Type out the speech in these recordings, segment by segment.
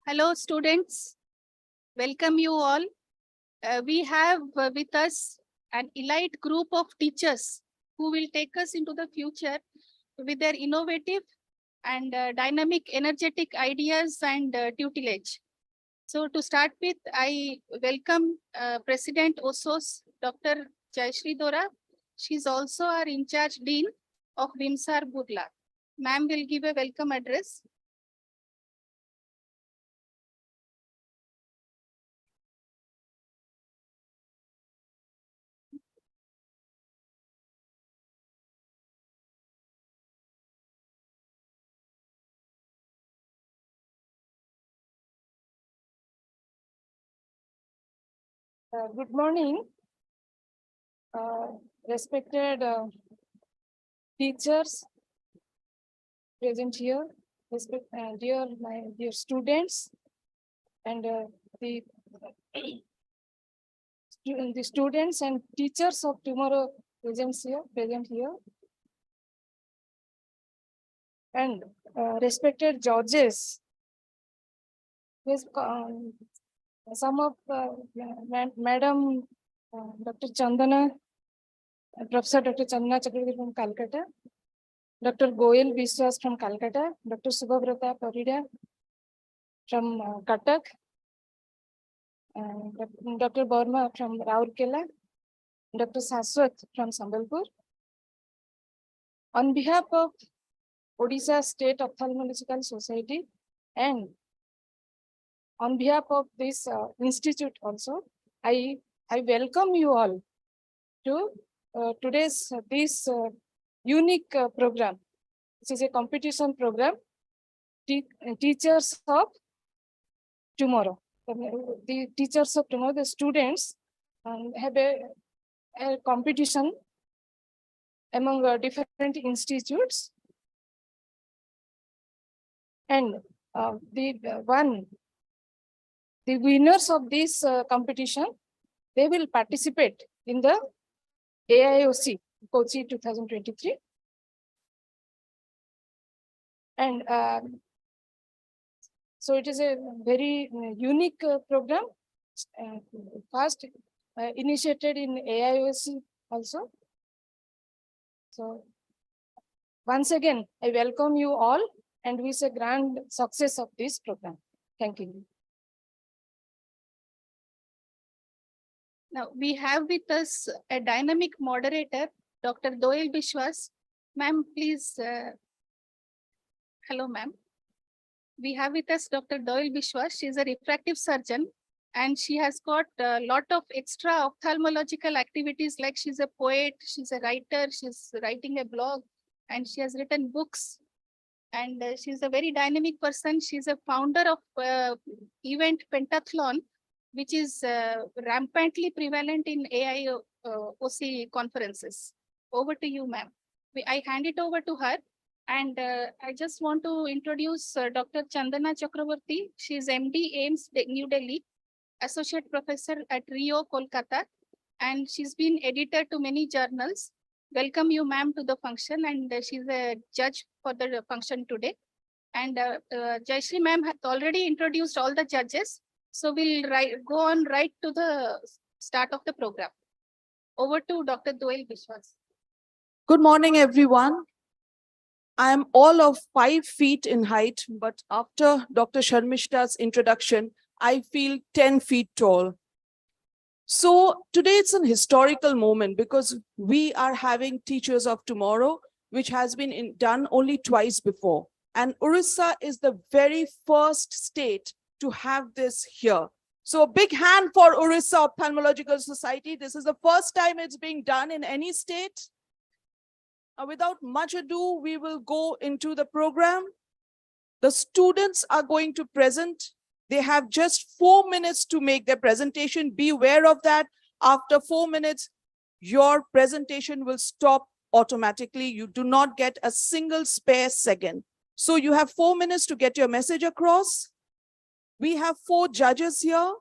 Hello, students. Welcome you all. We have with us an elite group of teachers who will take us into the future with their innovative and dynamic, energetic ideas and tutelage. So to start with, I welcome President OSOS, Dr. Jayashree Dora. She's also our in-charge Dean of Vimsar Burla. Ma'am will give a welcome address. Good morning, respected teachers present here, dear students, and the the students and teachers of tomorrow present here, and respected judges. Yes, some of Madam Dr. Chandana, Professor Dr. Chandana Chakravarti from Calcutta, Dr. Goyal Biswas from Calcutta, Dr. Subhabrata Parida from Cuttack, Dr. Burma from Raurkela, Dr. Saswat from Sambalpur. On behalf of ODISHA State Ophthalmological Society and on behalf of this institute also, I welcome you all to today's this unique program. This is a competition program, teachers of tomorrow. The teachers of tomorrow, the students have a competition among different institutes, and the winners of this competition, they will participate in the AIOC Kochi 2023. And so it is a very unique program, first initiated in AIOC also. So once again, I welcome you all and wish a grand success of this program. Thank you. Now, we have with us a dynamic moderator, Dr. Doyle Biswas. Ma'am, please. Hello, ma'am. We have with us Dr. Doyle Biswas. She is a refractive surgeon and she has got a lot of extra ophthalmological activities, like she's a poet, she's a writer, she's writing a blog, and she has written books. And she's a very dynamic person. She's a founder of event Pentathlon, which is rampantly prevalent in AIOC conferences. Over to you, ma'am. I hand it over to her. And I just want to introduce Dr. Chandana Chakravarti. She is MD, AIMS, New Delhi, Associate Professor at Rio, Kolkata, and she's been editor to many journals. Welcome you, ma'am, to the function, and she's a judge for the function today. And Jayashree ma'am has already introduced all the judges. So we'll go on right to the start of the program. Over to Dr. Doyle Biswas. Good morning, everyone. I am all of 5 feet in height, but after Dr. Sharmishta's introduction, I feel 10 feet tall. So today it's an historical moment because we are having Teachers of Tomorrow, which has been done only twice before. And Orissa is the very first state to have this here. So a big hand for Orissa Ophthalmological Society. This is the first time it's being done in any state. Without much ado, we will go into the program. The students are going to present. They have just 4 minutes to make their presentation. Be aware of that. After 4 minutes, your presentation will stop automatically. You do not get a single spare second. So you have 4 minutes to get your message across. We have 4 judges here.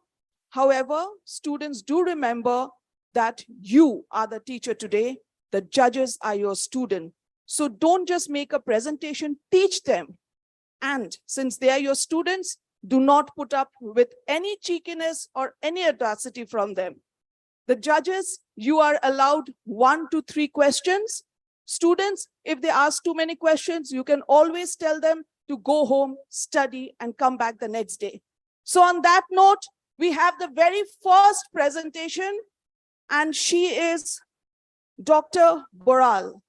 However, students, do remember that you are the teacher today. The judges are your student. So don't just make a presentation, teach them. And since they are your students, Do not put up with any cheekiness or any audacity from them. The judges, you are allowed 1 to 3 questions. Students, if they ask too many questions, you can always tell them to go home, study, and come back the next day. So on that note, we have the very first presentation, and she is Dr. Boral.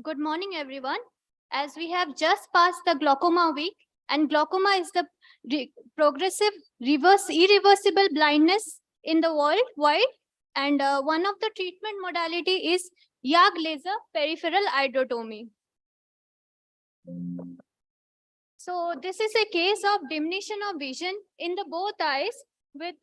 Good morning, everyone. As we have just passed the glaucoma week, and glaucoma is the progressive irreversible blindness in the world wide, and one of the treatment modality is YAG laser peripheral iridotomy. So this is a case of diminution of vision in the both eyes with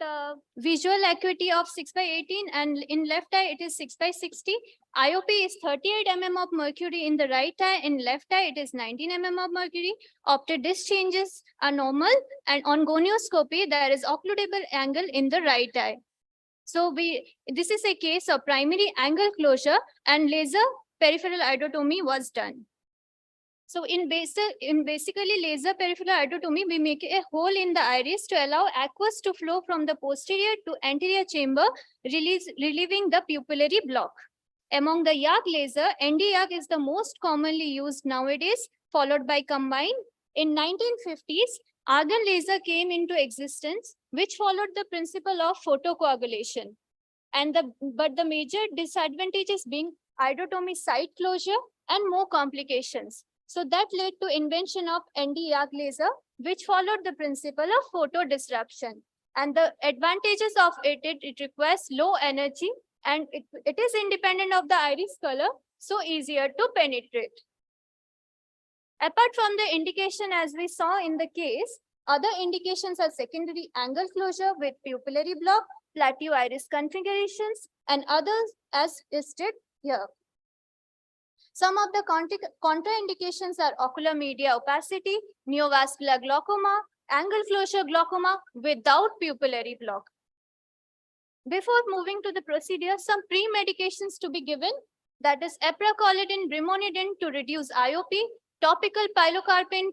visual acuity of 6/18, and in left eye it is 6/60. IOP is 38 mm of mercury in the right eye. In left eye it is 19 mm of mercury. Optic disc changes are normal, and on gonioscopy there is occludable angle in the right eye. So this is a case of primary angle closure, and laser peripheral iridotomy was done. So in basically laser peripheral iridotomy, we make a hole in the iris to allow aqueous to flow from the posterior to anterior chamber, relieving the pupillary block. Among the YAG laser, ND-YAG is the most commonly used nowadays, followed by combined. In 1950s, argon laser came into existence, which followed the principle of photocoagulation. But the major disadvantages being iridotomy site closure and more complications. So that led to invention of ND-YAG laser, which followed the principle of photo disruption. And the advantages of it requires low energy, and it is independent of the iris color, so easier to penetrate. Apart from the indication as we saw in the case, other indications are secondary angle closure with pupillary block, plateau iris configurations, and others as listed here. Some of the contraindications are ocular media opacity, neovascular glaucoma, angle closure glaucoma without pupillary block. Before moving to the procedure, some pre-medications to be given, that is apracolidine, brimonidine to reduce IOP, topical pilocarpine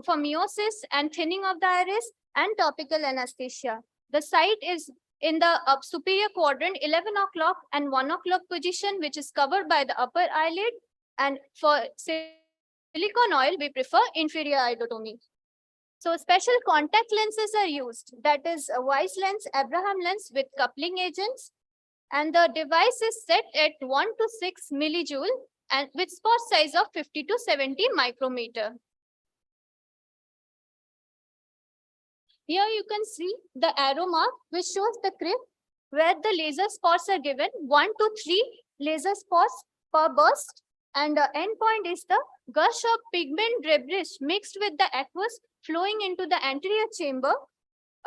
for miosis and thinning of the iris, and topical anesthesia. The site is in the superior quadrant, 11 o'clock and 1 o'clock position, which is covered by the upper eyelid. And for silicone oil, we prefer inferior iridotomy. So special contact lenses are used, that is a Weiss lens, Abraham lens with coupling agents. And the device is set at 1 to 6 millijoule and with spot size of 50 to 70 micrometer. Here you can see the arrow mark, which shows the crypt where the laser spots are given, 1 to 3 laser spots per burst. And the endpoint is the gush of pigment debris mixed with the aqueous flowing into the anterior chamber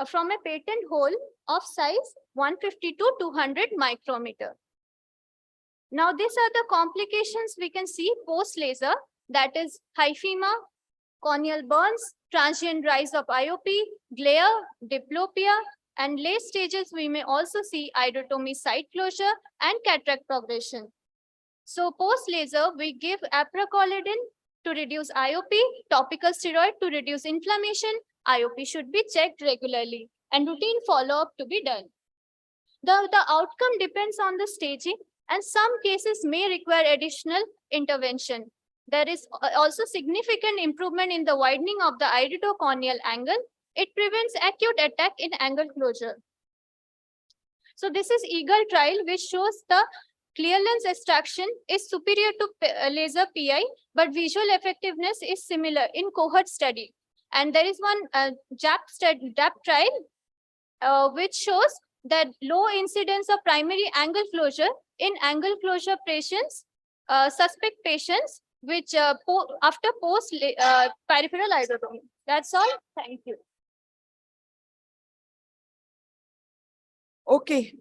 from a patent hole of size 150 to 200 micrometer. Now, these are the complications we can see post-laser, that is hyphema, corneal burns, transient rise of IOP, glare, diplopia, and late stages we may also see iridotomy site closure and cataract progression. So post-laser, we give apracolidine to reduce IOP, topical steroid to reduce inflammation. IOP should be checked regularly and routine follow-up to be done. The outcome depends on the staging, and some cases may require additional intervention. There is also significant improvement in the widening of the iridocorneal angle. It prevents acute attack in angle closure. So this is EAGLE trial, which shows the clear lens extraction is superior to laser PI, but visual effectiveness is similar in cohort study. And there is one JAP trial, which shows that low incidence of primary angle closure in angle closure patients, suspect patients, which after post peripheral iridotomy. That's all. Thank you. Okay.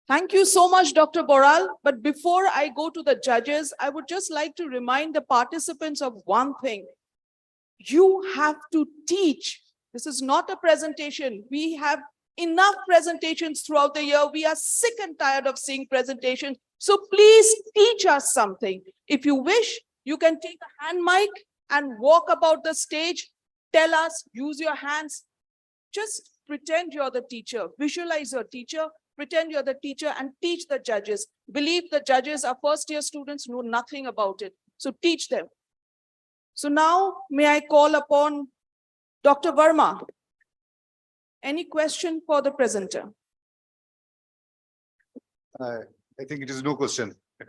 Thank you so much, Dr. Boral. But before I go to the judges, I would just like to remind the participants of one thing. You have to teach. This is not a presentation. We have enough presentations throughout the year. We are sick and tired of seeing presentations. So please teach us something. If you wish, you can take a hand mic and walk about the stage. Tell us, use your hands. Just pretend you're the teacher. Visualize your teacher. Pretend you're the teacher and teach the judges. Believe the judges are first-year students, know nothing about it. So teach them. So now, may I call upon Dr. Verma. Any question for the presenter? I think it is no question. It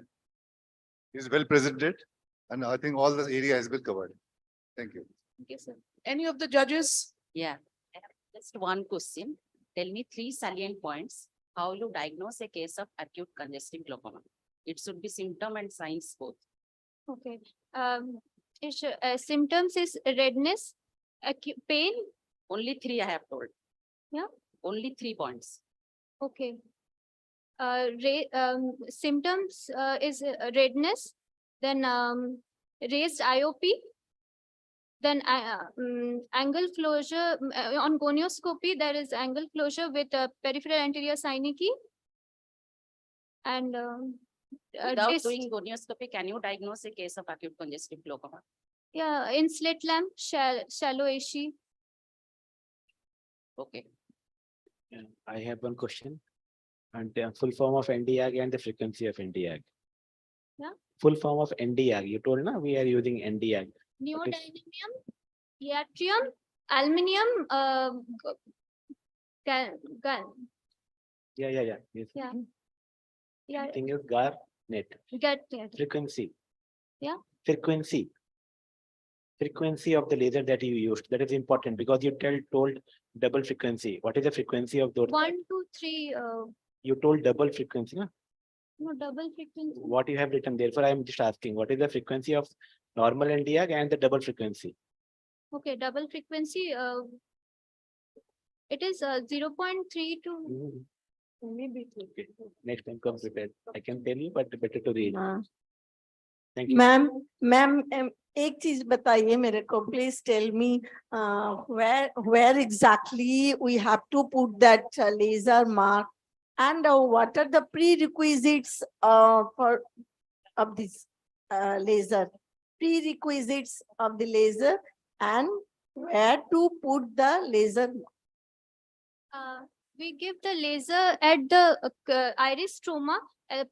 is well presented, and I think all the area has been covered. Thank you. Okay, sir. Any of the judges? Yeah, I have just one question. Tell me 3 salient points. How you diagnose a case of acute congestive glaucoma? It should be symptom and signs both. Okay. Symptoms is redness, pain. Only 3 I have told. Yeah. Only 3 points. Okay. Symptoms is redness, then raised IOP, then angle closure on gonioscopy. There is angle closure with peripheral anterior synecdoche, and Without doing gonioscopy, can you diagnose a case of acute congestive glaucoma? yeah, in slit lamp, shallow AC. Okay. Yeah, I have one question. And the full form of NDAG and the frequency of NDAG. Yeah. Full form of NDAG. You told na we are using NDAG. Neodymium, yttrium, aluminium, Yeah. Yes. yeah. Yeah, Thing is garnet. get it. Frequency. Yeah. Frequency. Frequency of the laser that you used. That is important because you told double frequency. What is the frequency of those? 1, 2, 3. You told double frequency. Na? No, double frequency. What you have written. Therefore, I am just asking what is the frequency of normal NDAG and the double frequency? Okay, double frequency. It is 0.3 to. Maybe. Okay. Next time come prepared. I can tell you, but better to read. Thank you. Ma'am एक चीज बताइए मेरे को please tell me where exactly we have to put that laser mark and what are the prerequisites for of this laser, prerequisites of the laser and where to put the laser. We give the laser at the iris stroma,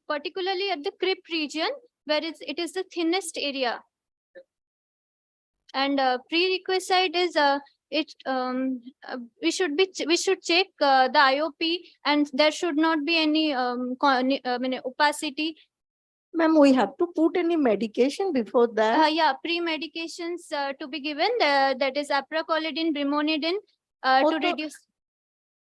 particularly at the crypt region, where it is the thinnest area. And prerequisite is we should check the IOP, and there should not be any opacity. Ma'am, we have to put any medication before that. Yeah, pre-medications to be given. That is apracolidine, brimonidine to Also, reduce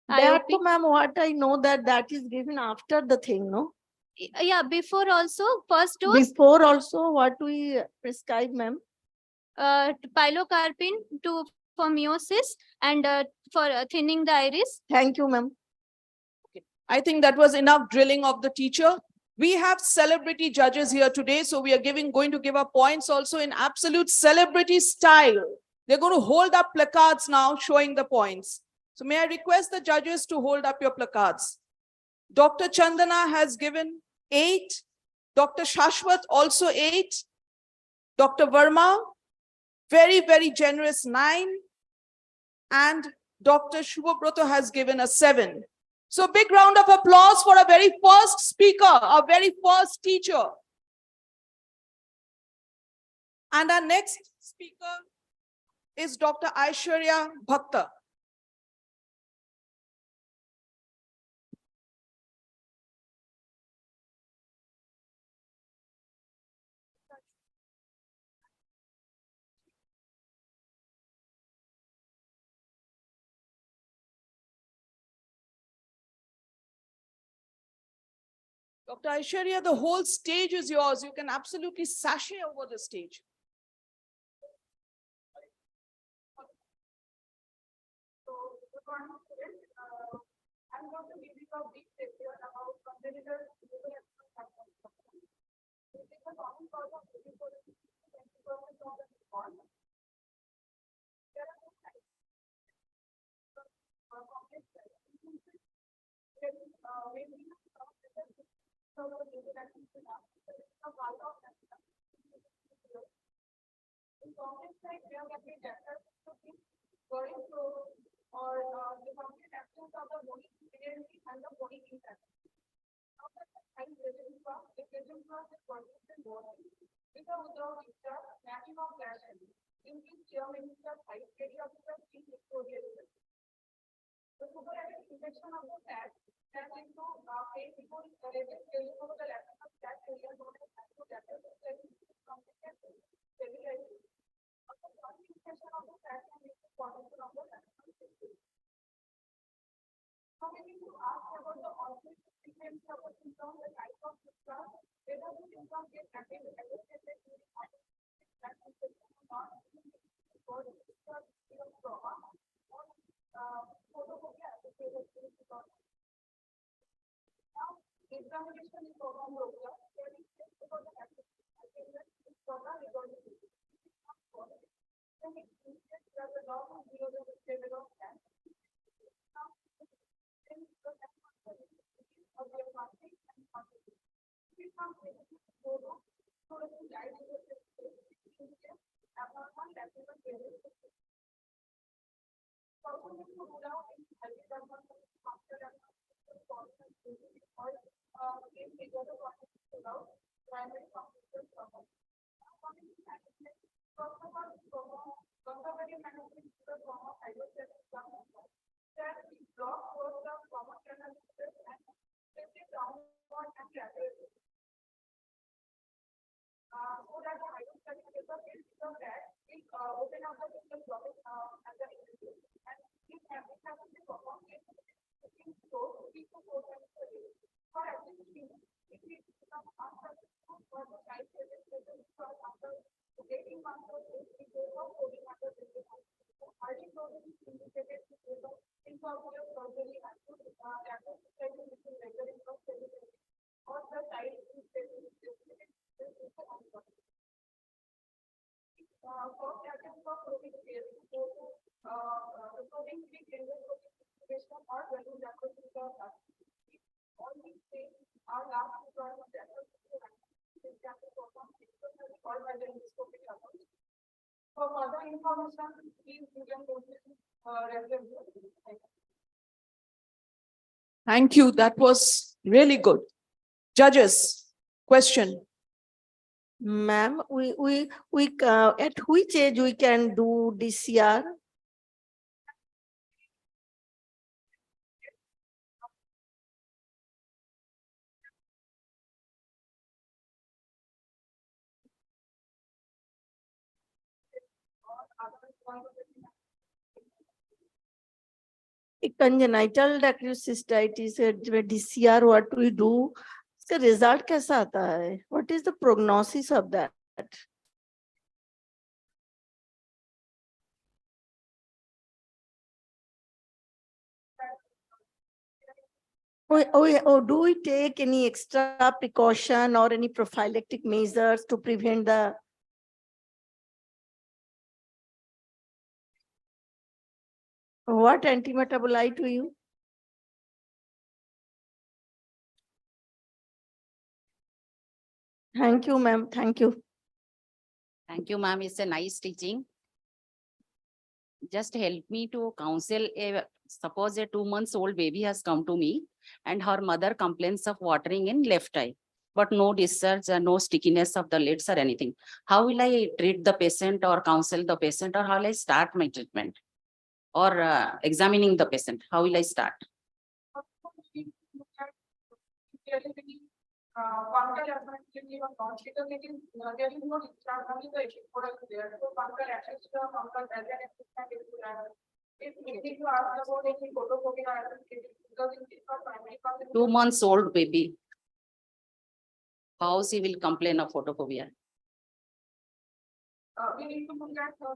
that IOP. ma'am, what I know that is given after the thing, no? Yeah, before also first dose. Before also what we prescribe, ma'am? Pilocarpine for meiosis and for thinning the iris. Thank you, ma'am. I think that was enough drilling of the teacher. We have celebrity judges here today, so we are going to give our points also in absolute celebrity style. They're going to hold up placards now showing the points. So may I request the judges to hold up your placards. Dr. Chandana has given 8. Dr. Shashwat also 8. Dr. Verma, very, very generous 9. And Dr. Shubhabrata has given a 7. So big round of applause for a very first speaker, a very first teacher. And our next speaker is Dr. Aishwarya Bhakta. Dr. Aishwarya, the whole stage is yours. You can absolutely sashay over the stage. I'm going to give you a brief picture about congenital This is a common cause of 20% of the newborn. There are two types. Complex there is mainly so the in complex type, we have the defect going through or the complete absence of the body immediately and the body intact. After the time present from the present from the consistent body without discharge, maximum flash in which geometrical height area of the skin exposure. The superadded infection of the fat can lead to pain before failure of the lateral fat area known as lateral stability. After infection of the fat can lead to formation of the lateral stability. Now we need to ask about the onset frequency of the symptoms, the type of symptoms, whether the symptoms get active associated with that infection or not, or trauma or photophobia associated with the trauma. Now, examination is performed over there is test about the activity is trauma regarding then it indicates that the normal below the level of gas. Open up the blockage at the and this habit has to be performed in 3 to 4 times a day. For at least if it becomes after for the 5 after 18 months of age, it goes for 14 after 20 months. Early closing is indicated to go for incorporate surgery and to regular or the side is For further information, please you can go to reference. Thank you. That was really good. Judges, question. Ma'am, at which age we can do DCR? Congenital diffuse cystitis, DCR, what we do? The result कैसा आता है? What is the prognosis of that? Do we take any extra precaution or any prophylactic measures to prevent the? What antimetabolite we use? Thank you, ma'am. Thank you. Thank you, ma'am. It's a nice teaching. Just help me to counsel suppose a 2-month-old baby has come to me and her mother complains of watering in left eye, but no discharge and no stickiness of the lids or anything. How will I treat the patient or counsel the patient, or how will I start my treatment or examining the patient? How will I start? There is no discharge, only the issue product there. So fungal access to fungal as an assistant is if we need to ask about any photophobia, because in this primary 2-month-old baby. How she will complain of photophobia? We need to look at the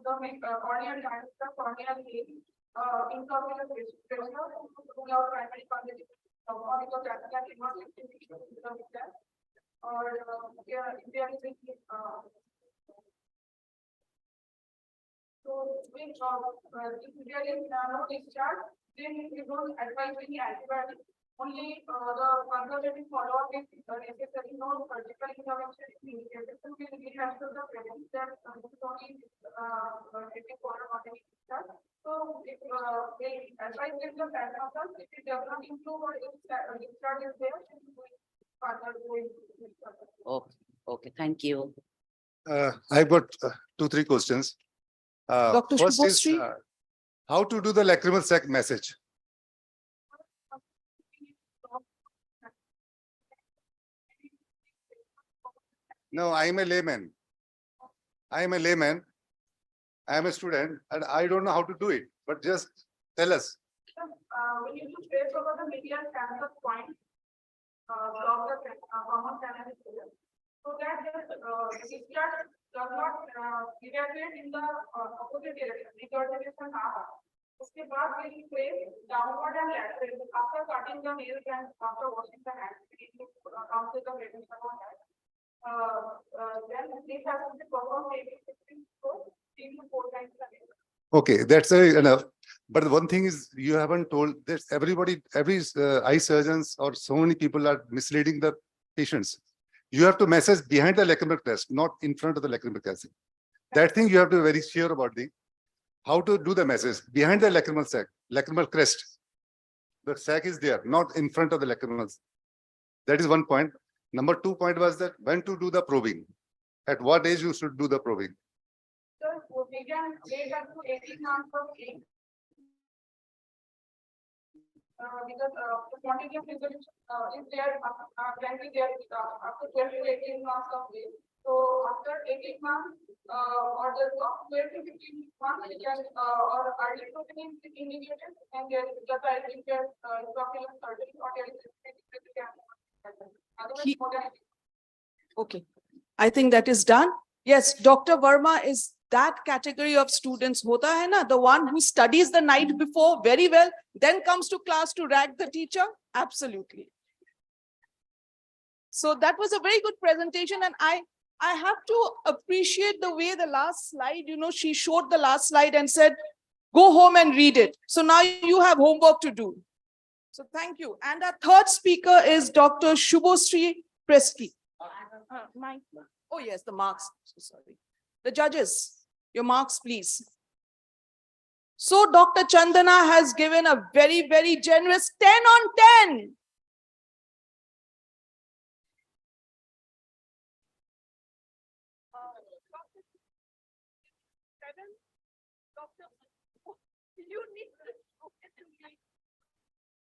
corneal diameter, corneal age, intraocular pressure, our primary condition, or if there is so if there is no discharge, then we don't advise any antibiotic. Only the conservative follow-up is necessary. No surgical intervention is needed. So we have to the presence that only taking follow on any discharge. So if they advise with the pattern, if it does not improve or if discharge is there, then we further going. Okay, okay, thank you. I've got 2-3 questions. Dr. First is Shubhasri? how to do the lacrimal sac message. No, I am a layman. I am a layman. I am a student and I don't know how to do it, but just tell us. We need to trace over the medial cancer point, block the common canal is there. So that the discharge does not evacuate in the opposite direction, regurgitation half. उसके बाद we will trace downward and lateral after cutting the nails and after washing the hands. We need to counsel the patient about that. Then this has to be performed every 3 to 4 times a day. Okay, that's enough. But one thing is you haven't told that everybody, every eye surgeons or so many people are misleading the patients. You have to message behind the lacrimal crest, not in front of the lacrimal crest. That thing you have to be very sure about the how to do the message behind the lacrimal sac, lacrimal crest. The sac is there, not in front of the lacrimal. That is one point. Number 2 point was that when to do the probing. At what age you should do the probing. So we can wait up to 18 months of age. Because the quantity of resolution is there, can be there after 12 to 18 months of age. So after 18 months, or the 12 to 15 months, we can or early probing is indicated, and there is the I think there ocular surgery or there is otherwise modality. Okay, I think that is done. Yes, Dr. Verma is that category of students, hota hai na, the one who studies the night before very well, then comes to class to rag the teacher. Absolutely. So that was a very good presentation, and I have to appreciate the way the last slide, she showed the last slide and said, go home and read it. So now you have homework to do. So thank you. And our third speaker is Dr. Shubhasri Presky. Oh yes, the marks. So sorry. The judges, your marks, please. So Dr. Chandana has given a very, very generous 10 on 10. You need to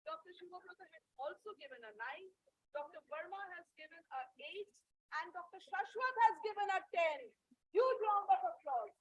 Dr. Shubhaprata has also given a 9. Dr. Verma has given a 8. And Dr. Shashwat has given a 10. Huge round of applause.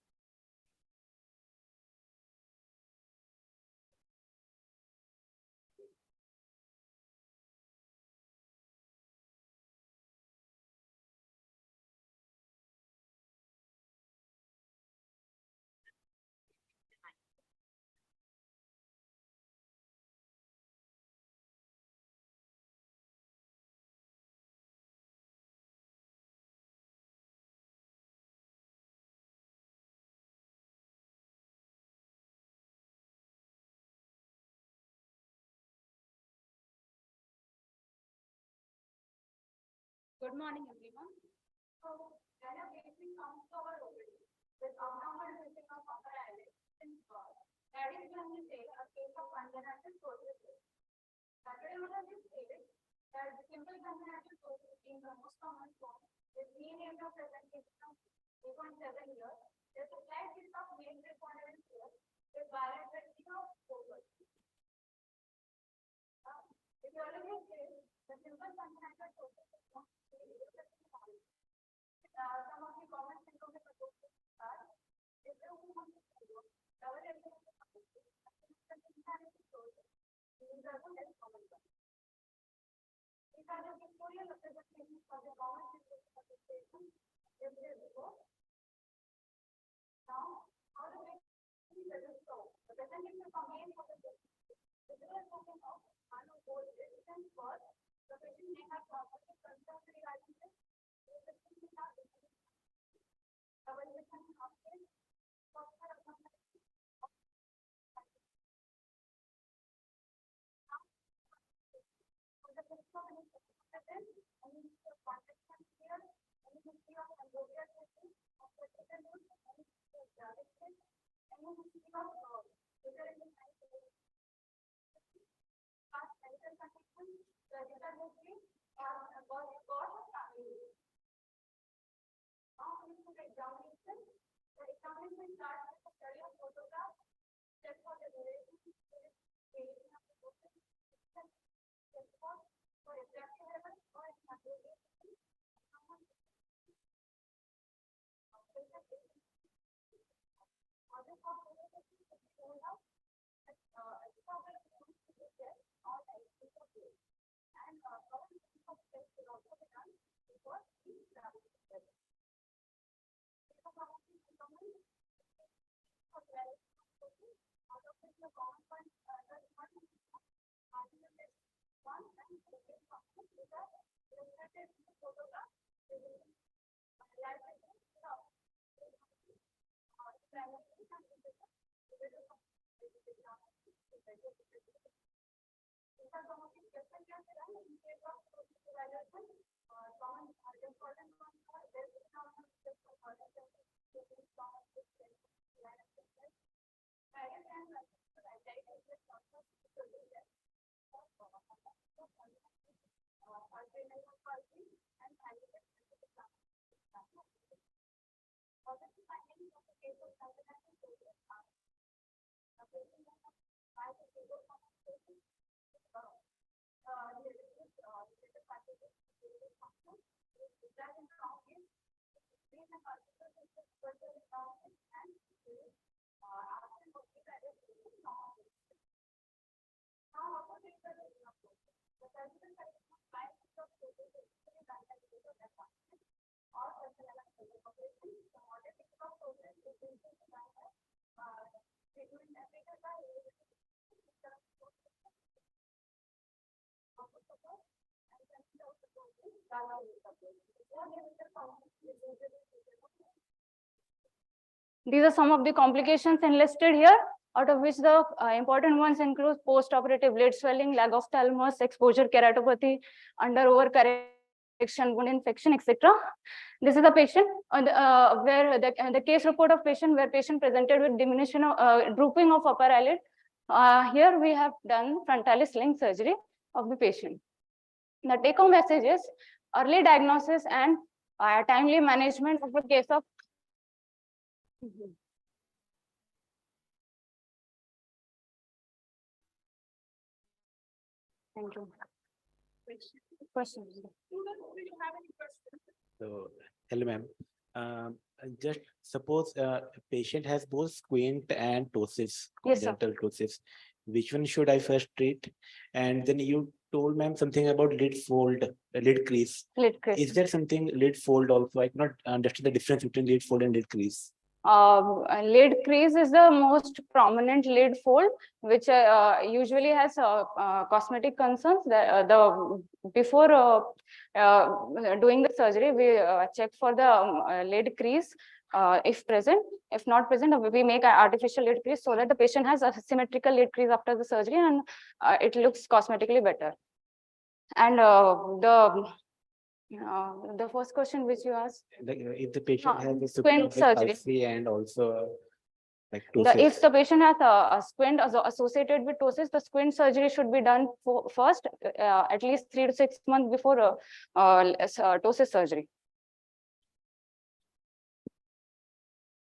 Good morning, everyone. So, when a patient comes to our OPD with abnormal dressing of upper eyelid in spot, that is when we say a case of congenital ptosis. Lacrimal is stated that simple congenital ptosis being the most common form with mean age of presentation of 3.7 years. There's a slight bit of main preponderance here with violent dressing of 4%. If you already say the simple congenital ptosis is not some of the common symptoms of ptosis are if the woman is double edema, these are the less common ones. These are the pictorial representations of the common symptoms of the patient. Now, how do we see the result? The These are some of the complications enlisted here, out of which the important ones include post-operative lid swelling, lag of thalamus, exposure keratopathy, under-over-correction, wound infection, etc. This is a patient where the case report of patient where patient presented with diminution of drooping of upper eyelid. Here we have done frontalis sling surgery of the patient. The take-home message is early diagnosis and timely management of the case of Thank you. Questions? So, hello, ma'am. Just suppose a patient has both squint and ptosis, Yes, sir. congenital ptosis. Which one should I first treat? And then you told ma'am something about lid fold, lid crease. Lid crease. Is there something lid fold also? I cannot understand the difference between lid fold and lid crease. Lid crease is the most prominent lid fold, which usually has cosmetic concerns. Before doing the surgery, we check for the lid crease if present. If not present, we make an artificial lid crease so that the patient has a symmetrical lid crease after the surgery and it looks cosmetically better. And the first question which you asked, Like if the patient has a squint surgery. palsy and also like If the patient has a squint associated with ptosis, the squint surgery should be done first, at least 3 to 6 months before ptosis surgery.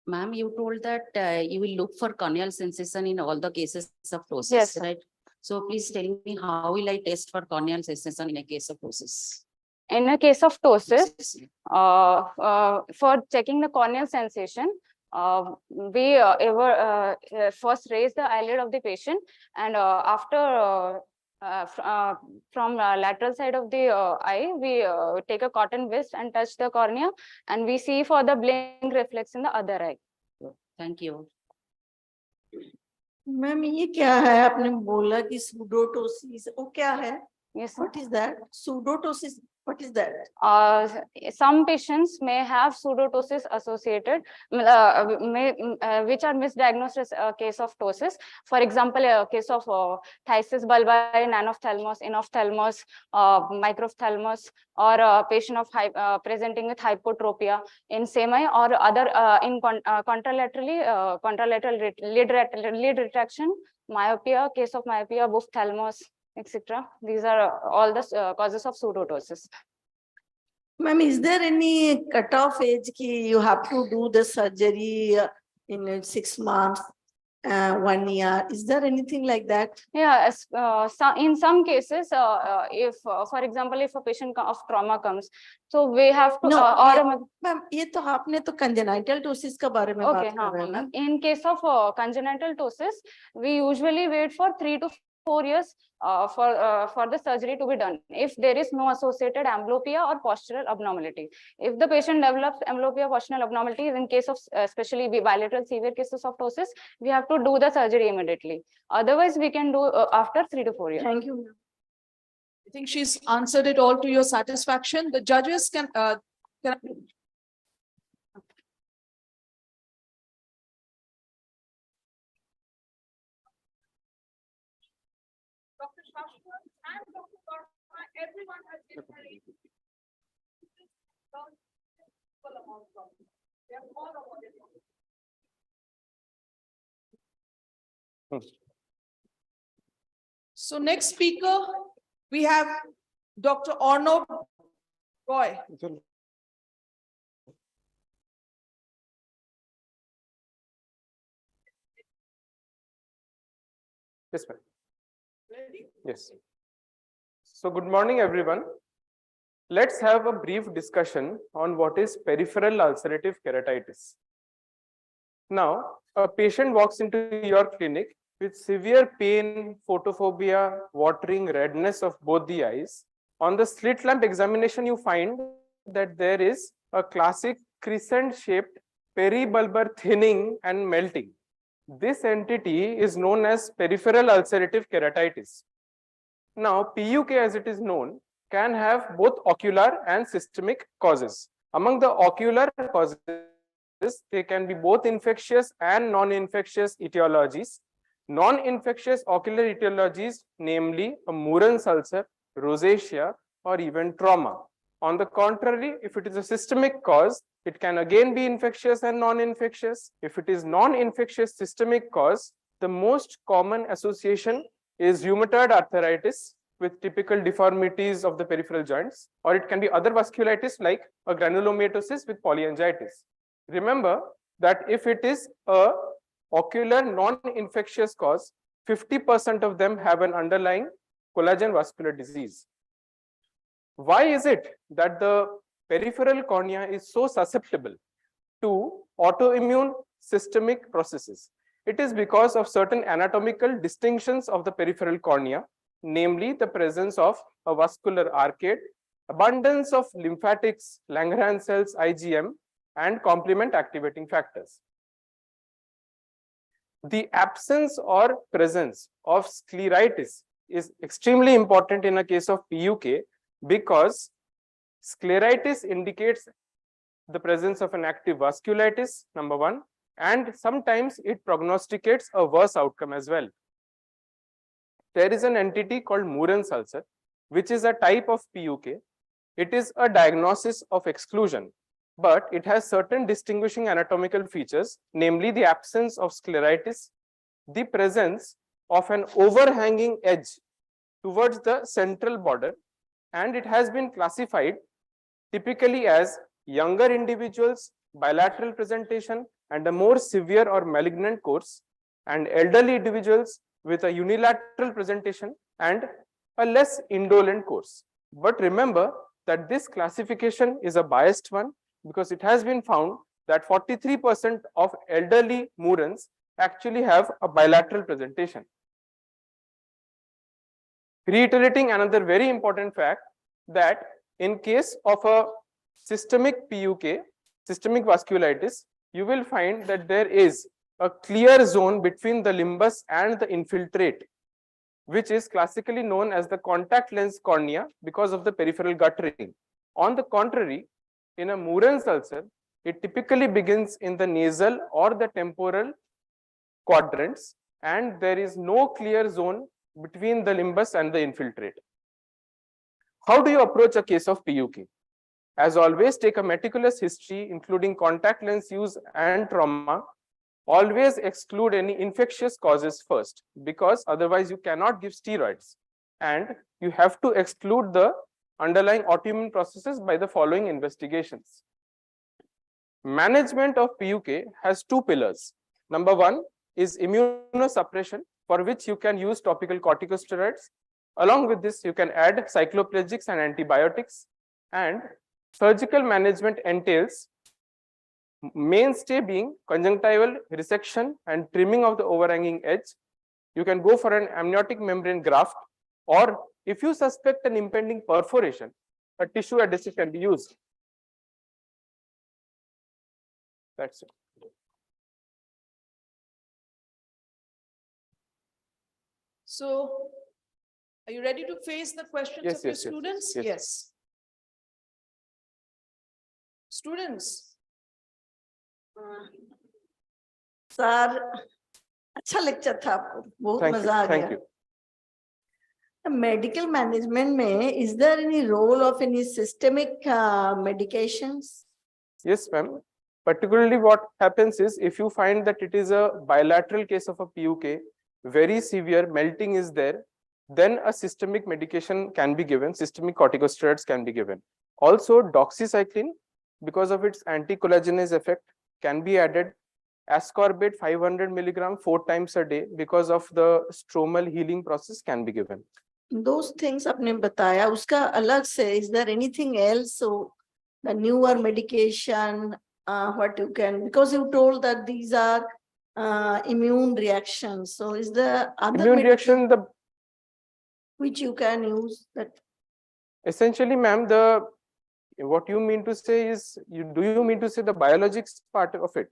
Ma'am, you told that you will look for corneal sensation in all the cases of ptosis, Yes, right? So please tell me, how will I test for corneal sensation in a case of ptosis? In a case of ptosis, for checking the corneal sensation, we first raise the eyelid of the patient, and after from lateral side of the eye, we take a cotton whisk and touch the cornea, and we see for the blink reflex in the other eye. Thank you. Ma'am ये क्या है आपने बोला कि सूडोटोसिस वो क्या है? Yes. What is that? Pseudotosis, what is that? Some patients may have pseudotosis associated, which are misdiagnosed as a case of ptosis. For example, a case of phthisis bulbi, nanophthalmos, inophthalmos, microphthalmos, or a patient of presenting with hypotropia in semi or other in contralateral lid retraction, myopia, case of myopia, ophthalmos, etc. These are all the causes of pseudotosis. Ma'am, is there any cutoff age ki you have to do the surgery in 6 months, 1 year? Is there anything like that? Yeah, in some cases, if, for example, if a patient of trauma comes, so we have to, Ma'am, ये तो आपने तो congenital ptosis का बारे में बात कर रहे हैं ना? in case of congenital ptosis, we usually wait for 3 to 4 years for the surgery to be done if there is no associated amblyopia or postural abnormality. If the patient develops amblyopia, postural abnormalities, in case of especially bilateral severe cases of ptosis, we have to do the surgery immediately. Otherwise, we can do after 3 to 4 years. Thank you, ma'am. I think she's answered it all to your satisfaction. The judges can Dr. Shashwat and Dr. Karma, everyone has been very they are all awarded. So next speaker, we have Dr. Arnold Roy. Yes, ma'am. Yes. So good morning, everyone. Let's have a brief discussion on what is peripheral ulcerative keratitis. Now, a patient walks into your clinic with severe pain, photophobia, watering, redness of both the eyes. On the slit lamp examination, you find that there is a classic crescent-shaped peribulbar thinning and melting. This entity is known as peripheral ulcerative keratitis. Now, PUK, as it is known, can have both ocular and systemic causes. Among the ocular causes, they can be both infectious and non-infectious etiologies. Non-infectious ocular etiologies, namely a Murren's ulcer, rosacea, or even trauma. On the contrary, if it is a systemic cause, it can again be infectious and non-infectious. If it is non-infectious systemic cause, the most common association is rheumatoid arthritis with typical deformities of the peripheral joints, or it can be other vasculitis like a granulomatosis with polyangiitis. Remember that if it is a ocular non-infectious cause, 50% of them have an underlying collagen vascular disease. Why is it that the peripheral cornea is so susceptible to autoimmune systemic processes? It is because of certain anatomical distinctions of the peripheral cornea, namely the presence of a vascular arcade, abundance of lymphatics, Langerhans cells, IgM, and complement activating factors. The absence or presence of scleritis is extremely important in a case of PUK because scleritis indicates the presence of an active vasculitis, number one, and sometimes it prognosticates a worse outcome as well. There is an entity called Murren's ulcer, which is a type of PUK. It is a diagnosis of exclusion, but it has certain distinguishing anatomical features, namely the absence of scleritis, the presence of an overhanging edge towards the central border, and it has been classified typically as younger individuals, bilateral presentation, and a more severe or malignant course, and elderly individuals with a unilateral presentation and a less indolent course. But remember that this classification is a biased one because it has been found that 43% of elderly Murren's actually have a bilateral presentation. Reiterating another very important fact that in case of a systemic PUK, systemic vasculitis, you will find that there is a clear zone between the limbus and the infiltrate, which is classically known as the contact lens cornea because of the peripheral guttering. On the contrary, in a Murren's ulcer, it typically begins in the nasal or the temporal quadrants, and there is no clear zone between the limbus and the infiltrate. How do you approach a case of PUK? As always, take a meticulous history, including contact lens use and trauma. Always exclude any infectious causes first, because otherwise you cannot give steroids. And you have to exclude the underlying autoimmune processes by the following investigations. Management of PUK has two pillars. Number one is immunosuppression, for which you can use topical corticosteroids. Along with this, you can add cycloplegics and antibiotics. And surgical management entails mainstay being conjunctival resection and trimming of the overhanging edge. You can go for an amniotic membrane graft, or if you suspect an impending perforation, a tissue adhesive can be used. That's it. So, are you ready to face the questions Yes, of your yes, yes, students? yes. Yes. Students, sir अच्छा lecture था आपको, बहुत मजा आ Thank गया. you. Medical management में, is there any role of any systemic medications? Yes, ma'am. Particularly what happens is, if you find that it is a bilateral case of a PUK, very severe melting is there, then a systemic medication can be given, systemic corticosteroids can be given. Also, doxycycline, because of its anticollagenase effect, can be added. Ascorbate 500 milligram 4 times a day, because of the stromal healing process, can be given. Those things आपने बताया, उसका अलग से, is there anything else? So the newer medication, what you can, because you told that these are immune reactions. So is there other Immune reaction, the which you can use that? essentially, ma'am, the what you mean to say is, do you mean to say the biologics part of it?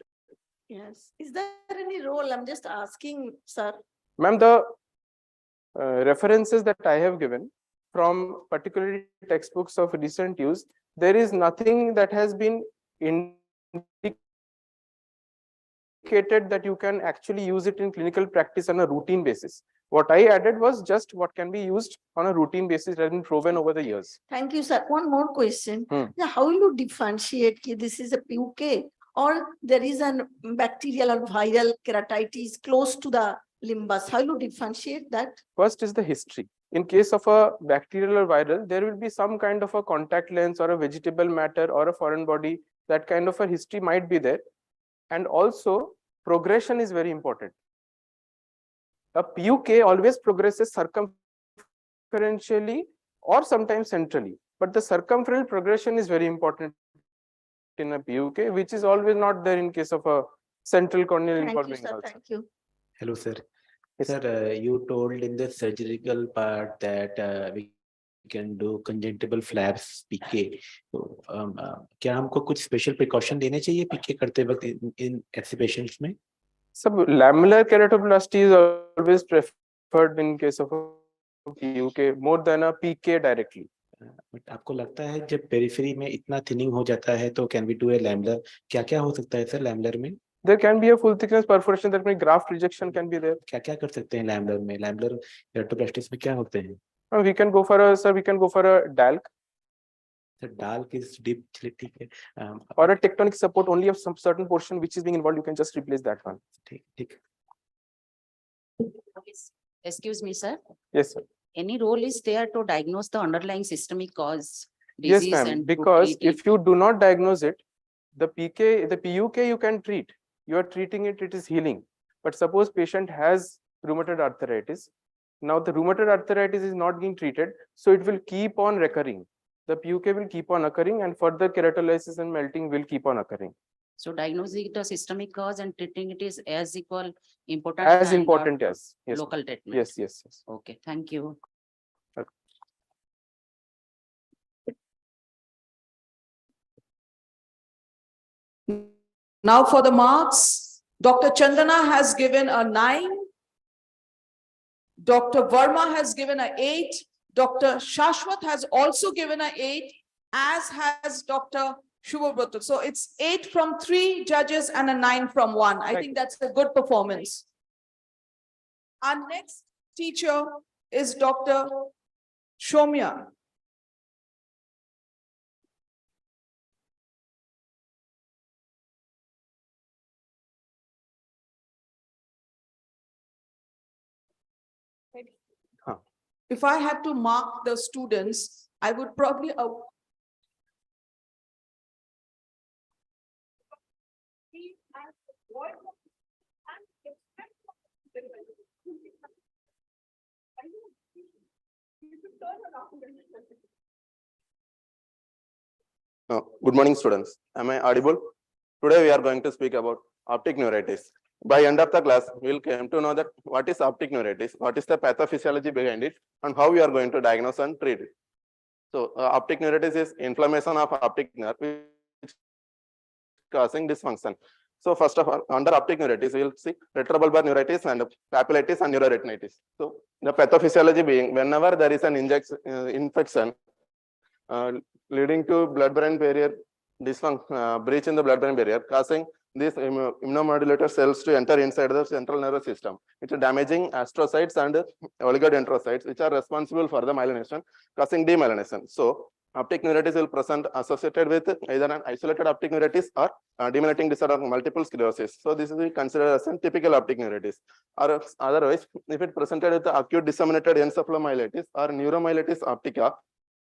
Yes. Is there any role? I'm just asking, sir. Ma'am, the references that I have given from particularly textbooks of recent use, there is nothing that has been indicated that you can actually use it in clinical practice on a routine basis. What I added was just what can be used on a routine basis that has been proven over the years. Thank you, sir. One more question. Hmm. Now, how will you differentiate that this is a PUK or there is a bacterial or viral keratitis close to the limbus? How will you differentiate that? First is the history. In case of a bacterial or viral, there will be some kind of a contact lens or a vegetable matter or a foreign body. That kind of a history might be there. And also, progression is very important. A PUK always progresses circumferentially or sometimes centrally, but the circumferential progression is very important in a PUK, which is always not there in case of a central corneal Thank you, involving sir. ulcer. Thank you. Hello, sir. Yes. Sir, you told in the surgical part that we can do conjunctival flaps PK. So, क्या हमको कुछ special precaution लेने चाहिए PK करते वक्त in ऐसे patients में? So lamellar keratoplasty is always preferred in case of a PUK more than a PK directly. But आपको लगता है जब periphery में इतना thinning हो जाता है तो can we do a lamellar? क्या-क्या हो सकता है sir lamellar में? There can be a full thickness perforation, that means graft rejection can be there. क्या-क्या कर सकते हैं lamellar में? Lamellar keratoplasty में क्या होते हैं? We can go for a, sir, we can go for a DALC. The DALC is deep, ठीक है. Or a tectonic support only of some certain portion which is being involved, you can just replace that one. ठीक. Excuse me, sir. Yes, sir. Any role is there to diagnose the underlying systemic cause? Yes, disease ma'am. and to Because treat it? if you do not diagnose it, the PUK you can treat. You are treating it, it is healing. But suppose patient has rheumatoid arthritis. Now the rheumatoid arthritis is not being treated, so it will keep on recurring. The PUK will keep on occurring and further keratolysis and melting will keep on occurring. So diagnosing the systemic cause and treating it is as important. As than important the as yes. local treatment. Yes, yes, yes. Okay, thank you. now for the marks. Dr. Chandana has given a 9. Dr. Verma has given a 8. Dr. Shashwat has also given a 8, as has Dr. Shubhabrata. So it's 8 from 3 judges and a 9 from 1. I think that's a good performance. Our next teacher is Dr. Shomya. If I had to mark the students, I would probably Good morning, students. Am I audible? Today we are going to speak about optic neuritis. By end of the class, we will come to know that what is optic neuritis, what is the pathophysiology behind it, and how we are going to diagnose and treat it. So, optic neuritis is inflammation of optic nerve, which is causing dysfunction. So, first of all, under optic neuritis, we will see retrobulbar neuritis and papillitis and neuroretinitis. So, the pathophysiology being whenever there is an infection leading to blood-brain barrier dysfunction, breach in the blood-brain barrier, causing these immunomodulator cells to enter inside the central nervous system, which are damaging astrocytes and oligodendrocytes, which are responsible for the myelination, causing demyelination. So, optic neuritis will present associated with either an isolated optic neuritis or demyelinating disorder of multiple sclerosis. So, this is considered as a typical optic neuritis. Or otherwise, if it presented with acute disseminated encephalomyelitis or neuromyelitis optica,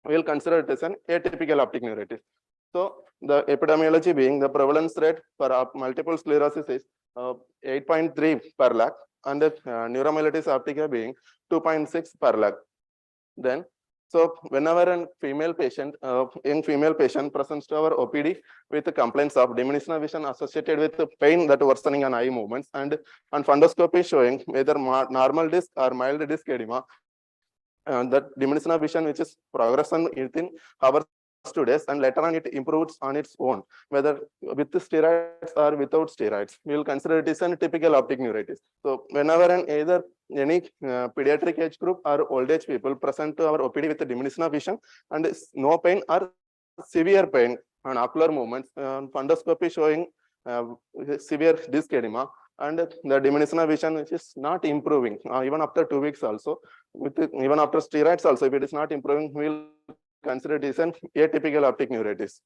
we will consider it as an atypical optic neuritis. So, the epidemiology being the prevalence rate for multiple sclerosis is 8.3 per lakh, and the neuromyelitis optica being 2.6 per lakh. Then, so whenever a female patient, young female patient presents to our OPD with complaints of diminished vision associated with pain that worsening on eye movements, and on fundoscopy showing whether normal disc or mild disc edema, that diminished vision which is progression within hours to days, and later on it improves on its own, whether with the steroids or without steroids. We will consider it as a typical optic neuritis. So whenever either any pediatric age group or old age people present to our OPD with the diminished vision and no pain or severe pain on ocular movements, fundoscopy showing severe disc edema, and the diminished vision which is not improving even after 2 weeks also, with even after steroids also, if it is not improving, we will consider it as an atypical optic neuritis.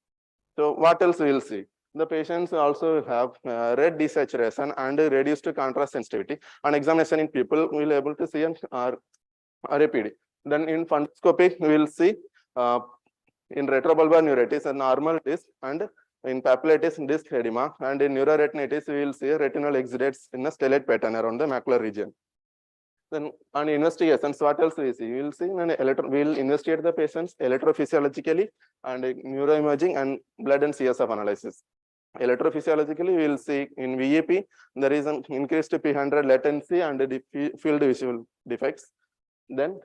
So what else we will see? The patients also have red desaturation and reduced contrast sensitivity. On examination in people, we will able to see an RAPD. Then in fundoscopy, we will see in retrobulbar neuritis a normal disc, and in papillitis disc edema, and in neuroretinitis, we will see retinal exudates in a stellate pattern around the macular region. Then on investigations, what else we see? We will see we will investigate the patients electrophysiologically and neuroimaging and blood and CSF analysis. Electrophysiologically, we will see in VEP there is an increased P100 latency and field visual defects. Then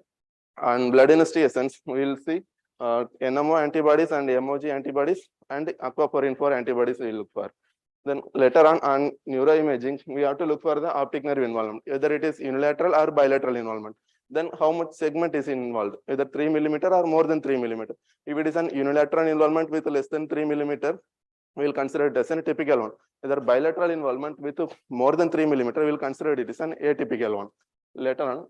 on blood investigations, we will see NMO antibodies and MOG antibodies and aquaporin 4 antibodies we will look for. Then later on neuroimaging, we have to look for the optic nerve involvement, whether it is unilateral or bilateral involvement. Then how much segment is involved, either 3 millimeter or more than 3 millimeter. If it is an unilateral involvement with less than 3 millimeter, we will consider it as a typical one. Either bilateral involvement with more than 3 millimeter, we will consider it as an atypical one. Later on,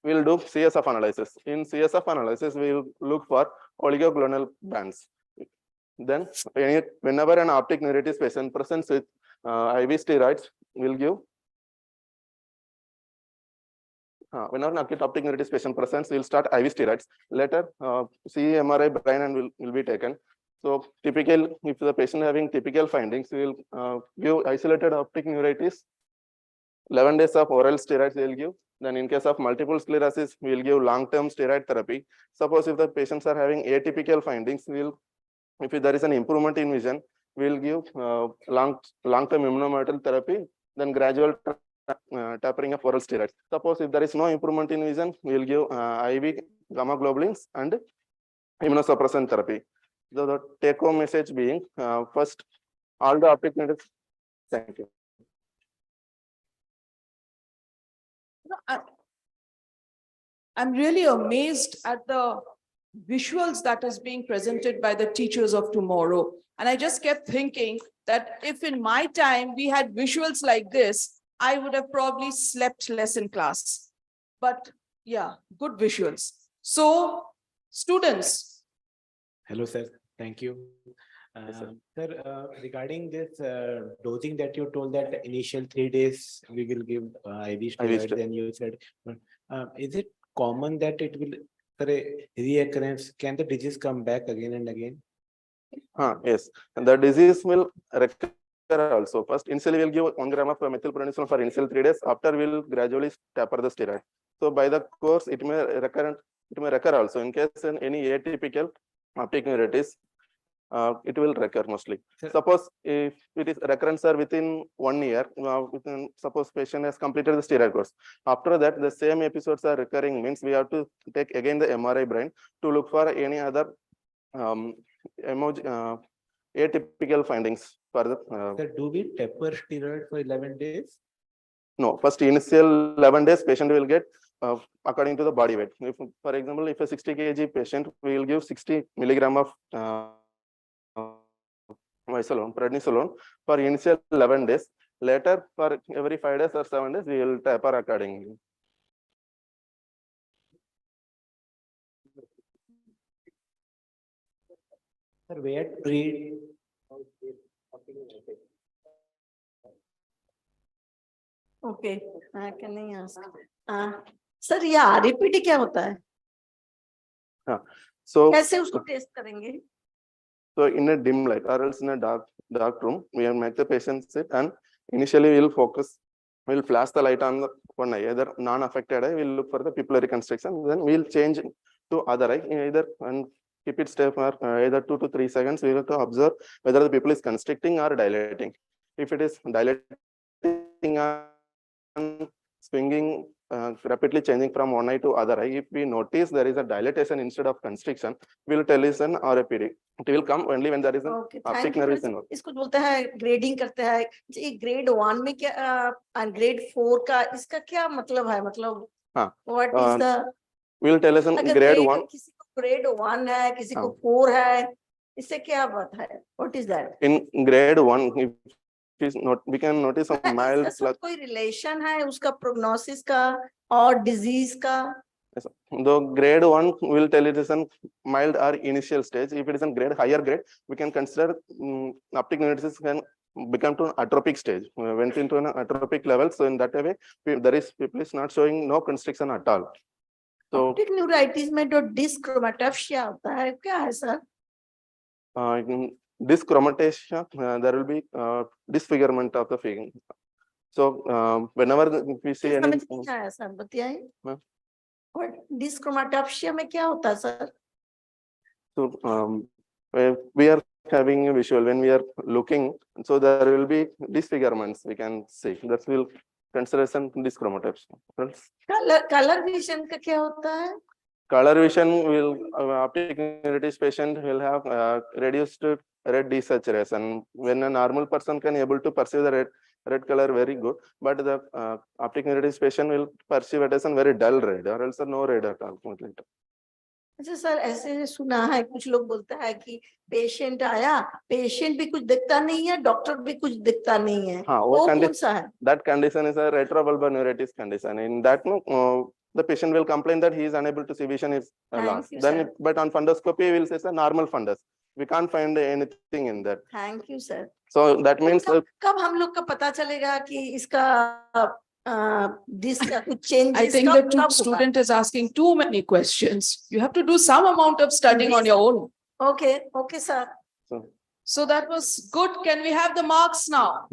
we will do CSF analysis. In CSF analysis, we will look for oligoclonal bands. Then, whenever an optic neuritis patient presents with IV steroids, we'll give. Whenever an acute optic neuritis patient presents, we'll start IV steroids. Later, CE, MRI, brain, and will be taken. So, typical, if the patient having typical findings, we will give isolated optic neuritis. 11 days of oral steroids we will give. Then, in case of multiple sclerosis, we will give long-term steroid therapy. Suppose if the patients are having atypical findings, if there is an improvement in vision, we will give long-term immunomodulator therapy, then gradual tapering of oral steroids. Suppose if there is no improvement in vision, we will give IV gamma globulins and immunosuppressant therapy. So the take-home message being, first, all the optic neuritis. Thank you. I'm really amazed at the visuals that is being presented by the teachers of tomorrow. And I just kept thinking that if in my time we had visuals like this, I would have probably slept less in class. But yeah, good visuals. So students. Hello, sir. Thank you. Sir, regarding this dosing that you told that initial 3 days we will give IV steroid, then you said, is it common that it will reoccurrence? Can the disease come back again and again? Yes, and the disease will recur also. First, initially we'll give 1 gram of methylprednisolone for initial 3 days. After we'll gradually taper the steroid. So by the course, it may recur also. In case in any atypical optic neuritis, it will recur mostly. Suppose if it is recurrence within 1 year, suppose patient has completed the steroid course. After that, the same episodes are recurring, means we have to take again the MRI brain to look for any other atypical findings for the. Sir, do we taper steroid for 11 days? No, first initial 11 days, patient will get according to the body weight. If, for example, if a 60 kg patient, we will give 60 milligram of prednisolone for initial 11 days. Later, for every 5 days or 7 days, we will taper accordingly. Sir, where treat? Okay, can I ask? Sir, ये RPT क्या होता है? So कैसे उसको test करेंगे? So in a dim light or else in a dark room, we will make the patient sit, and initially we will focus, we will flash the light on the one eye, either non-affected eye, we will look for the pupillary constriction, then we will change to other eye, either and keep it stay for either 2 to 3 seconds. We have to observe whether the pupil is constricting or dilating. If it is dilating and swinging, rapidly changing from one eye to other eye, if we notice there is a dilatation instead of constriction, we will tell is an RAPD. It will come only when there is an optic nerve is involved. इसको बोलते हैं grading करते हैं जी, grade 1 में क्या grade 4 का इसका क्या मतलब है? मतलब what is the, we will tell us in grade 1. किसी को ग्रेड 1 है, किसी को 4 है, इससे क्या बात है? What is that? In grade 1, if is not, we can notice a mild कोई रिलेशन है उसका प्रोग्नोसिस का और डिजीज का? Though grade 1 will tell it is a mild or initial stage. If it is a higher grade, we can consider optic neuritis can become to an atrophic stage. We went into an atrophic level. So in that way, there is people is not showing no constriction at all. So optic neuritis में जो dyschromatopsia होता है क्या है sir? Dyschromatopsia, there will be disfigurement of the figure. So whenever we see any, sir बताइए और dyschromatopsia में क्या होता है sir? So we are having a visual when we are looking, so there will be disfigurements we can see. That will consider some dyschromatopsia. Color vision का क्या होता है? Color vision will optic neuritis patient will have reduced red desaturation. When a normal person can able to perceive the red color very good, but the optic neuritis patient will perceive it as a very dull red or else no red at all. अच्छा sir, ऐसे सुना है कुछ लोग बोलते हैं कि patient आया, पेशेंट भी कुछ दिखता नहीं है, डॉक्टर भी कुछ दिखता नहीं है, वो कौन सा है? That condition is a retrobulbar neuritis condition. In that, the patient will complain that he is unable to see, vision is lost. Then, but on fundoscopy, we will say it's a normal fundus. We can't find anything in that. Thank you, sir. So that means कब हम लोग का पता चलेगा कि इसका changes? I think the student is asking too many questions. You have to do some amount of studying on your own. Okay, okay, sir. So that was good. Can we have the marks now?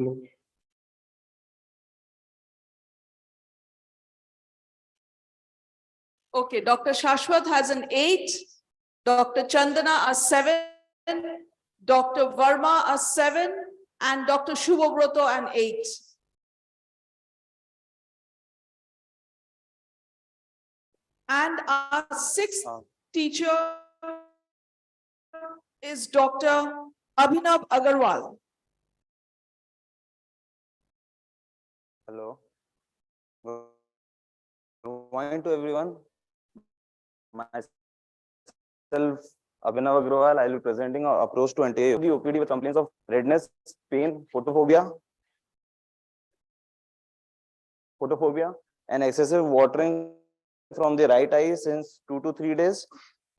Okay, Dr. Shashwat has an 8, Dr. Chandana a 7, Dr. Verma a 7, and Dr. Shubhabroto an 8. And our 6th teacher is Dr. Abhinav Agarwal. Hello. Good morning to everyone. Myself, Abhinav Agrawal, I will be presenting our approach to anti the OPD with complaints of redness, pain, photophobia, and excessive watering from the right eye since 2 to 3 days.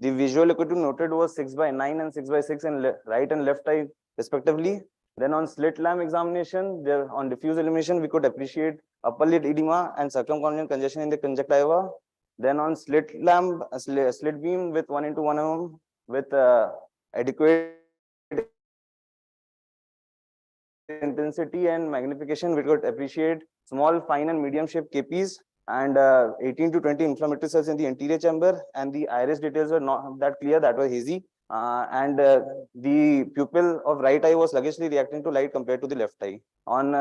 The visual acuity noted was 6/9 and 6/6 in right and left eye respectively. Then on slit lamp examination, there on diffuse illumination, we could appreciate upper lid edema and circumcorneal congestion in the conjunctiva. Then on slit lamp, slit beam with 1 into 1 mm with adequate intensity and magnification, we could appreciate small, fine, and medium shaped KPs and 18 to 20 inflammatory cells in the anterior chamber, and the iris details were not that clear, that was hazy. The pupil of right eye was sluggishly reacting to light compared to the left eye. On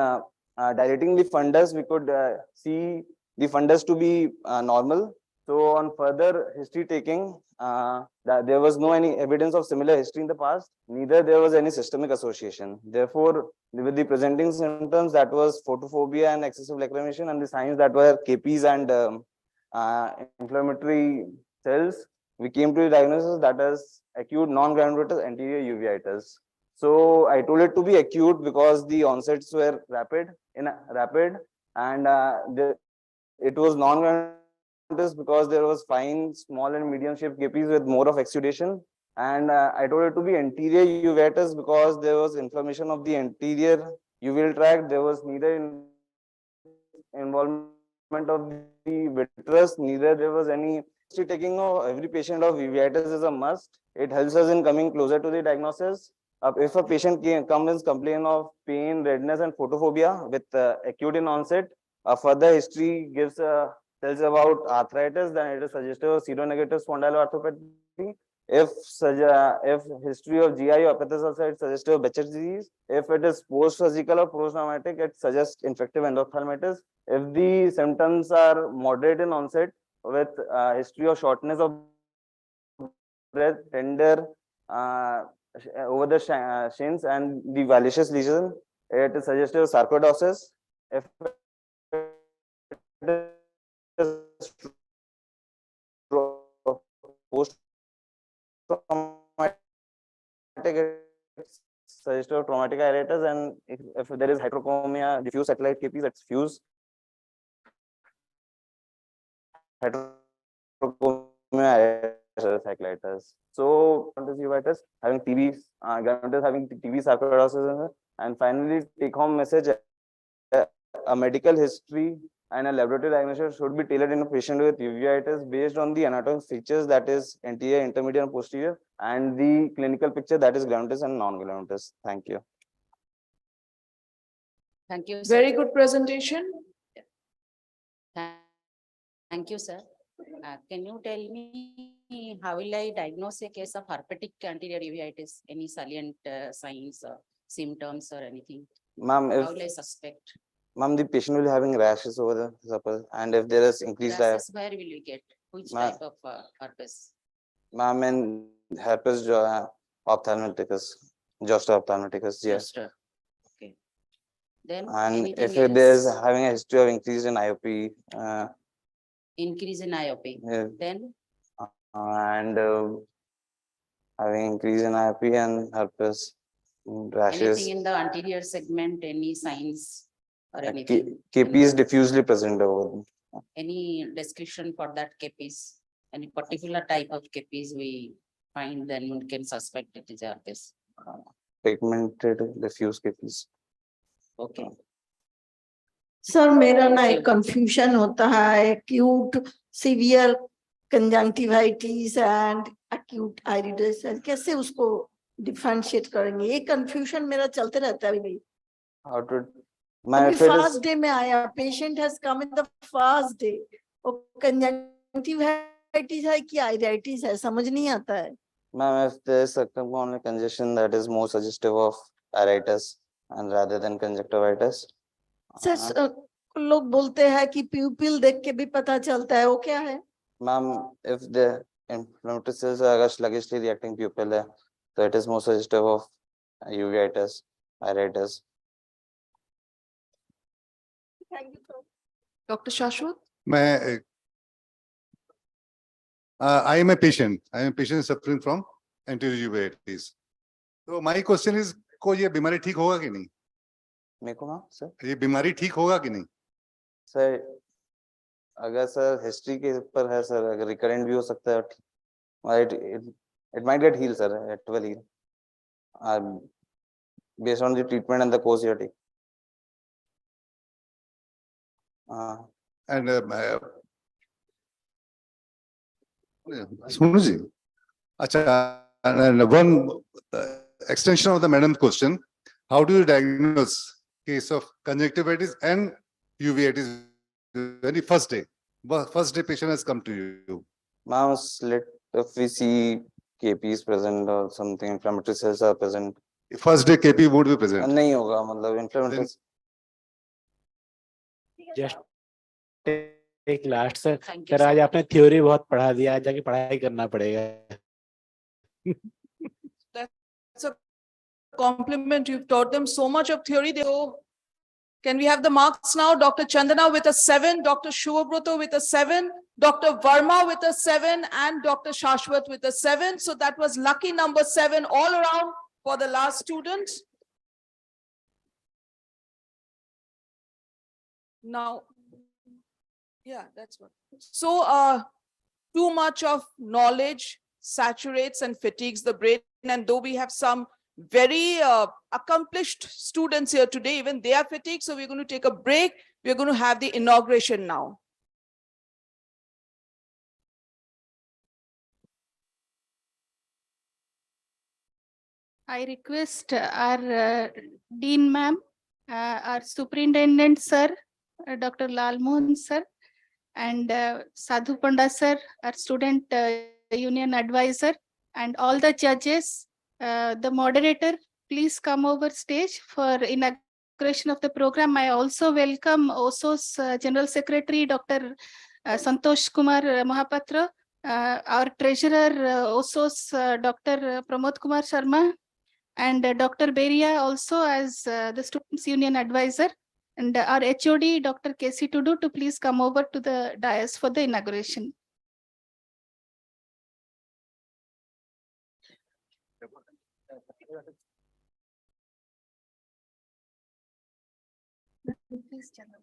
dilating the fundus, we could see the fundus to be normal. So on further history taking, that there was no any evidence of similar history in the past, neither there was any systemic association. Therefore, with the presenting symptoms, that was photophobia and excessive lacrimation, and the signs that were KPs and inflammatory cells, we came to the diagnosis that is acute non-granulated anterior uveitis. So I told it to be acute because the onsets were rapid, and it was non-granulated because there was fine, small, and medium-shaped KPs with more of exudation. And I told it to be anterior uveitis because there was inflammation of the anterior uveal tract. There was neither involvement of the vitreous, neither there was any history taking of every patient of uveitis is a must. It helps us in coming closer to the diagnosis. If a patient comes complain of pain, redness, and photophobia with acute in onset, further history tells about arthritis, then it is suggestive of seronegative spondyloarthropathy. If history of GI or Epithelial also, it suggestive of Behçet's disease. If it is post-surgical or post-traumatic, it suggests infective endophthalmitis. If the symptoms are moderate in onset with history of shortness of breath, tender over the shins and the villous lesion, it is suggestive of sarcoidosis. If it is post-traumatic, it's suggestive of traumatic iritis, and if there is heterochromia, diffuse satellite KPs, it's fuse heterochromia cyclitis. So uveitis having TB, having TB sarcoidosis, and finally take home message: a medical history and a laboratory diagnosis should be tailored in a patient with uveitis based on the anatomic features, that is anterior, intermediate, and posterior, and the clinical picture, that is granulous and non-granulous. Thank you. Thank you, sir. Very good presentation. Thank you, sir. Can you tell me how will I diagnose a case of herpetic anterior uveitis? Any salient signs or symptoms or anything? Ma'am, How will I suspect? Ma'am, the patient will be having rashes over the supper, and if there is increased Rashes, where will you get? Which type of herpes? ma'am, and herpes ophthalmologicus, zoster ophthalmologicus, yes. Just, okay. Then And anything if else? there is having a history of increase in IOP, Increase in IOP. yeah, Then and having increase in IOP and herpes, rashes, anything in the anterior segment, any signs or anything? KP is diffusely present over. Any description for that KPs? Any particular type of KPs we find, then one can suspect it is herpes. Pigmented diffuse KPs. Okay. Sir मेरा ना एक confusion होता है acute severe conjunctivitis and acute iritis, कैसे उसको differentiate करेंगे? ये confusion मेरा चलते रहता है अभी। How to? अभी first day में आया, patient has come in the first day, वो conjunctivitis है कि iritis है, समझ नहीं आता है। Ma'am, if there is circumcorneal congestion, that is more suggestive of iritis and rather than conjunctivitis. Sir लोग बोलते हैं कि pupil देख के भी पता चलता है, वो क्या है? Ma'am, if the inflammatory cells are sluggishly reacting pupil, so it is more suggestive of uveitis, iritis. Thank you, sir. Dr. Shashwat? मैं I am a patient. I am a patient suffering from anterior uveitis. So my question is, को ये बीमारी ठीक होगा कि नहीं? मेरे को ना सर ये बीमारी ठीक होगा कि नहीं? सर अगर सर हिस्ट्री के ऊपर है सर, अगर रिकरेंट भी हो सकता है, it might get healed sir, it will heal based on the treatment and the course you are taking. And सुनो जी, अच्छा, and one extension of the madam's question, how do you diagnose case of conjunctivitis and uveitis very first day patient has come to you? Ma'am, if we see KP is present or something, inflammatory cells are present. First day KP would be present. नहीं होगा, मतलब inflammatory. Just एक last sir, sir आज आपने theory बहुत पढ़ा दिया, आज जाके पढ़ाई करना पड़ेगा. That's a compliment. You've taught them so much of theory. Can we have the marks now? Dr. Chandana with a 7, Dr. Shubhabroto with a 7, Dr. Verma with a 7, and Dr. Shashwat with a 7. So that was lucky number 7 all around for the last student. Now, yeah, that's what. So too much of knowledge saturates and fatigues the brain. And though we have some very accomplished students here today, even they are fatigued. So we're going to take a break. We're going to have the inauguration now. I request our Dean ma'am, our Superintendent sir, Dr. Lalmohan sir, and Sadhu Panda sir, our Student Union Advisor, and all the judges, the moderator, please come over stage for inauguration of the program. I also welcome OSO's General Secretary, Dr. Santosh Kumar Mahapatra, our Treasurer, OSO's Dr. Pramod Kumar Sharma, and Dr. Beria also as the Students Union Advisor, and our HOD, Dr. KC Tudu, to please come over to the dais for the inauguration. Please, Chandra.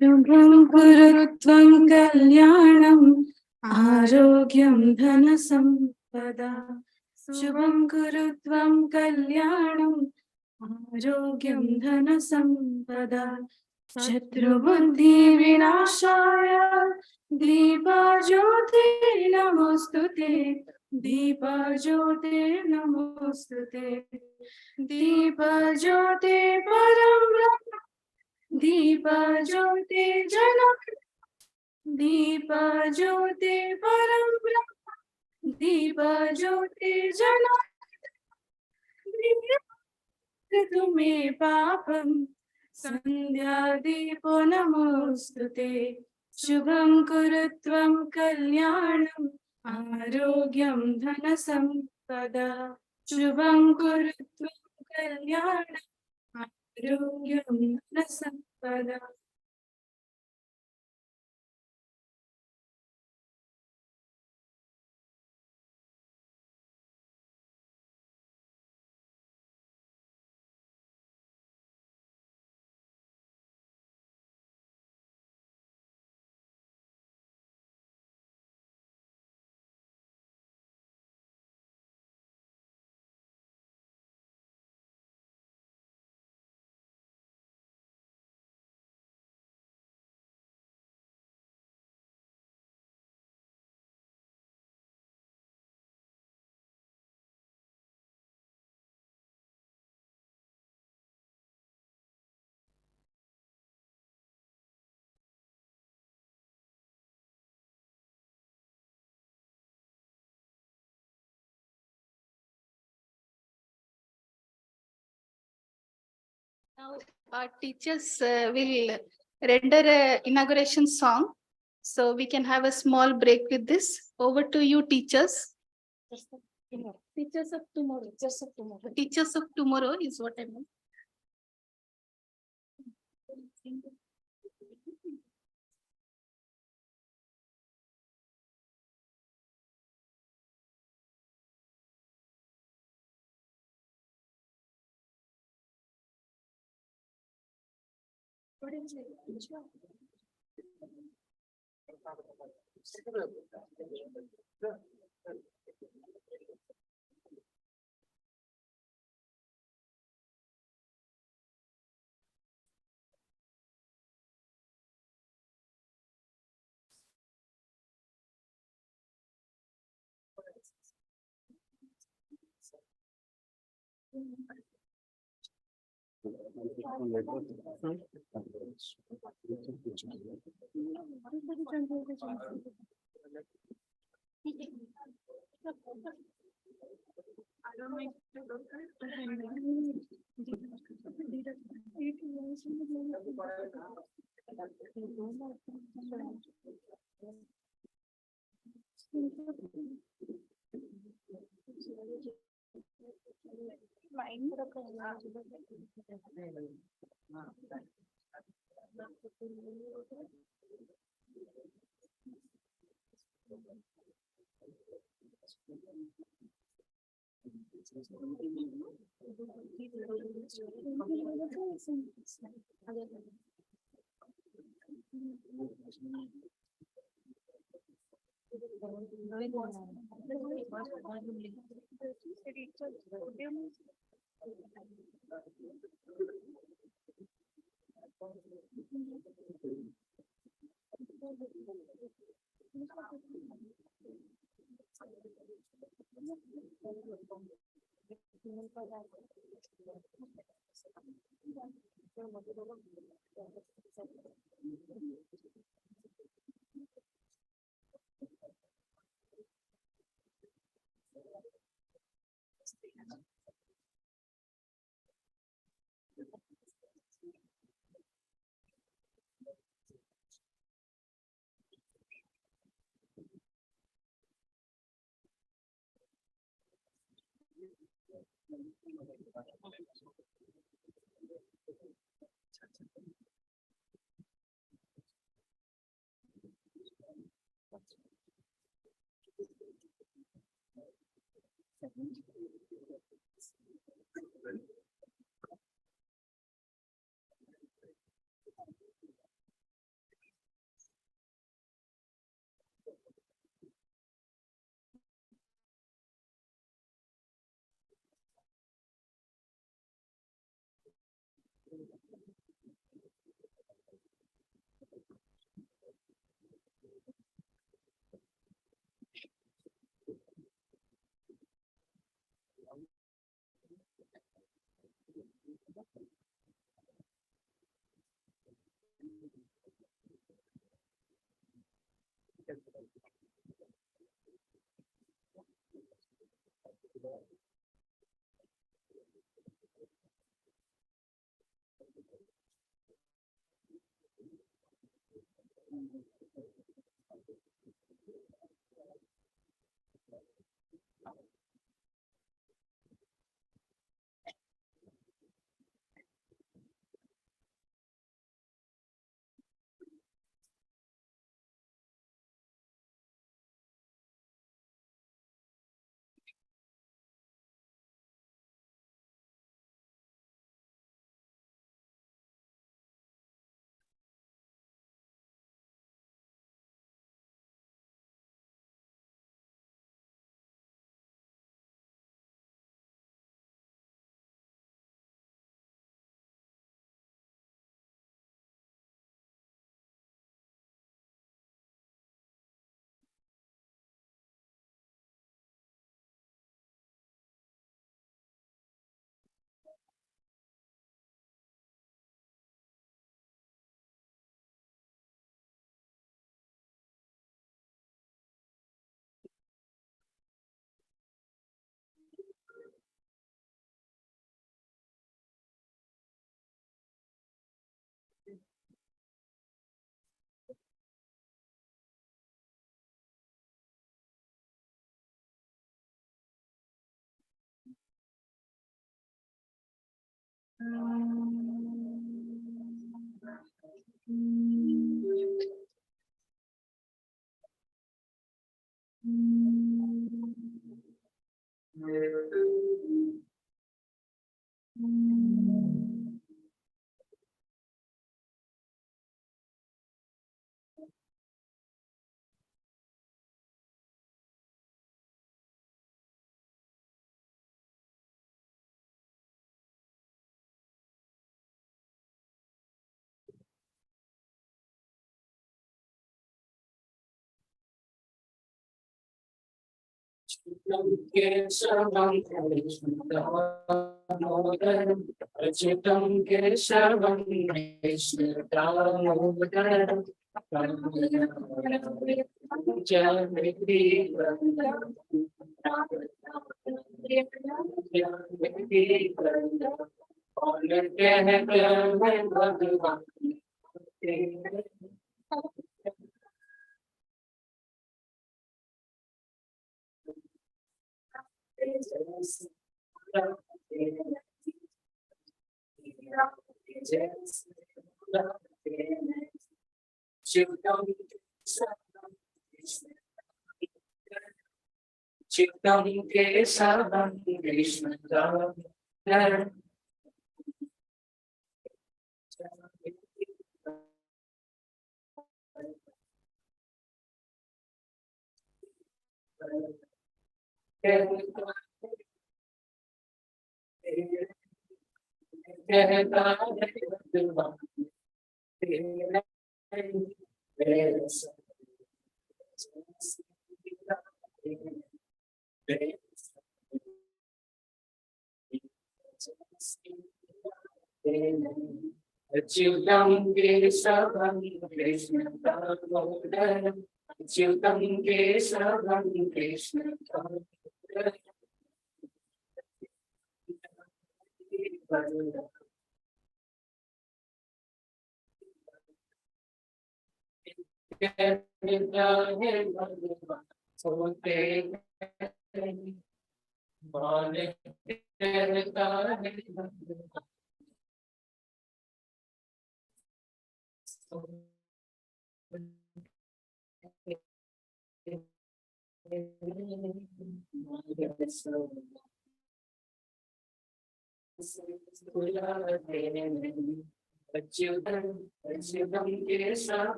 Shubham Gurutvam Kalyanam Arogyam Dhanasampada. Shubham Gurutvam Kalyanam Arogyam Dhanasampada. Shatrubuddhi Vinashaya Deepa Jyote Namostute. Deepa Jyote Namostute. Deepa Jyote Param Brahma. Deepa Jyote Jana. Deepa Jyote Param Brahma. Deepa Jyote Jana. Tume Papam Sandhya Deepo Namostute. Shubham Kurutvam Kalyanam Arogyam Dhanasampada. Shubham Kurutvam Kalyanam Arogyam Dhanasampada. Now our teachers will render a inauguration song. So we can have a small break with this. Over to you, teachers. Teachers of tomorrow. Teachers of tomorrow. Teachers of tomorrow is what I meant. What is it?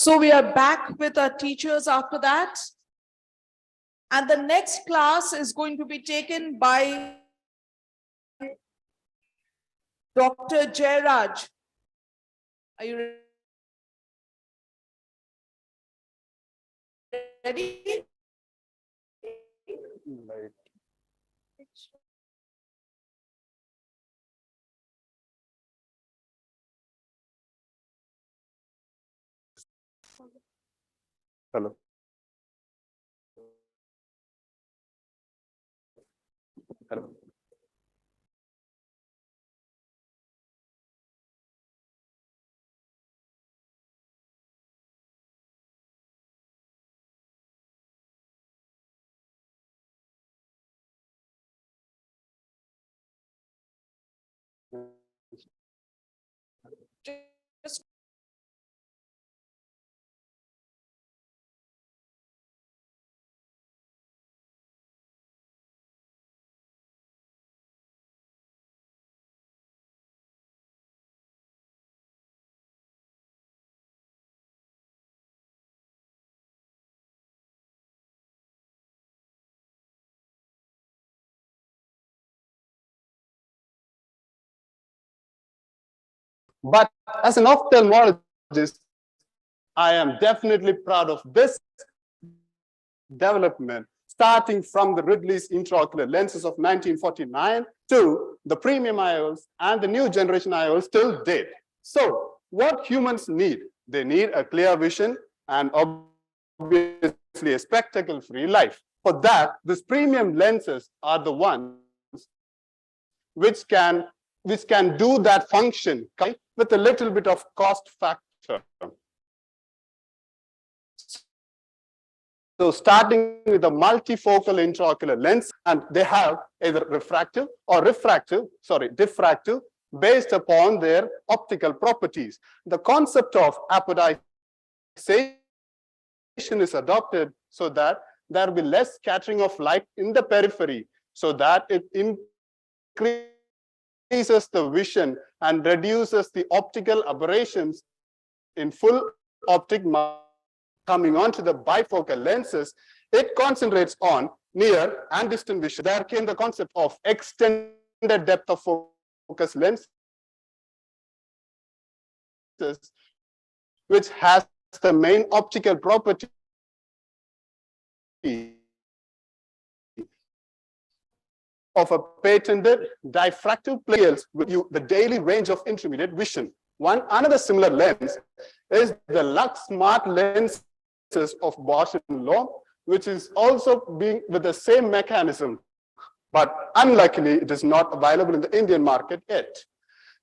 So we are back with our teachers after that. And the next class is going to be taken by Dr. Jairaj. Are you ready? Hello. Hello. Just But as an ophthalmologist, I am definitely proud of this development. starting from the Ridley's intraocular lenses of 1949 to the premium IOLs and the new generation IOLs till date. So what humans need? They need a clear vision and obviously a spectacle-free life. For that, these premium lenses are the ones which can do that function with a little bit of cost factor. So starting with a multifocal intraocular lens, and they have either refractive or diffractive based upon their optical properties. The concept of apodization is adopted so that there will be less scattering of light in the periphery, so that it increases the vision and reduces the optical aberrations in full optic. Coming on to the bifocal lenses, it concentrates on near and distant vision. There came the concept of extended depth of focus lenses, which has the main optical property of a patented diffractive plate with you the daily range of intermediate vision. Another similar lens is the Lux Smart lenses of Bosch and Lomb, which is also being with the same mechanism, but unluckily it is not available in the Indian market yet.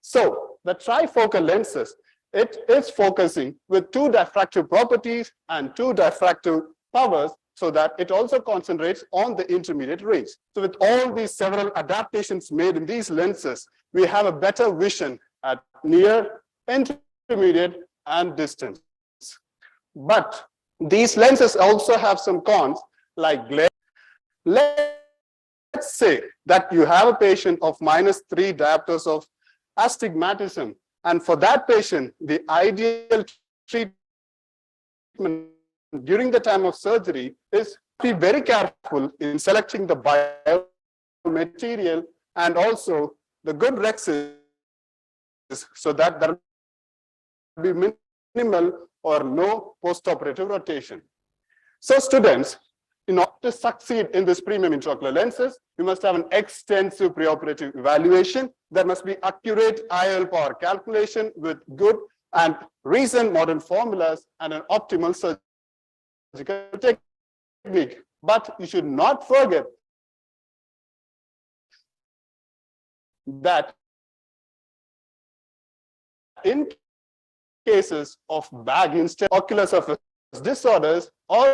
So the trifocal lenses, it is focusing with 2 diffractive properties and 2 diffractive powers, so that it also concentrates on the intermediate range. So with all these several adaptations made in these lenses, we have a better vision at near, intermediate, and distance. But these lenses also have some cons, like glare. Let's say that you have a patient of -3 diopters of astigmatism, and for that patient, the ideal treatment during the time of surgery is to be very careful in selecting the biomaterial and also the good rexes, so that there will be minimal or no postoperative rotation. So students, in order to succeed in this premium intraocular lenses, you must have an extensive preoperative evaluation. There must be accurate IOL power calculation with good and recent modern formulas and an optimal surgical technique. But you should not forget that in cases of bag instead ocular surface disorders or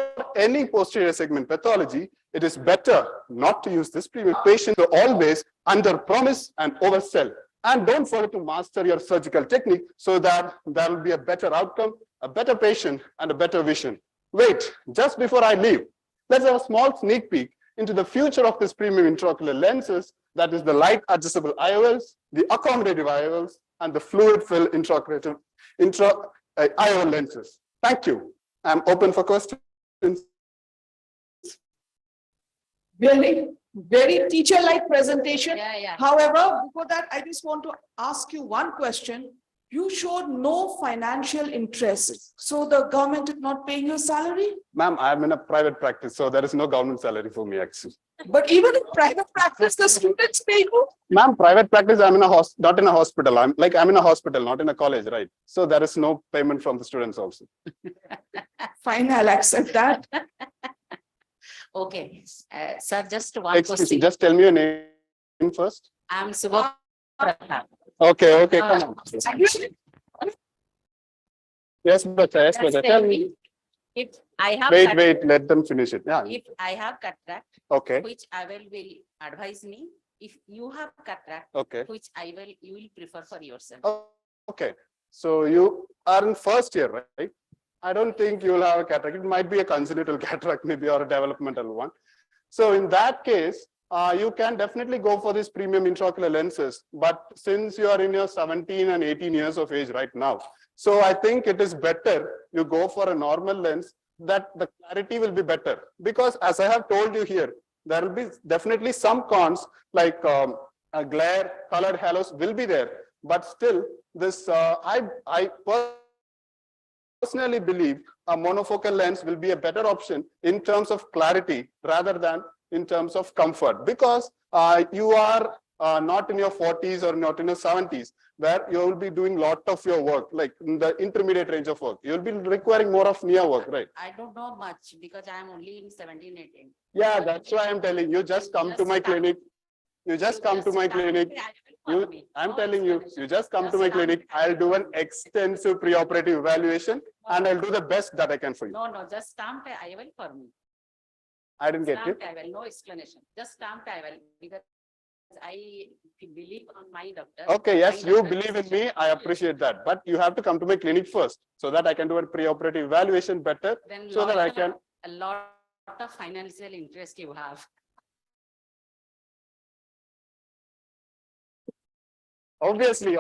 any posterior segment pathology, it is better not to use this premium. Patient to always under promise and oversell. And don't forget to master your surgical technique so that there will be a better outcome, a better patient, and a better vision. Wait, just before I leave, let's have a small sneak peek into the future of this premium intraocular lenses, that is the light adjustable IOLs, the accommodative IOLs, and the fluid fill intraoperative IOL lenses. Thank you. I'm open for questions. Very teacher-like presentation. Yeah. However, before that, I just want to ask you one question. You showed no financial interest. So the government is not paying your salary? Ma'am, I'm in a private practice, so there is no government salary for me actually. But even in private practice, the students pay you? Ma'am, private practice, I'm in a not in a hospital. I'm in a hospital, not in a college, right? So there is no payment from the students also. Fine, I'll accept that. Okay, sir, just one question. Just tell me your name first. I'm Subha. Okay, come on. Yes, but tell me. If I have wait, let them finish it. Yeah. If I have cataract, okay, which IOL will advise me. If you have cataract, okay, which IOL you will prefer for yourself. Okay, so you are in first year, right? I don't think you will have a cataract. It might be a congenital cataract, maybe, or a developmental one. So in that case, you can definitely go for these premium intraocular lenses. But since you are in your 17 and 18 years of age right now, so I think it is better you go for a normal lens, that the clarity will be better. Because as I have told you here, there will be definitely some cons like a glare, colored halos will be there. But still, this I personally believe a monofocal lens will be a better option in terms of clarity rather than in terms of comfort, because you are not in your 40s or not in your 70s, where you will be doing a lot of your work, like in the intermediate range of work. You'll be requiring more of near work, right? I don't know much because I am only in 17, 18. Yeah, that's why I'm telling you, just come to my clinic. You just come to my clinic. I'm telling you, you just come to my clinic. I'll do an extensive preoperative evaluation and I'll do the best that I can for you. No, just stamp IOL for me. I didn't get it. Stamp IOL, no explanation. Just stamp IOL because I believe on my doctor. Okay, yes, you believe in me. I appreciate that. But you have to come to my clinic first so that I can do a preoperative evaluation better, Then so that I can. A lot of financial interest you have. Obviously.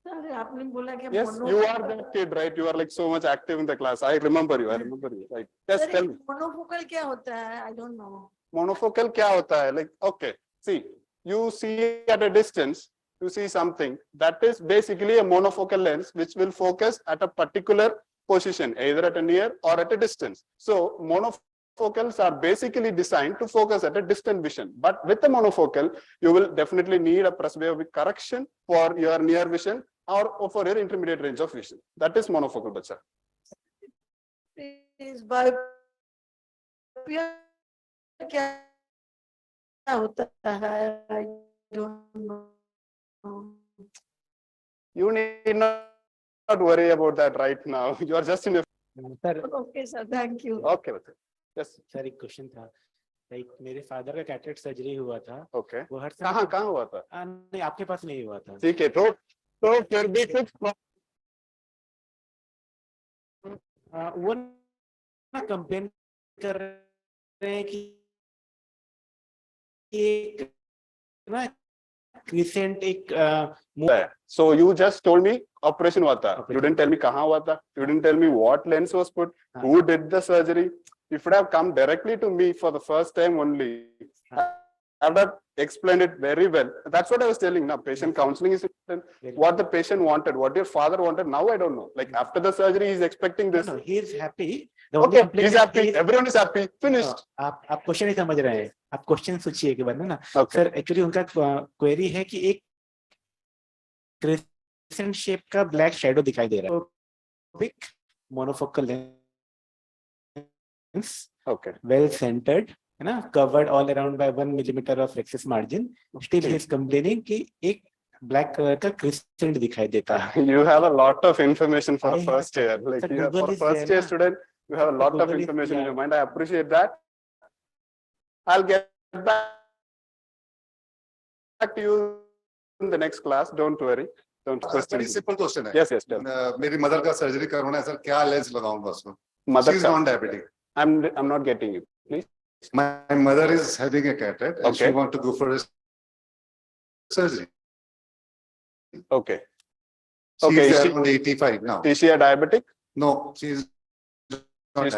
Sorry, आपने बोला कि Yes, you are that kid, right? You are like so much active in the class. I remember you. Right? Yes, tell me. monofocal क्या होता है? I don't know. Monofocal क्या होता है? Like, okay, see, you see at a distance, you see something that is basically a monofocal lens which will focus at a particular position, either at a near or at a distance. So monofocals are basically designed to focus at a distant vision. But with the monofocal, you will definitely need a presbyopic correction for your near vision or for your intermediate range of vision. That is monofocal, bacha. Is by क्या होता है? I don't know. You need not worry about that right now. You are just in a. Okay, sir. Thank you. Okay, yes. Sir एक question था, like मेरे father का cataract surgery हुआ था. Okay. वो हर कहाँ हुआ था? नहीं, आपके पास नहीं हुआ था. ठीक है, तो फिर भी कुछ वो ना कंप्लेन कर रहे हैं कि एक ना recent एक So you just told me operation हुआ था. You didn't tell me कहाँ हुआ था. You didn't tell me what lens was put. Who did the surgery? You should have come directly to me for the first time only. I would have explained it very well. That's what I was telling. Now, patient counseling is what the patient wanted, what your father wanted. Now I don't know. Like after the surgery, he's expecting this. No, he is happy. Okay, he's happy. Everyone is happy. Finished. आप question नहीं समझ रहे हैं. आप question सोचिए कि बंदा ना. सर एक्चुअली उनका क्वेरी है कि एक क्रिसेंट शेप का ब्लैक शैडो दिखाई दे रहा है. Big monofocal lens. Okay. Well centered, है ना, covered all around by 1 millimeter of rexus margin. Still he is complaining कि एक black color का crescent दिखाई देता है. You have a lot of information for a first year. Like for a first year student, you have a lot of information in your mind. I appreciate that. I'll get back to you in the next class. Don't worry. Don't question. Very simple question. Yes. मेरी mother का surgery करवाना है sir, क्या lens लगाऊंगा उसको? Mother She is non-diabetic. I'm not getting you. Please. My mother is having a cataract and she want to go for a surgery. Okay. She is around 85 now. Is she a diabetic? No, she is not she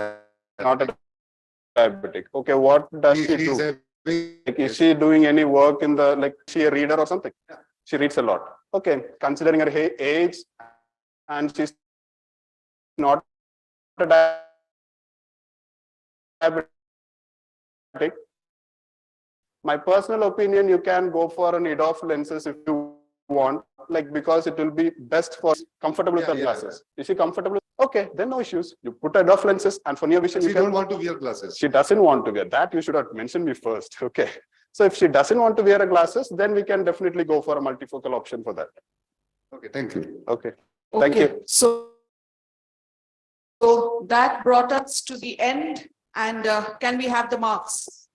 don't want to wear glasses. She doesn't want to wear that. You should have mentioned me first. Okay. So if she doesn't want to wear a glasses, then we can definitely go for a multifocal option for that. Okay, thank you. Okay. Thank you. So that brought us to the end, and can we have the marks?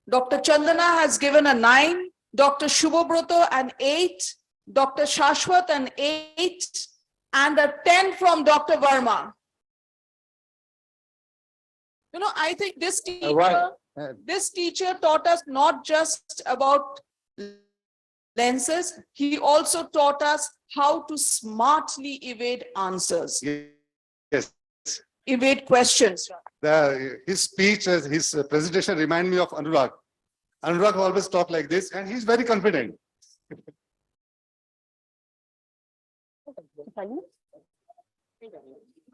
Dr. Chandana has given a 9, Dr. Shubhabroto an 8, Dr. Shashwat an 8, and a 10 from Dr. Verma. You know, I think this teacher taught us not just about lenses, he also taught us how to smartly evade answers. Yes. Evade questions. His speech, his presentation remind me of Anurag. Anurag always talk like this and he's very confident.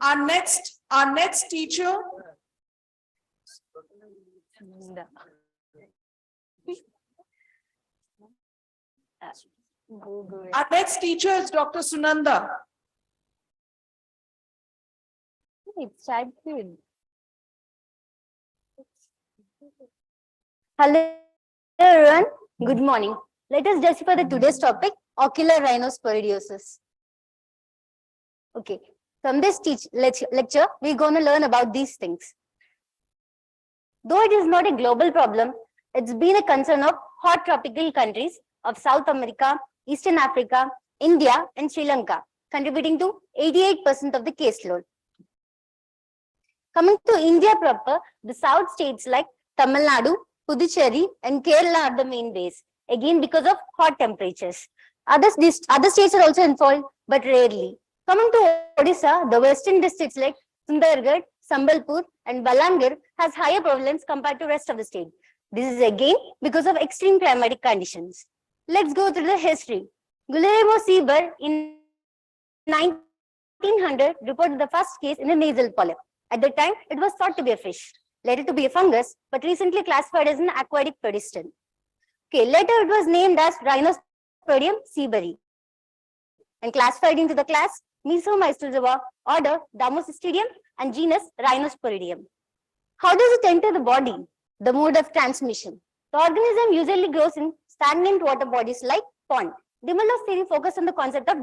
Our next teacher. Our next teacher is Dr. Sunanda. Hello everyone, good morning. Let us justify the today's topic, ocular rhinosporidiosis. Okay, from this lecture, we're going to learn about these things. Though it is not a global problem, it's been a concern of hot tropical countries of South America, Eastern Africa, India, and Sri Lanka, contributing to 88% of the caseload. Coming to India proper, the south states like Tamil Nadu, Puducherry, and Kerala are the main base, again because of hot temperatures. Other states are also involved, but rarely. Coming to Odisha, the western districts like Sundargarh, Sambalpur, and Balangir has higher prevalence compared to rest of the state. This is again because of extreme climatic conditions. Let's go through the history. Guillermo Sieber in 1900 reported the first case in a nasal polyp. At the time, it was thought to be a fish, later to be a fungus, but recently classified as an aquatic pedestal. Okay, later it was named as Rhinosporidium sieberi and classified into the class Mesomystozoa, order Damocystidium, and genus Rhinosporidium. How does it enter the body? The mode of transmission. The organism usually grows in stagnant water bodies like pond. Demolo's theory focused on the concept of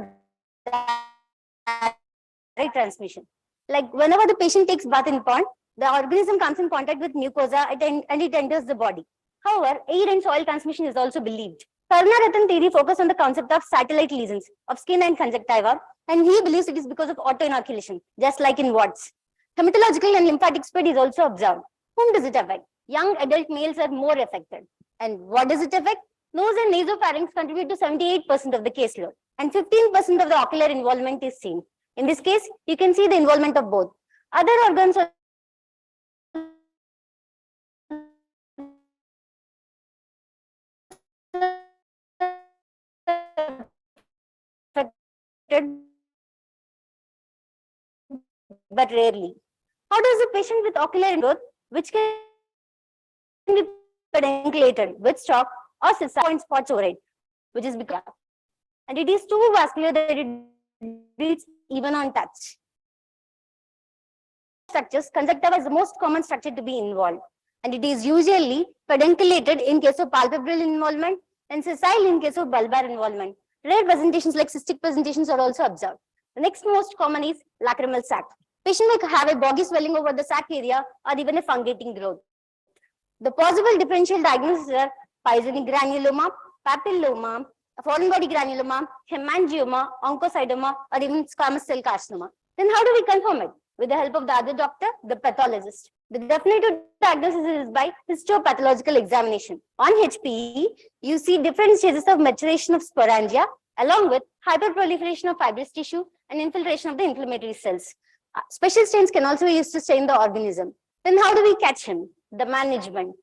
direct transmission. Like whenever the patient takes bath in pond, the organism comes in contact with mucosa and it enters the body. However, air and soil transmission is also believed. Karunaratan theory focused on the concept of satellite lesions of skin and conjunctiva, and he believes it is because of autoinoculation, just like in warts. Hematological and lymphatic spread is also observed. Whom does it affect? Young adult males are more affected. And what does it affect? Nose and nasopharynx contribute to 78% of the caseload, and 15% of the ocular involvement is seen. In this case, you can see the involvement of both. Other organs are affected, but rarely. How does a patient with ocular growth, which can be pedunculated with stalk or point spots over it, which is because, and it is too vascular that it bleeds even on touch. Structures, conjunctiva is the most common structure to be involved, and it is usually pedunculated in case of palpebral involvement and sessile in case of bulbar involvement. Rare presentations like cystic presentations are also observed. The next most common is lacrimal sac. Patient may have a boggy swelling over the sac area or even a fungating growth. The possible differential diagnoses are pyogenic granuloma, papilloma, foreign body granuloma, hemangioma, oncocytoma, or even squamous cell carcinoma. Then how do we confirm it? With the help of the other doctor, the pathologist. The definitive diagnosis is by histopathological examination. On HPE, you see different stages of maturation of sporangia, along with hyperproliferation of fibrous tissue and infiltration of the inflammatory cells. Special stains can also be used to stain the organism. Then how do we catch him? The management.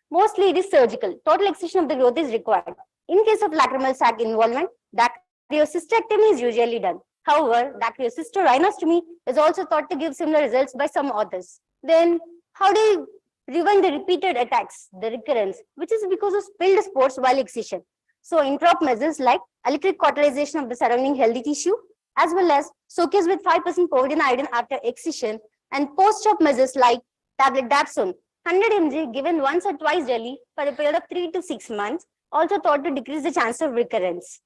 Mostly it is surgical. Total excision of the growth is required. In case of lacrimal sac involvement, dacryocystectomy is usually done. However, dacryocystorhinostomy is also thought to give similar results by some authors. Then, how do you prevent the repeated attacks, the recurrence, which is because of spilled spores while excision? So, introp measures like electric cauterization of the surrounding healthy tissue, as well as soakers with 5% povidone iodine after excision, and post-op measures like tablet dapsone, 100 mg given once or twice daily for a period of 3 to 6 months, also thought to decrease the chance of recurrence.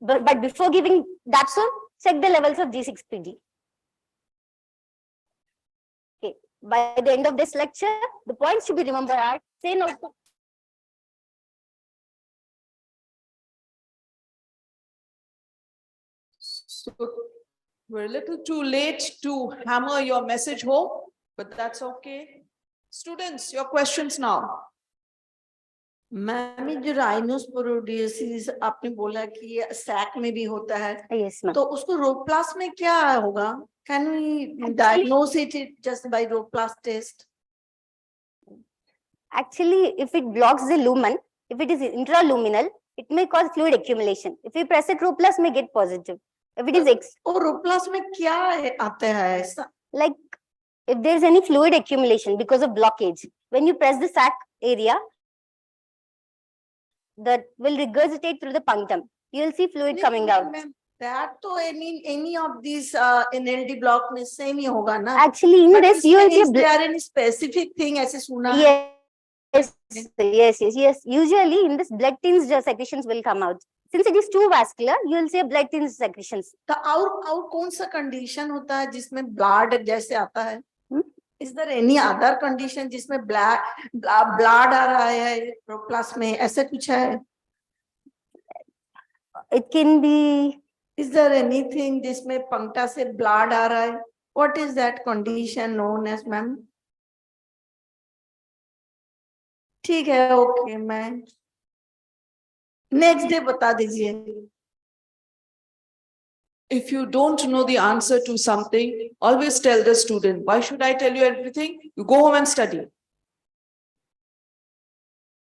But before giving dapsone, check the levels of G6PD. Okay. By the end of this lecture, the points to be remembered are: say no to So we're a little too late to hammer your message home, but that's okay. Students, your questions now. Ma'am जो राइनोस्पोरोडियोसिस आपने बोला कि sac में भी होता है, yes, तो उसको रोप्लास में क्या होगा? Can we diagnose it just by roplast test? Actually, if it blocks the lumen, if it is intraluminal, it may cause fluid accumulation. If we press it, roplast may get positive. If it is ओरोप्लास में क्या आता है ऐसा? like if there is any fluid accumulation because of blockage, when you press the sac area, that will regurgitate through the punctum. You will see fluid coming out. That to any of these NLD block में same ही होगा ना? Actually, in this you will see is there any specific thing ऐसे सुना है? Yes. Usually in this blood tinged secretions will come out. Since it is too vascular, you will see blood tinged secretions. तो और कौन सा condition होता है जिसमें blood जैसे आता है? Is there any other condition जिसमें blood आ रहा है ओरोप्लास में, ऐसा कुछ है? It can be. Is there anything जिसमें puncta से blood आ रहा है? What is that condition known as, ma'am? ठीक है, ओके मैम, नेक्स्ट डे बता दीजिए. If you don't know the answer to something, always tell the student, why should I tell you everything? You go home and study.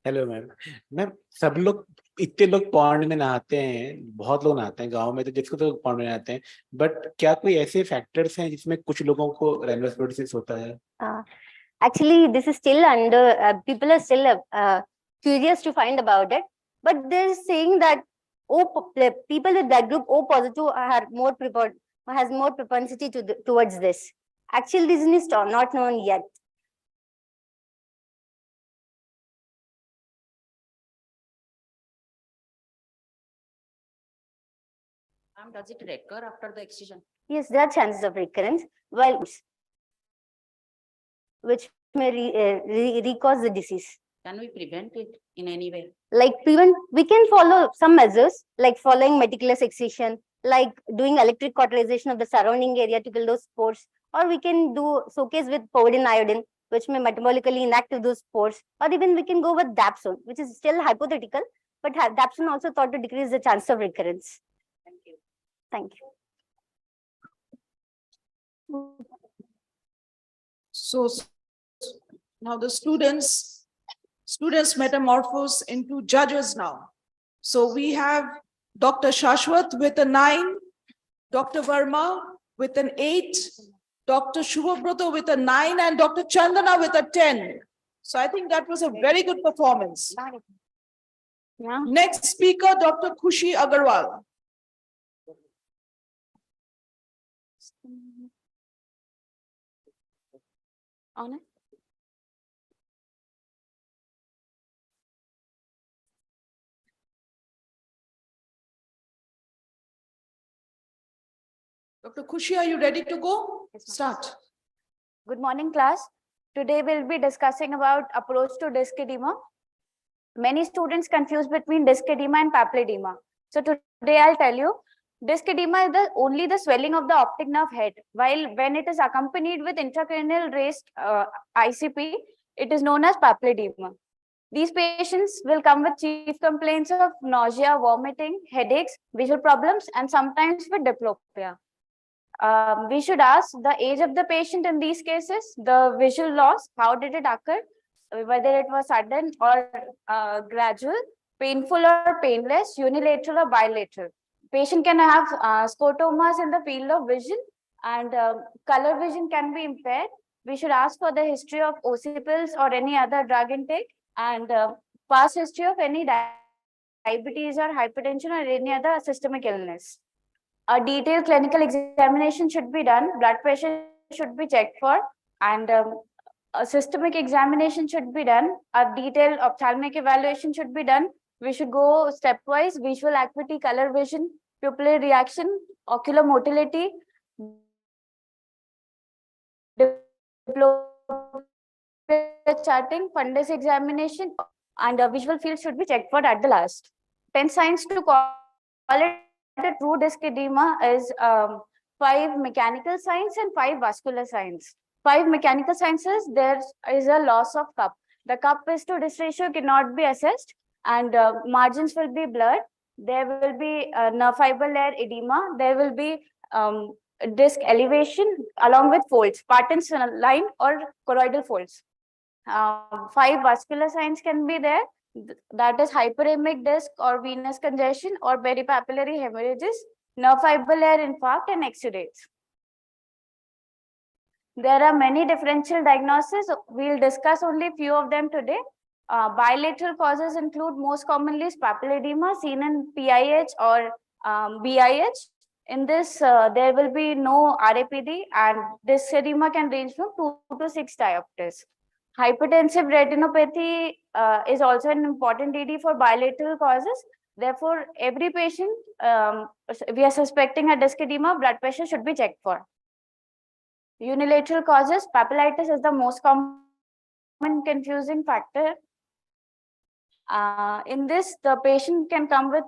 Hello ma'am सब लोग इतने लोग pond में नहाते हैं, बहुत लोग नहाते हैं गांव में, तो जिसको तो पॉन्ड में नहाते हैं, बट क्या कोई ऐसे फैक्टर्स हैं जिसमें कुछ लोगों को राइनोस्पोरिडियोसिस होता है? Actually, this is still under, people are still curious to find about it, but they're saying that people with that group O positive are has more propensity towards this. Actual reason is not known yet. Does it recur after the excision? Yes, there are chances of recurrence, well, which may recause the disease. Can we prevent it in any way? Like we can follow some measures, like following meticulous excision, like doing electric cauterization of the surrounding area to kill those spores, or we can do showcase with povidone iodine, which may metabolically inactive those spores, or even we can go with dapsone, which is still hypothetical, but dapsone also thought to decrease the chance of recurrence. Thank you. Thank you. So now the students metamorphose into judges now. So we have Dr. Shashwat with a 9, Dr. Verma with an 8, Dr. Shubhabrata with a 9, and Dr. Chandana with a 10. So I think that was a very good performance. Yeah. Next speaker, Dr. Khushi Agarwal. On it. Dr. Khushi, are you ready to go? Yes, Start. Good morning, class. Today we'll be discussing about approach to disc edema. Many students confuse between disc edema and papilledema. So today I'll tell you, disc edema is only the swelling of the optic nerve head, while when it is accompanied with intracranial raised ICP, it is known as papilledema. These patients will come with chief complaints of nausea, vomiting, headaches, visual problems, and sometimes with diplopia. We should ask the age of the patient in these cases, the visual loss, how did it occur, whether it was sudden or gradual, painful or painless, unilateral or bilateral. Patient can have scotomas in the field of vision, and color vision can be impaired. We should ask for the history of occipitals or any other drug intake, and past history of any diabetes or hypertension or any other systemic illness. A detailed clinical examination should be done. Blood pressure should be checked for, and a systemic examination should be done. A detailed ophthalmic evaluation should be done. We should go stepwise: visual acuity, color vision, pupillary reaction, ocular motility, charting, fundus examination, and a visual field should be checked for at the last. 10 signs to call it a true disc edema is 5 mechanical signs and 5 vascular signs. 5 mechanical signs is there is a loss of cup. The cup is to disc ratio cannot be assessed, and margins will be blurred. There will be nerve fiber layer edema. There will be disc elevation along with folds, Parton's line or choroidal folds. 5 vascular signs can be there. That is hyperemic disc or venous congestion or peripapillary hemorrhages. nerve fiber layer infarct, and exudates. There are many differential diagnoses. We'll discuss only few of them today. Bilateral causes include most commonly papilledema seen in PIH or BIH. In this, there will be no RAPD, and this edema can range from 2 to 6 diopters. Hypertensive retinopathy is also an important DD for bilateral causes. Therefore, every patient we are suspecting a disc edema, blood pressure should be checked for. Unilateral causes, papillitis is the most common confusing factor. In this, the patient can come with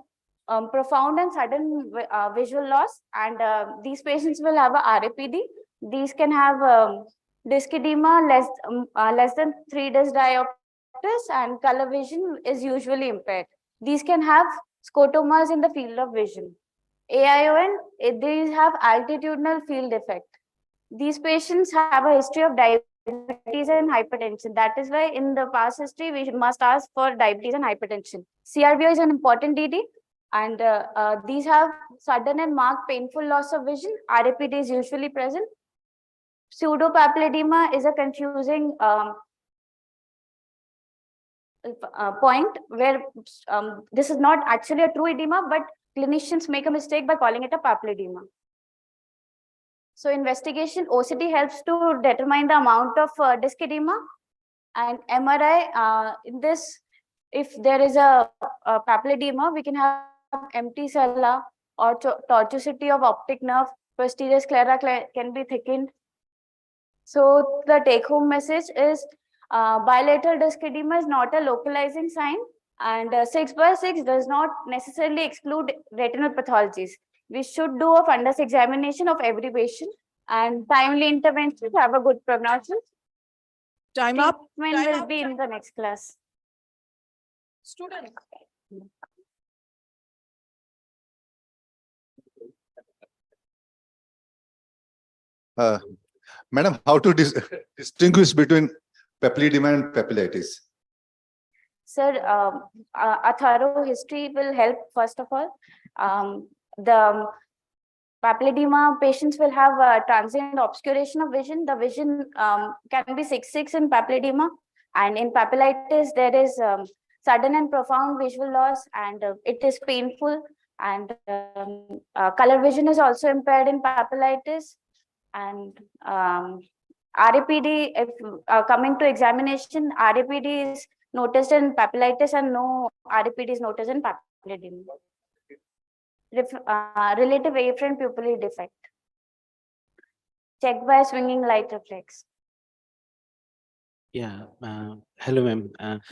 profound and sudden visual loss, and these patients will have a RAPD. These can have disc edema less than 3 disc diopters, and color vision is usually impaired. These can have scotomas in the field of vision. AION, these have altitudinal field defect. These patients have a history of diabetes and hypertension. That is why in the past history, we must ask for diabetes and hypertension. CRVO is an important DD, and these have sudden and marked painful loss of vision. RAPD is usually present. Pseudopapilledema is a confusing point where this is not actually a true edema, but clinicians make a mistake by calling it a papilledema. So investigation, OCT helps to determine the amount of disc edema, and MRI, in this, if there is a papilledema, we can have empty sella or tortuosity of optic nerve, posterior sclera can be thickened. So the take-home message is bilateral disc edema is not a localizing sign, and 6/6 does not necessarily exclude retinal pathologies. We should do a fundus examination of every patient, and timely intervention to have a good prognosis. Time up. Treatment will be in the next class. Students. Madam, how to distinguish between papilledema and papillitis? Sir, a thorough history will help. First of all, the papilledema patients will have transient obscuration of vision. The vision can be 6/6 in papilledema, and in papillitis there is sudden and profound visual loss, and it is painful, and color vision is also impaired in papillitis, and RAPD, if coming to examination, RAPD is noticed in papillitis and no RAPD is noticed in papilledema. Relative afferent pupillary defect. Checked by swinging light reflex. Yeah, hello ma'am.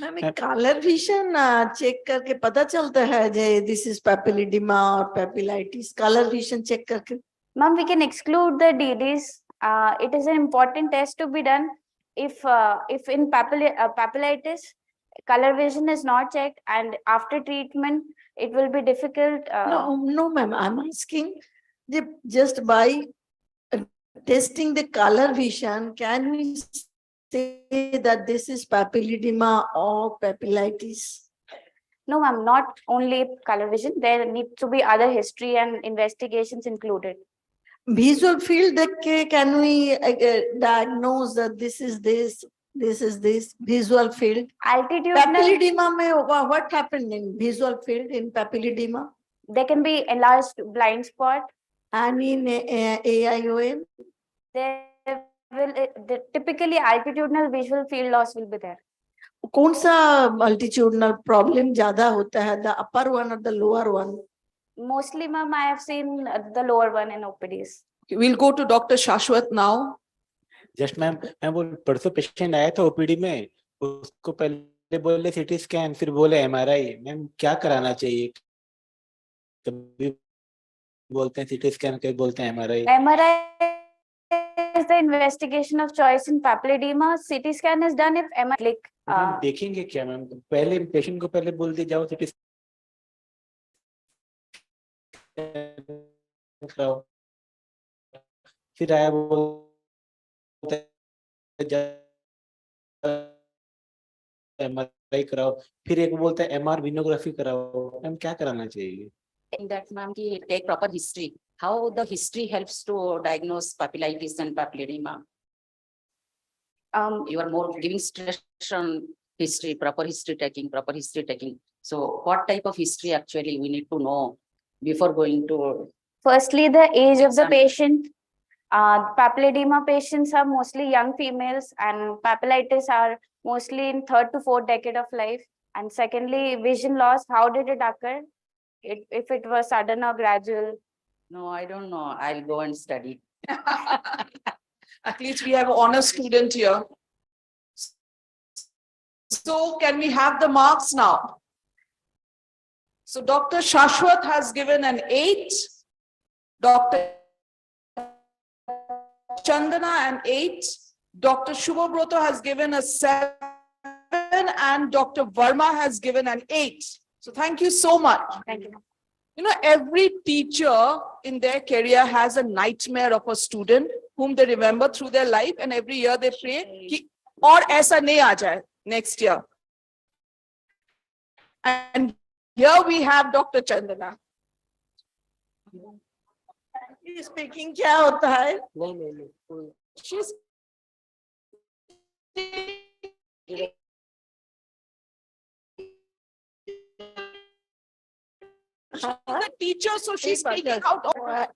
Ma'am colour vision check करके पता चलता है जे this is पैपिलिडेमा और पैपिलाइटिस colour vision check करके. Ma'am, we can exclude the DDs. It is an important test to be done. If in papillitis, color vision is not checked, and after treatment, it will be difficult. No, ma'am. I'm asking, just by testing the color vision, can we say that this is papilledema or papillitis? No, ma'am, not only color vision. There need to be other history and investigations included. Visual field, can we diagnose that this is this visual field? Altitude. Papilledema, what happened in visual field in papilledema? There can be enlarged blind spot. And in AION? There will, typically altitudinal visual field loss will be there. कौन सा altitudinal problem ज़्यादा होता है, the upper one or the lower one? Mostly, ma'am, I have seen the lower one in OPDs. We'll go to Dr. Shashwat now. Just ma'am वो परसों patient आया था OPD में, उसको पहले बोले सीटी स्कैन, फिर बोले एमआरआई. मैम क्या कराना चाहिए? कभी बोलते हैं सीटी स्कैन, कभी बोलते हैं MRI. MRI is the investigation of choice in papilledema. CT scan is done if MRI. देखेंगे क्या मैम? पहले पेशेंट को पहले बोल दिया जाओ सीटी स्कैन, फिर आया बोलते एमआरआई कराओ, फिर एक बोलता है एमआर विनोग्राफी कराओ. मैम क्या कराना चाहिए? In that, ma'am, we take proper history. How the history helps to diagnose papillitis and papilledema? You are more giving stress on history, proper history taking, proper history taking. So what type of history actually we need to know before going to? Firstly, the age of the Exam. patient. Papilledema patients are mostly young females, and papillitis are mostly in 3rd to 4th decade of life. And secondly, vision loss. How did it occur? If it was sudden or gradual? No, I don't know. I'll go and study. At least we have an honor student here. So can we have the marks now? So Dr. Shashwat has given an 8. Dr. Chandana an 8. Dr. Shubhabroto has given a 7 and Dr. Verma has given an 8. So thank you so much. Thank you. You know, every teacher in their career has a nightmare of a student whom they remember through their life, and every year they pray कि और ऐसा नहीं आ जाए next year. And here we have Dr. Chandana. Speaking क्या होता है? She's the teacher, so she's speaking out.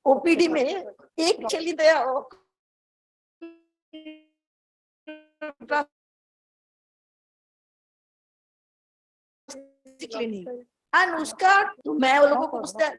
OPD में एक चली गया क्लिनिक एंड उसका मैं वो लोगों को पूछता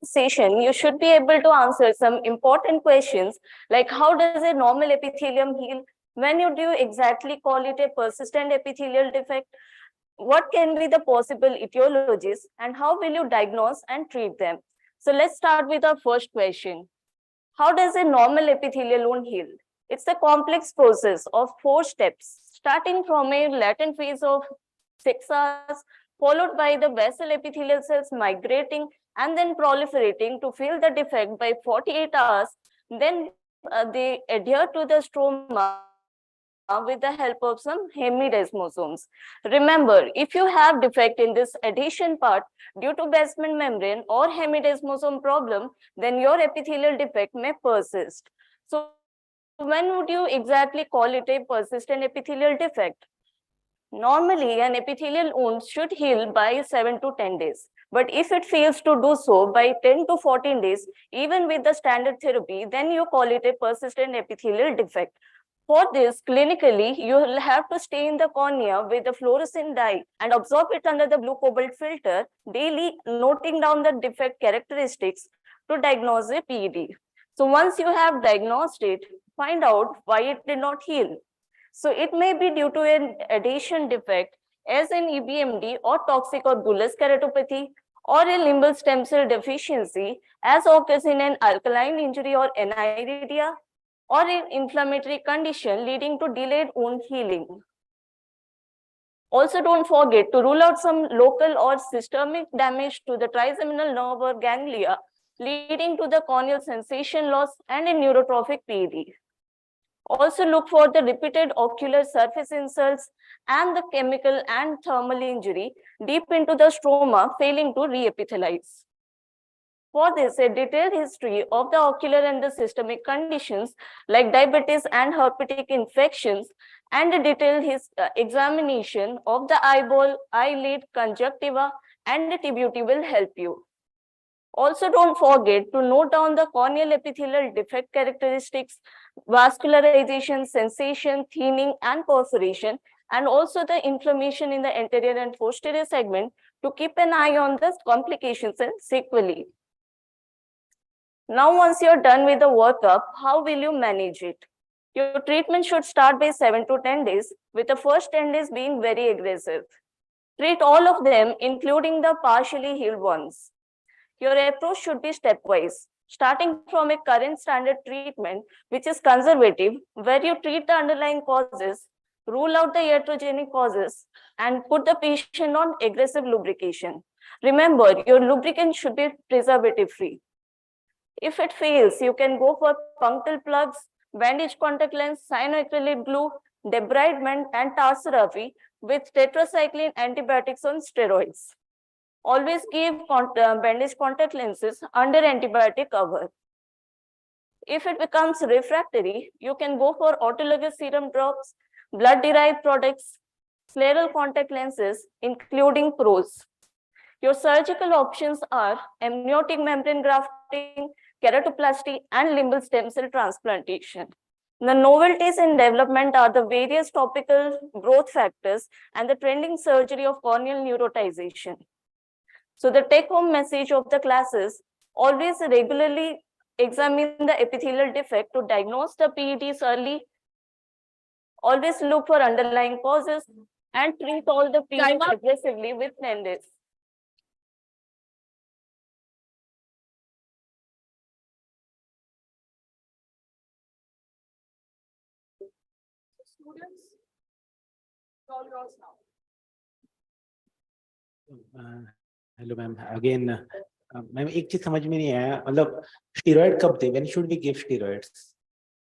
Session, you should be able to answer some important questions like how does a normal epithelium heal? When do you exactly call it a persistent epithelial defect? What can be the possible etiologies and how will you diagnose and treat them? So let's start with our first question. How does a normal epithelial wound heal? It's a complex process of 4 steps, starting from a latent phase of 6 hours, followed by the basal epithelial cells migrating and then proliferating to fill the defect by 48 hours. Then they adhere to the stroma with the help of some hemidesmosomes. Remember, if you have defect in this adhesion part due to basement membrane or hemidesmosome problem, then your epithelial defect may persist. So when would you exactly call it a persistent epithelial defect? Normally, an epithelial wound should heal by 7 to 10 days. But if it fails to do so by 10 to 14 days, even with the standard therapy, then you call it a persistent epithelial defect. For this, clinically, you will have to stay in the cornea with the fluorescent dye and absorb it under the blue cobalt filter daily, noting down the defect characteristics to diagnose a PED. So once you have diagnosed it, find out why it did not heal. So it may be due to an adhesion defect as an EBMD or toxic or bullous keratopathy, or a limbal stem cell deficiency as occurs in an alkaline injury or aniridia, or an inflammatory condition leading to delayed wound healing. Also, don't forget to rule out some local or systemic damage to the trigeminal nerve or ganglia, leading to the corneal sensation loss and a neurotrophic PED. Also look for the repeated ocular surface insults and the chemical and thermal injury deep into the stroma failing to reepithelize. For this, a detailed history of the ocular and the systemic conditions like diabetes and herpetic infections and a detailed examination of the eyeball, eyelid, conjunctiva and the TBUT will help you. Also, don't forget to note down the corneal epithelial defect characteristics, vascularization, sensation, thinning, and perforation, and also the inflammation in the anterior and posterior segment to keep an eye on the complications and sequelae. Now, once you're done with the workup, how will you manage it? Your treatment should start by 7 to 10 days, with the first 10 days being very aggressive. Treat all of them, including the partially healed ones. Your approach should be stepwise, starting from a current standard treatment, which is conservative, where you treat the underlying causes, rule out the iatrogenic causes, and put the patient on aggressive lubrication. Remember, your lubricant should be preservative-free. If it fails, you can go for punctal plugs, bandage contact lens, cyanoacrylate glue, debridement, and tarsorrhaphy with tetracycline antibiotics on steroids. Always give bandage contact lenses under antibiotic cover. If it becomes refractory, you can go for autologous serum drops, blood-derived products, scleral contact lenses, including PROs. Your surgical options are amniotic membrane grafting, keratoplasty, and limbal stem cell transplantation. The novelties in development are the various topical growth factors and the trending surgery of corneal neurotization. So the take-home message of the class is always regularly examine the epithelial defect to diagnose the PEDs early. Always look for underlying causes and treat all the PEDs aggressively with 10 days. Students, it's all yours now. Hello, ma'am. Again, ma'am, एक चीज समझ में नहीं आया, मतलब steroid कब दे? When should we give steroids?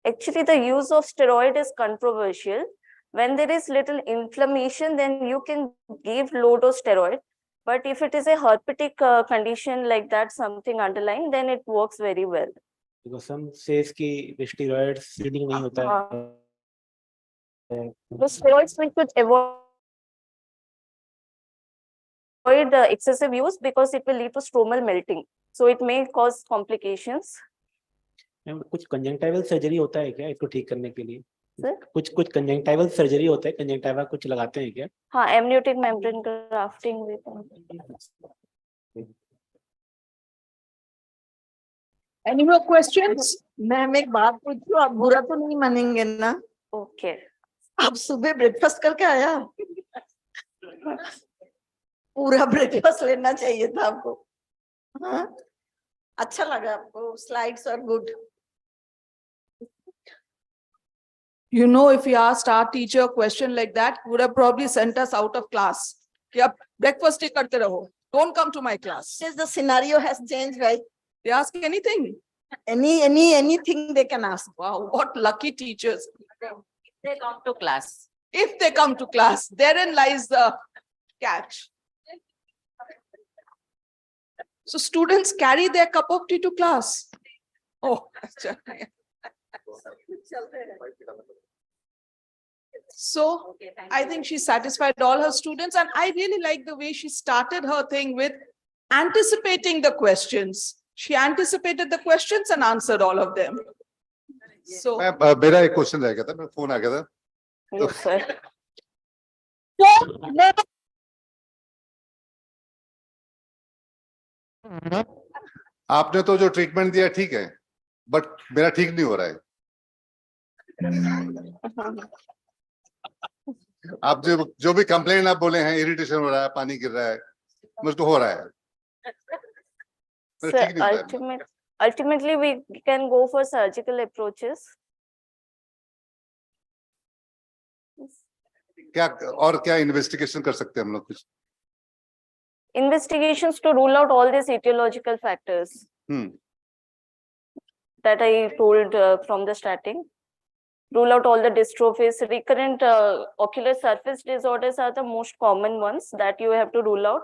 Actually, the use of steroid is controversial. When there is little inflammation, then you can give low dose steroid. But if it is a herpetic condition like that, something underlying, then it works very well. Because some says कि steroids bleeding नहीं होता है. The steroids we should avoid excessive use because it will lead to stromal melting. So it may cause complications. Ma'am कुछ conjunctival surgery होता है क्या इसको ठीक करने के लिए? Sir? कुछ conjunctival surgery होता है, conjunctiva कुछ लगाते हैं क्या? हाँ, amniotic membrane grafting with. Any more questions? Ma'am एक बात पूछूं, आप बुरा तो नहीं मानेंगे ना? Okay. आप सुबह ब्रेकफास्ट करके आया? पूरा ब्रेकफास्ट लेना चाहिए था आपको. हाँ, अच्छा लगा आपको? Slides are good. You know, if we asked our teacher a question like that, would have probably sent us out of class. Yep, breakfast ही करते रहो. Don't come to my class. Since the scenario has changed, right? They ask anything. Anything they can ask. Wow, what lucky teachers. They come to class. If they come to class, therein lies the catch. So students carry their cup of tea to class. Oh, so I think she satisfied all her students, and I really like the way she started her thing with anticipating the questions. She anticipated the questions and answered all of them. So मेरा एक question रह गया था, मेरा phone आ गया था. Yes, sir. आपने तो जो ट्रीटमेंट दिया ठीक है, बट मेरा ठीक नहीं हो रहा है. आप जो भी कंप्लेंट आप बोले हैं, इरिटेशन हो रहा है, पानी गिर रहा है, मुझको हो रहा है. Sir, ultimately we can go for surgical approaches. क्या और क्या इन्वेस्टिगेशन कर सकते हैं हम लोग कुछ? Investigations to rule out all these etiological factors that I told from the starting. Rule out all the dystrophies. Recurrent ocular surface disorders are the most common ones that you have to rule out.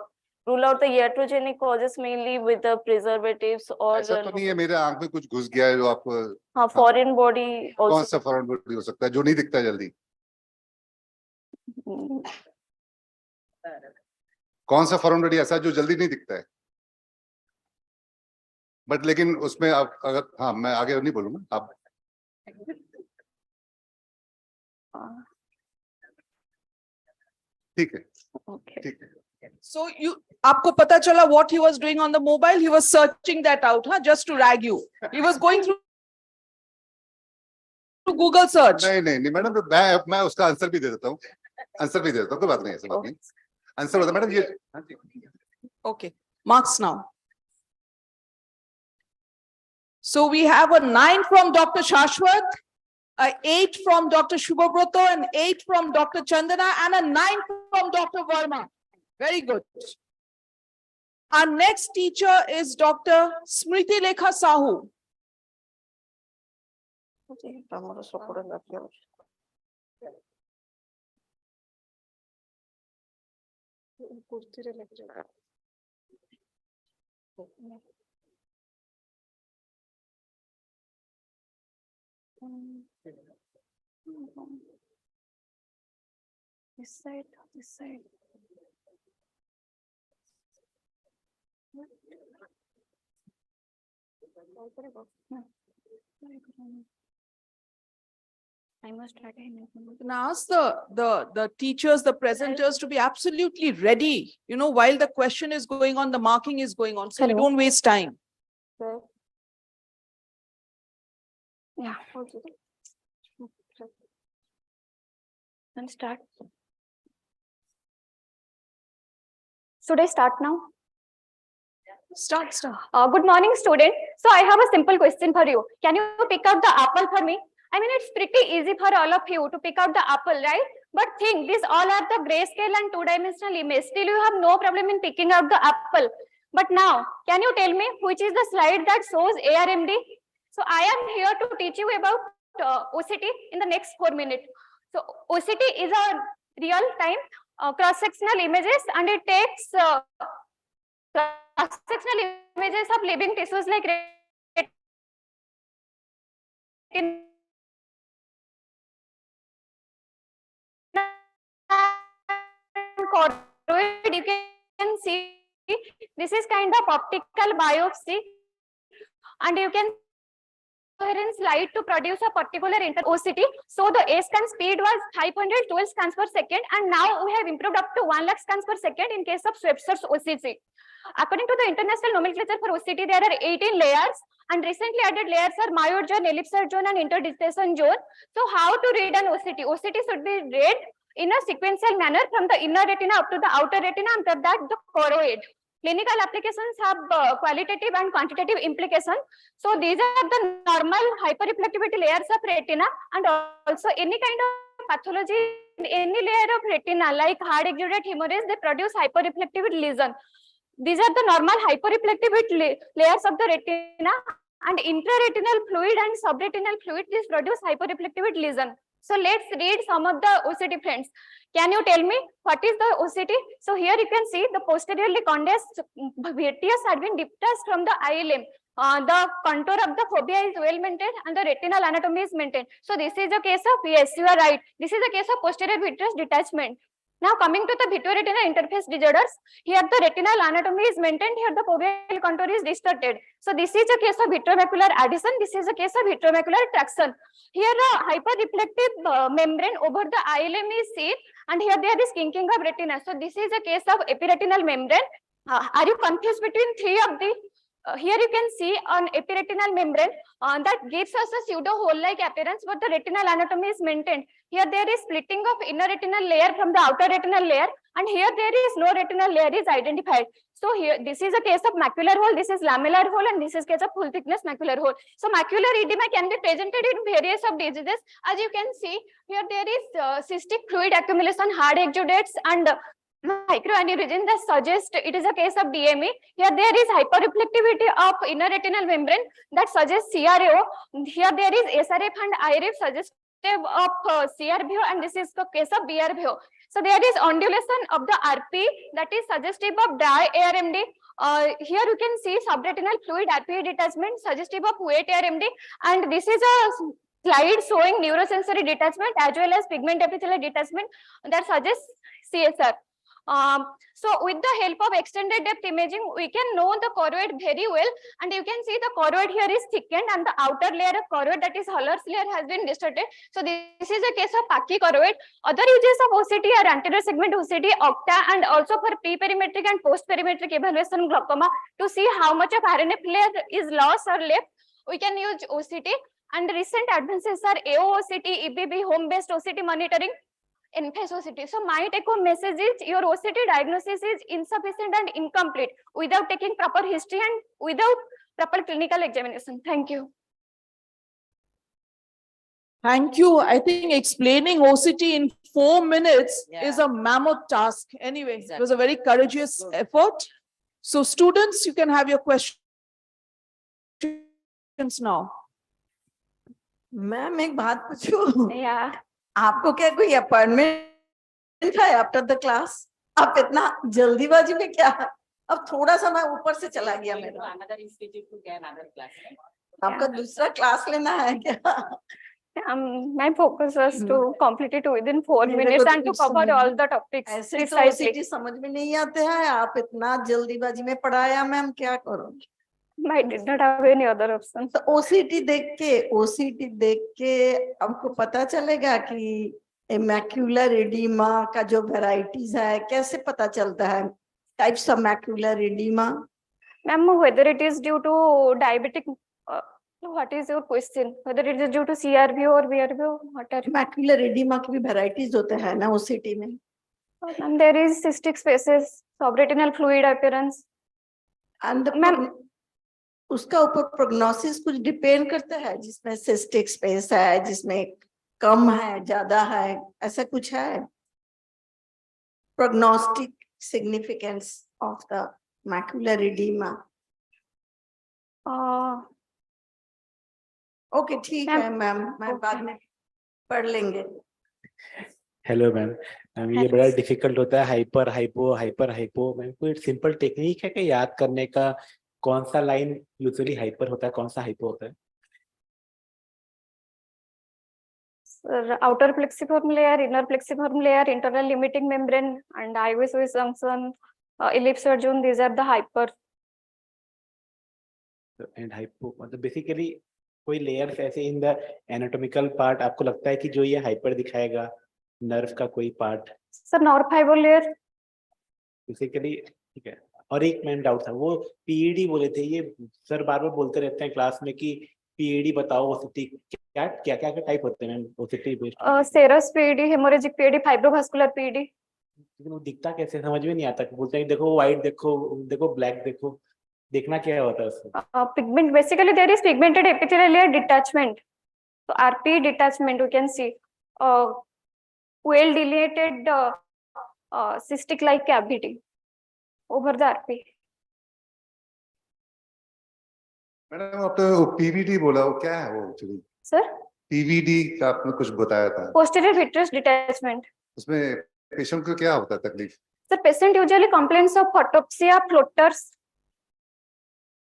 Rule out the iatrogenic causes mainly with the preservatives or. ऐसा तो नहीं है मेरे आंख में कुछ घुस गया है जो आपको? हाँ, foreign body also. कौन सा foreign body हो सकता है जो नहीं दिखता जल्दी? कौन सा foreign body ऐसा जो जल्दी नहीं दिखता है? बट लेकिन उसमें आप अगर, हाँ मैं आगे नहीं बोलूंगा, आप. ठीक है. ठीक है. So आपको पता चला what he was doing on the mobile? He was searching that out, huh? Just to rag you. He was going through Google search. नहीं मैडम, मैं उसका आंसर भी दे देता हूँ, कोई बात नहीं, ऐसी बात नहीं। आंसर होता मैडम ये। Okay, marks now. So we have a 9 from Dr. Shashwat, a 8 from Dr. Shubhabroto, an 8 from Dr. Chandana, and a 9 from Dr. Verma. Very good. Our next teacher is Dr. Smriti Lekha Sahu. This side, this side. I must start. And ask the teachers, the presenters to be absolutely ready, you know, while the question is going on, the marking is going on, so we don't waste time. Yeah. Okay. Then start. Should I start now? Start. Good morning, student. So I have a simple question for you. Can you pick out the apple for me? I mean, it's pretty easy for all of you to pick out the apple, right? But think, these all are the grayscale and two-dimensional image. Still, you have no problem in picking out the apple. But now, can you tell me which is the slide that shows ARMD? So I am here to teach you about OCT in the next 4 minutes. So OCT is a real-time cross-sectional images, and it takes cross-sectional images of living tissues like choroid. You can see this is kind of optical biopsy, and you can coherent slide to produce a particular OCT. So the A scan speed was 512 scans per second, and now we have improved up to 1 lakh scans per second in case of Swepster's OCT. According to the international nomenclature for OCT, there are 18 layers, and recently added layers are myoid zone, ellipsoid zone, and interdigitation zone. So how to read an OCT? OCT should be read in a sequential manner from the inner retina up to the outer retina, after that the choroid. Clinical applications have qualitative and quantitative implications. So these are the normal hyperreflectivity layers of retina, and also any kind of pathology in any layer of retina like hard exudate hemorrhage, they produce hyperreflectivity lesion. These are the normal hyperreflectivity layers of the retina, and intraretinal fluid and subretinal fluid, this produce hyperreflectivity lesion. So let's read some of the OCT friends. Can you tell me what is the OCT? So here you can see the posteriorly condensed vitreous had been detached from the eye limb. The contour of the fovea is well maintained and the retinal anatomy is maintained. So this is a case of, yes, you are right. This is a case of posterior vitreous detachment. Now coming to the vitreoretinal interface disorders, here the retinal anatomy is maintained, here the foveal contour is distorted. So this is a case of vitreomacular adhesion, this is a case of vitreomacular traction. Here the hyperreflective membrane over the eye limb is seen, and here there is kinking of retina. So this is a case of epiretinal membrane. Are you confused between three of the? Here you can see on epiretinal membrane that gives us a pseudo hole-like appearance, but the retinal anatomy is maintained. Here there is splitting of inner retinal layer from the outer retinal layer, and here there is no retinal layer is identified. So here this is a case of macular hole, this is lamellar hole, and this is case of full thickness macular hole. So macular edema can be presented in various of diseases. As you can see, here there is cystic fluid accumulation, hard exudates, and microaneurysm that suggests it is a case of DME. Here there is hyperreflectivity of inner retinal membrane that suggests CRVO. Here there is SRF and IRF suggestive of CRVO, and this is the case of BRVO. So there is undulation of the RP that is suggestive of dry ARMD. Here you can see subretinal fluid RPE detachment suggestive of wet ARMD, and this is a slide showing neurosensory detachment as well as pigment epithelial detachment that suggests CSR. So with the help of extended depth imaging, we can know the choroid very well, and you can see the choroid here is thickened and the outer layer of choroid, that is Haller's layer, has been distorted. So this is a case of Paki choroid. Other uses of OCT are anterior segment OCT, octa, and also for pre-perimetric and post-perimetric evaluation glaucoma to see how much of RNF layer is lost or left. We can use OCT. And the recent advances are AO-OCT, EBB, home-based OCT monitoring, in-face OCT. So my take-home message is your OCT diagnosis is insufficient and incomplete without taking proper history and without proper clinical examination. Thank you. Thank you. I think explaining OCT in 4 minutes is a mammoth task. Anyway, it was a very courageous effort. So students, you can have your questions now. Ma'am एक बात पूछूं? Yeah. आपको क्या कोई appointment है after the class? आप इतना जल्दीबाजी में क्या? अब थोड़ा सा मैं ऊपर से चला गया मेरा। आपका दूसरा क्लास लेना है क्या? My focus was to complete it within 4 minutes and to cover all the topics ऐसे तो precisely. OCT समझ में नहीं आते हैं, आप इतना जल्दीबाजी में पढ़ाया मैम, क्या करो? I did not have any other option. तो OCT देख के आपको पता चलेगा कि मैक्यूलर एडिमा का जो वेराइटीज है, कैसे पता चलता है types of macular oedema? Ma'am, whether it is due to diabetic, what is your question? Whether it is due to CRVO or VRVO, what are you? Macular oedema की भी varieties होते हैं ना OCT में? Ma'am, there is cystic spaces, subretinal fluid appearance. And ma'am, उसका ऊपर prognosis कुछ depend करता है, जिसमें सिस्टिक स्पेस है, जिसमें कम है, ज्यादा है, ऐसा कुछ है? Prognostic significance of the macular oedema? Okay, ठीक है मैम, मैं बाद में पढ़ लेंगे। हेलो मैम, ये बड़ा डिफिकल्ट होता है, hyper hypo hyper hypo. Ma'am कोई सिंपल टेक्निक है कि याद करने का, कौन सा लाइन यूजुअली हाइपर होता है, कौन सा हाइपो होता है? Outer plexiform layer, inner plexiform layer, internal limiting membrane, and iris junction, ellipsoid zone. These are the hyper. And hypo मतलब बेसिकली कोई लेयर्स ऐसे इन द एनाटॉमिकल पार्ट आपको लगता है कि जो ये हाइपर दिखाएगा, नर्व का कोई part? Sir nerve fibre layer basically, ठीक है। और एक मैन डाउट था, वो पीईडी बोले थे, ये सर बार बार बोलते रहते हैं क्लास में कि पीईडी बताओ, ओसीटी क्या क्या क्या टाइप होते हैं ma'am OCT based? Serous PED, haemorrhagic PED, fibrovascular PED. लेकिन वो दिखता कैसे, समझ में नहीं आता। बोलते हैं देखो व्हाइट देखो, देखो ब्लैक देखो, देखना क्या होता है उसमें? Pigment, basically there is pigmented epithelial layer detachment. So RP detachment, you can see well delineated cystic like cavity over the RP. Madam आपने पीवीडी बोला, वो क्या है वो एक्चुअली? सर पीवीडी का आपने कुछ बताया था, posterior vitreous detachment. उसमें पेशेंट को क्या होता है तकलीफ? Sir patient usually complains of photopsia, floaters.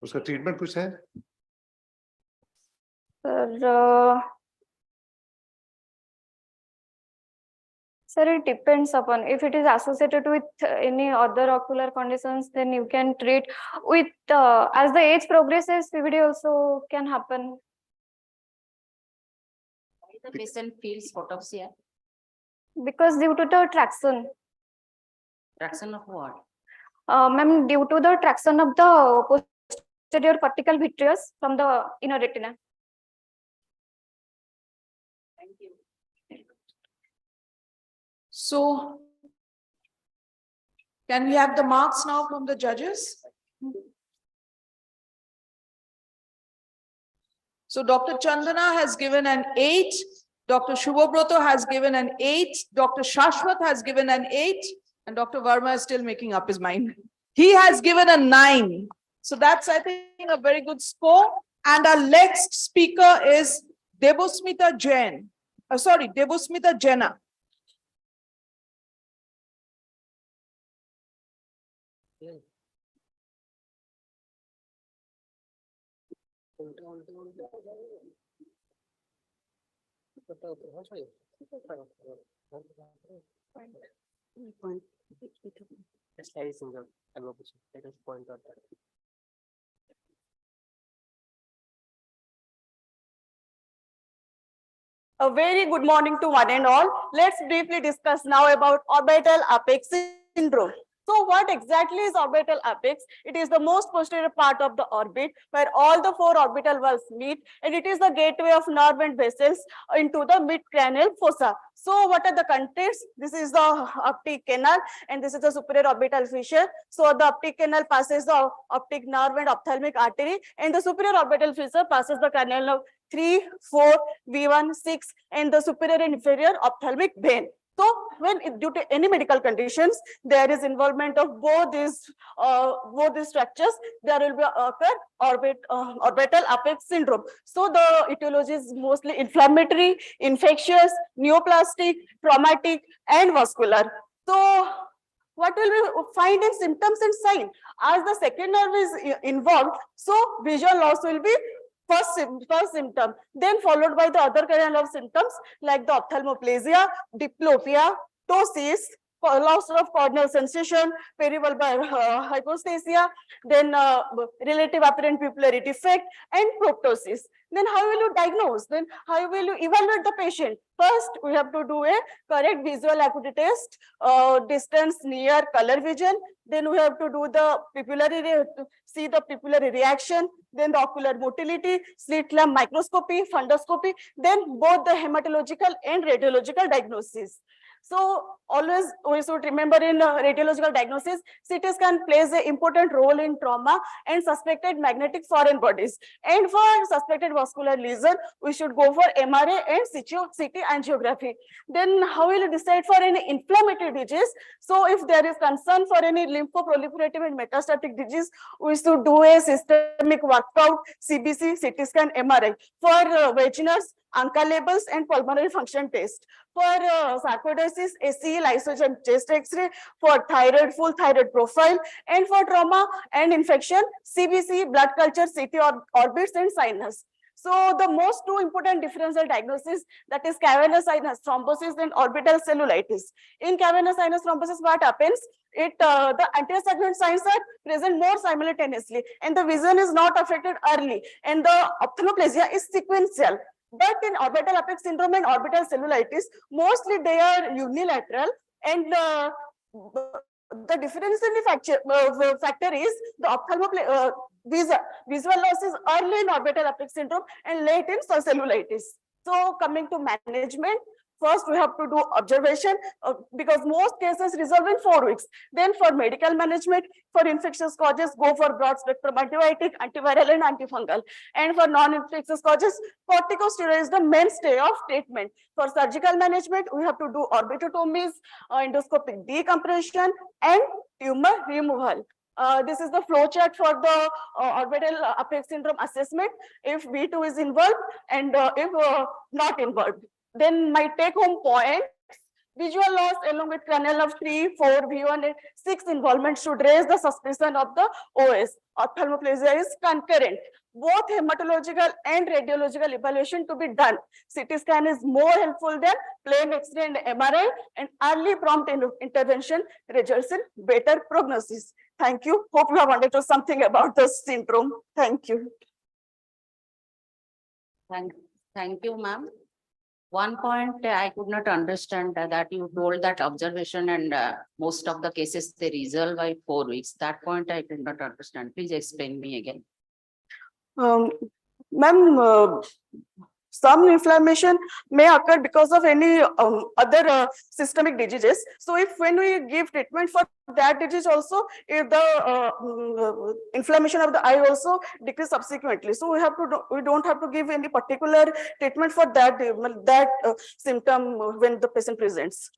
उसका ट्रीटमेंट कुछ है? Sir, it depends upon if it is associated with any other ocular conditions, then you can treat with as the age progresses, PVD also can happen. Why the patient feels photopsia? Because due to the traction. Traction of what? Ma'am, due to the traction of the posterior cortical vitreous from the inner retina. Thank you. So, can we have the marks now from the judges? So Dr. Chandana has given an 8, Dr. Shubhabroto has given an 8, Dr. Shashwat has given an 8, and Dr. Verma is still making up his mind. He has given a 9. So that's, I think, a very good score. And our next speaker is Debosmita Jain. Debosmita Jena. A very good morning to one and all. Let's briefly discuss now about orbital apex syndrome. So what exactly is orbital apex? It is the most posterior part of the orbit where all the four orbital valves meet, and it is the gateway of nerve and vessels into the mid-cranial fossa. So what are the contents? This is the optic canal and this is the superior orbital fissure. So the optic canal passes the optic nerve and ophthalmic artery, and the superior orbital fissure passes the cranial nerve 3, 4, V1, 6, and the superior and inferior ophthalmic vein. So when due to any medical conditions, there is involvement of both these structures, there will be orbital apex syndrome. So the etiology is mostly inflammatory, infectious, neoplastic, traumatic, and vascular. So what will we find in symptoms and sign? As the second nerve is involved, so visual loss will be first symptom, then followed by the other kind of symptoms like the ophthalmoplasia, diplopia, ptosis, loss of corneal sensation, perivalvular hypostasia, then relative apparent pupillary defect, and proptosis. Then how will you diagnose? Then how will you evaluate the patient? First, we have to do a correct visual acuity test, distance, near, color vision. Then we have to do the pupillary, see the pupillary reaction, then the ocular motility, slit lamp microscopy, fundoscopy, then both the hematological and radiological diagnosis. So always we should remember in radiological diagnosis, CT scan plays an important role in trauma and suspected magnetic foreign bodies. And for suspected vascular lesion, we should go for MRA and CT angiography. Then how will you decide for any inflammatory disease? So if there is concern for any lymphoproliferative and metastatic disease, we should do a systemic workout, CBC, CT scan, MRI. For vaginous, ANCA labels and pulmonary function test. For sarcoidosis, ACE, lysogen chest X-ray. For thyroid, full thyroid profile. And for trauma and infection, CBC, blood culture, CT orbits and sinus. So the most two important differential diagnosis, that is cavernous sinus thrombosis and orbital cellulitis. In cavernous sinus thrombosis, what happens? The anterior segment signs are present more simultaneously, and the vision is not affected early, and the ophthalmoplasia is sequential. But in orbital apex syndrome and orbital cellulitis, mostly they are unilateral, and the differentiating factor is the visual loss is early in orbital apex syndrome and late in cellulitis. So coming to management, first we have to do observation because most cases resolve in 4 weeks. Then for medical management, for infectious causes, go for broad spectrum antibiotic, antiviral and antifungal. And for non-infectious causes, corticosteroid is the mainstay of treatment. For surgical management, we have to do orbitotomies, endoscopic decompression and tumor removal. This is the flow chart for the orbital apex syndrome assessment if V2 is involved and if not involved. Then my take home point, visual loss along with cranial nerve 3, 4, V1 and 6 involvement should raise the suspicion of the OS. Ophthalmoplasia is concurrent. Both hematological and radiological evaluation to be done. CT scan is more helpful than plain X-ray and MRI, and early prompt intervention results in better prognosis. Thank you. Hope you have understood something about the syndrome. Thank you. Thank you, ma'am. One point I could not understand that you told that observation and most of the cases they resolve by 4 weeks. That point I could not understand. Please explain me again. Ma'am, some inflammation may occur because of any other systemic diseases. So if when we give treatment for that disease also, if the inflammation of the eye also decrease subsequently. So we don't have to give any particular treatment for that symptom when the patient presents.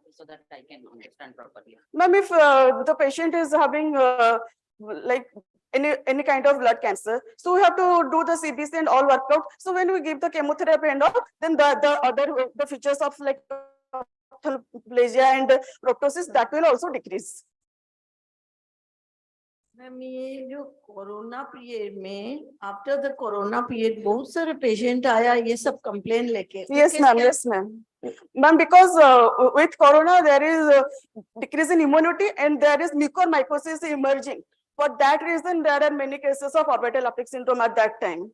So that I can understand properly. Ma'am, if the patient is having like any kind of blood cancer, so we have to do the CBC and all workout. So when we give the chemotherapy and all, then the features of like ophthalmoplasia and proptosis, that will also decrease. Ma'am ये जो corona period में after the corona period बहुत सारे patient आया ये सब complain लेके. Yes ma'am, yes ma'am. Ma'am, because with corona there is decrease in immunity and there is mucormycosis emerging. For that reason there are many cases of orbital apex syndrome at that time.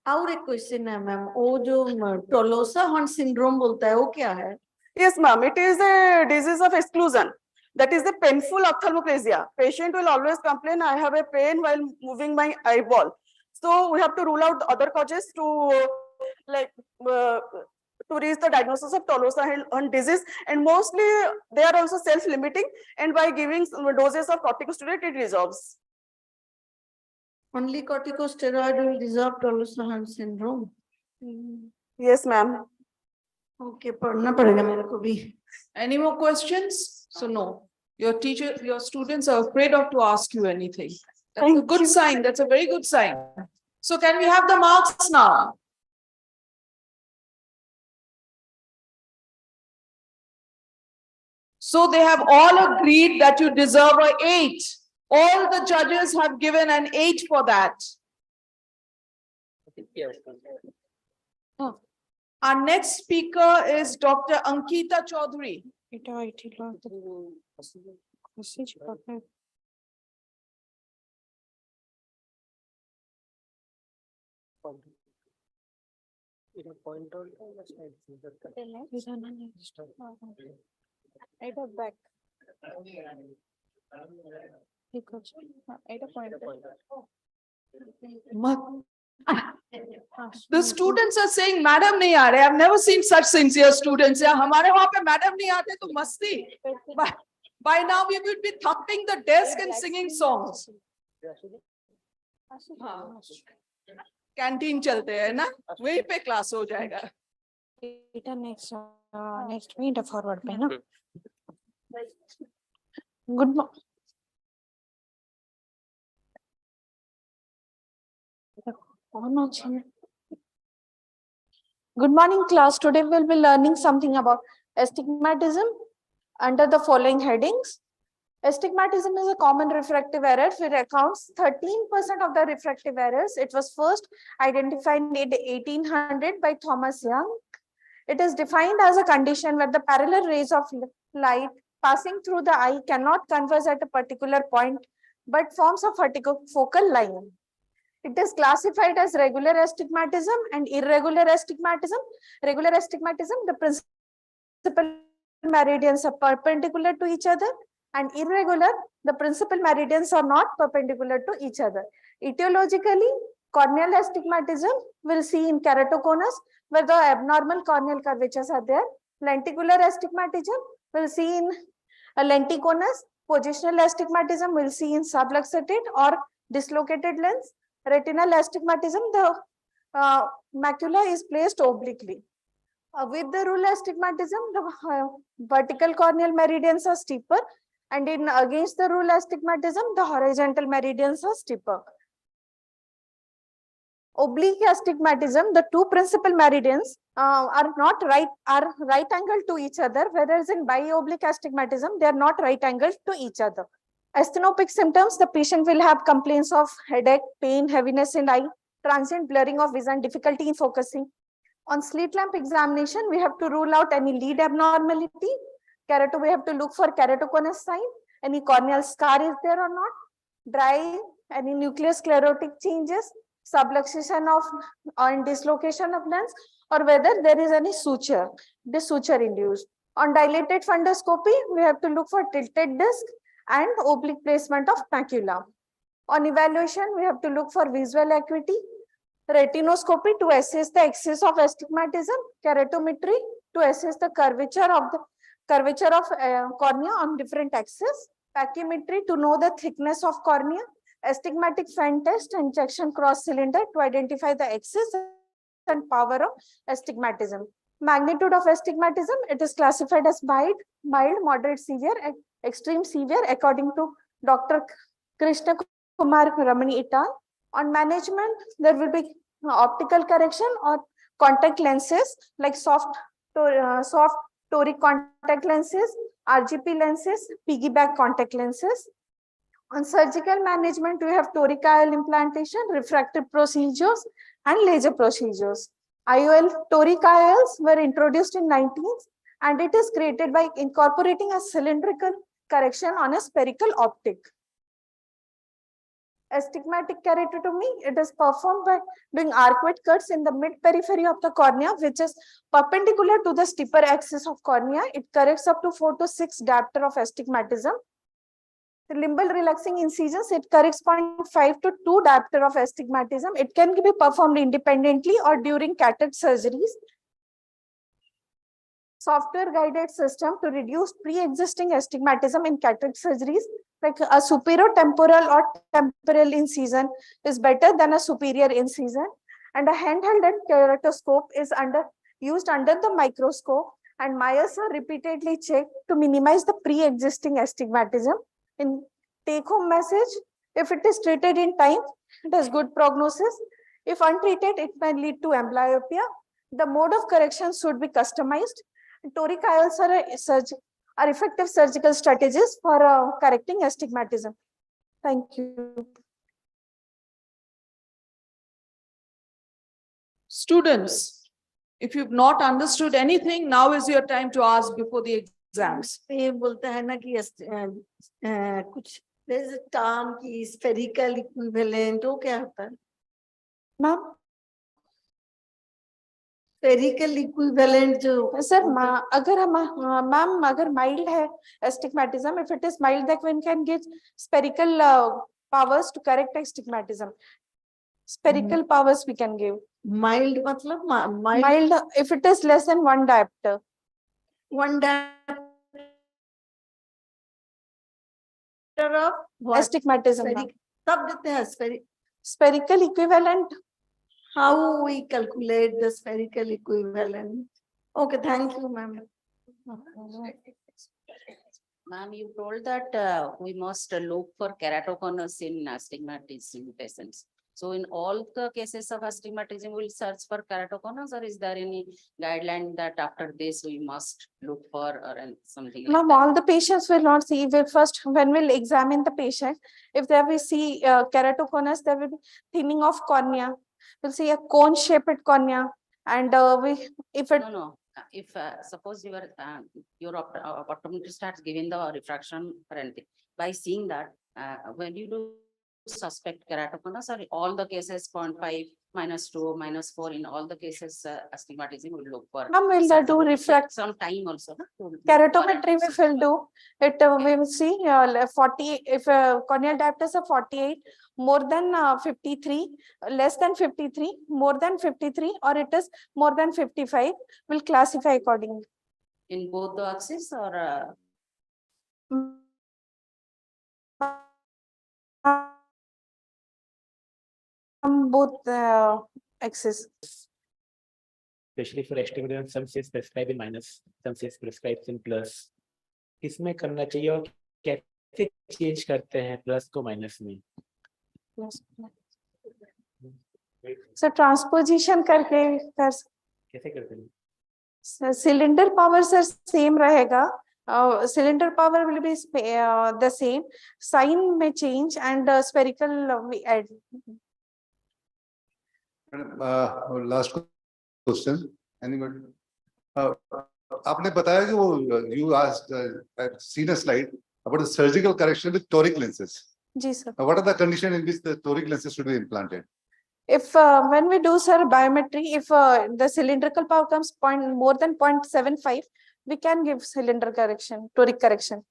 और एक question है ma'am, वो जो Tolosa horn syndrome बोलता है वो क्या है? Yes, ma'am. It is a disease of exclusion. That is the painful ophthalmoplegia. Patient will always complain, I have a pain while moving my eyeball. So we have to rule out other causes to to reach the diagnosis of Tolosa Hunt disease. And mostly they are also self-limiting, and by giving doses of corticosteroid, it resolves. Only corticosteroid will resolve Tolosa Hunt syndrome. Yes, ma'am. Okay, पढ़ना पड़ेगा मेरे को भी. Any more questions? So no. Your students are afraid of to ask you anything. That's a good sign. That's a very good sign. So can we have the marks now? So they have all agreed that you deserve an 8. All the judges have given an 8 for that. Our next speaker is Dr. Ankita Chaudhary. Back. The students are saying, Madam nahi aa rahe. I've never seen such sincere students. Yeah, hamare wahan pe Madam nahi aate to masti. By now we would be thumping the desk and singing songs. Canteen chalte hai na? Wahi pe class ho jayega. Next meet forward पे ना. Good morning. Good morning, class. Today we'll be learning something about astigmatism under the following headings. Astigmatism is a common refractive error which accounts 13% of the refractive errors. It was first identified in 1800 by Thomas Young. It is defined as a condition where the parallel rays of light passing through the eye cannot converge at a particular point, but forms a focal line. It is classified as regular astigmatism and irregular astigmatism. Regular astigmatism, the principal meridians are perpendicular to each other, and irregular, the principal meridians are not perpendicular to each other. Etiologically, corneal astigmatism will see in keratoconus, where the abnormal corneal curvatures are there. Lenticular astigmatism will see in a lenticonus. Positional astigmatism will see in subluxated or dislocated lens. Retinal astigmatism, the macula is placed obliquely. With the rule astigmatism, the vertical corneal meridians are steeper, and in against the rule astigmatism, the horizontal meridians are steeper. Oblique astigmatism, the two principal meridians are right angled to each other, whereas in bioblique astigmatism, they are not right angled to each other. Asthenopic symptoms, the patient will have complaints of headache, pain, heaviness in eye, transient blurring of vision, difficulty in focusing. On slit lamp examination, we have to rule out any lead abnormality. We have to look for keratoconus sign, any corneal scar is there or not, dry, any nucleus sclerotic changes, subluxation of and dislocation of lens, or whether there is any suture, this suture induced. On dilated fundoscopy, we have to look for tilted disc and oblique placement of macula. On evaluation, we have to look for visual acuity, retinoscopy to assess the axis of astigmatism, keratometry to assess the curvature of cornea on different axes, pachymetry to know the thickness of cornea, astigmatic fan test and injection cross cylinder to identify the axis and power of astigmatism. Magnitude of astigmatism, it is classified as mild, moderate, severe, and extreme severe according to Dr. Krishna Kumar Ramani et al. On management, there will be optical correction or contact lenses like soft toric contact lenses, RGP lenses, piggyback contact lenses. On surgical management, we have toric IOL implantation, refractive procedures, and laser procedures. Toric IOLs were introduced in 19th, and it is created by incorporating a cylindrical correction on a spherical optic. Astigmatic keratotomy, it is performed by doing arcuate cuts in the mid periphery of the cornea, which is perpendicular to the steeper axis of cornea. It corrects up to 4 to 6 diopter of astigmatism. The limbal relaxing incisions, it corrects 0.5 to 2 diopter of astigmatism. It can be performed independently or during cataract surgeries. Software guided system to reduce pre-existing astigmatism in cataract surgeries, like a superior-temporal or temporal incision is better than a superior incision, and a handheld keratoscope is used under the microscope, and Myers are repeatedly checked to minimize the pre-existing astigmatism. In take-home message, if it is treated in time, it has good prognosis. If untreated, it may lead to amblyopia. The mode of correction should be customized. Toric IOLs are effective surgical strategies for correcting astigmatism. Thank you. Students, if you've not understood anything, now is your time to ask before the exams. ये बोलता है ना कि कुछ there is a term की spherical equivalent, वो क्या होता है? Ma'am? Spherical equivalent जो sir अगर हम मैम अगर mild है astigmatism, if it is mild, then one can give spherical powers to correct astigmatism. Spherical powers we can give. Mild मतलब mild if it is less than 1 diopter. 1 diopter of astigmatism. तब देते हैं spherical equivalent. How we calculate the spherical equivalent? Okay, thank you, ma'am. Ma'am, you told that we must look for keratoconus in astigmatism patients. So in all the cases of astigmatism, we'll search for keratoconus, or is there any guideline that after this we must look for or something like Ma'am, that? all the patients will not see. First, when we'll examine the patient, if there we see keratoconus, there will be thinning of cornea. We'll see a cone-shaped cornea, and if it No. If suppose your optometrist starts giving the refraction or anything, by seeing that, when you do suspect keratoconus, or all the cases 0.5, -2, -4, in all the cases astigmatism will look for. Ma'am, will do refract some time also. keratometry we will do it. We will see 40 if corneal diopters are 48, more than 53, less than 53, more than 53, or it is more than 55, will classify accordingly. In both the axes or both axes. Especially for astigmatism, some says prescribe in minus, some says prescribes in plus. किसमें करना चाहिए और कैसे change करते हैं plus को minus में? So transposition करके कैसे करते हैं? Cylinder power sir same रहेगा. Cylinder power will be the same. Sign may change and spherical we add. Last question. Anybody? आपने बताया कि वो you asked I've seen a slide about the surgical correction with toric lenses. Ji sir. What are the conditions in which the toric lenses should be implanted? If when we do sir biometry, if the cylindrical power comes more than 0.75, we can give cylinder correction, toric correction.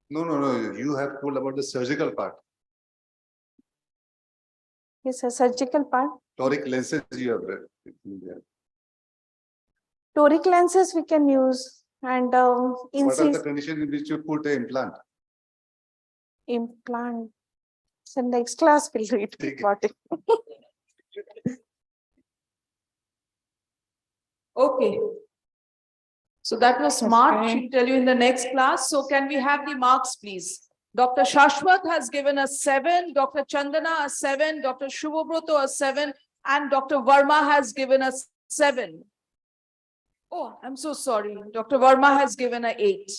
No. You have told about the surgical part. Yes, sir, surgical part. Toric lenses you have read. Toric lenses we can use, and What are the conditions in which you put an implant? Implant. So next class we'll read about it. Okay. So that was smart. She'll tell you in the next class. So can we have the marks, please? Dr. Shashwat has given us 7, Dr. Chandana a 7, Dr. Shubhabroto a 7, and Dr. Verma has given us 7. Oh, I'm so sorry. Dr. Verma has given a 8.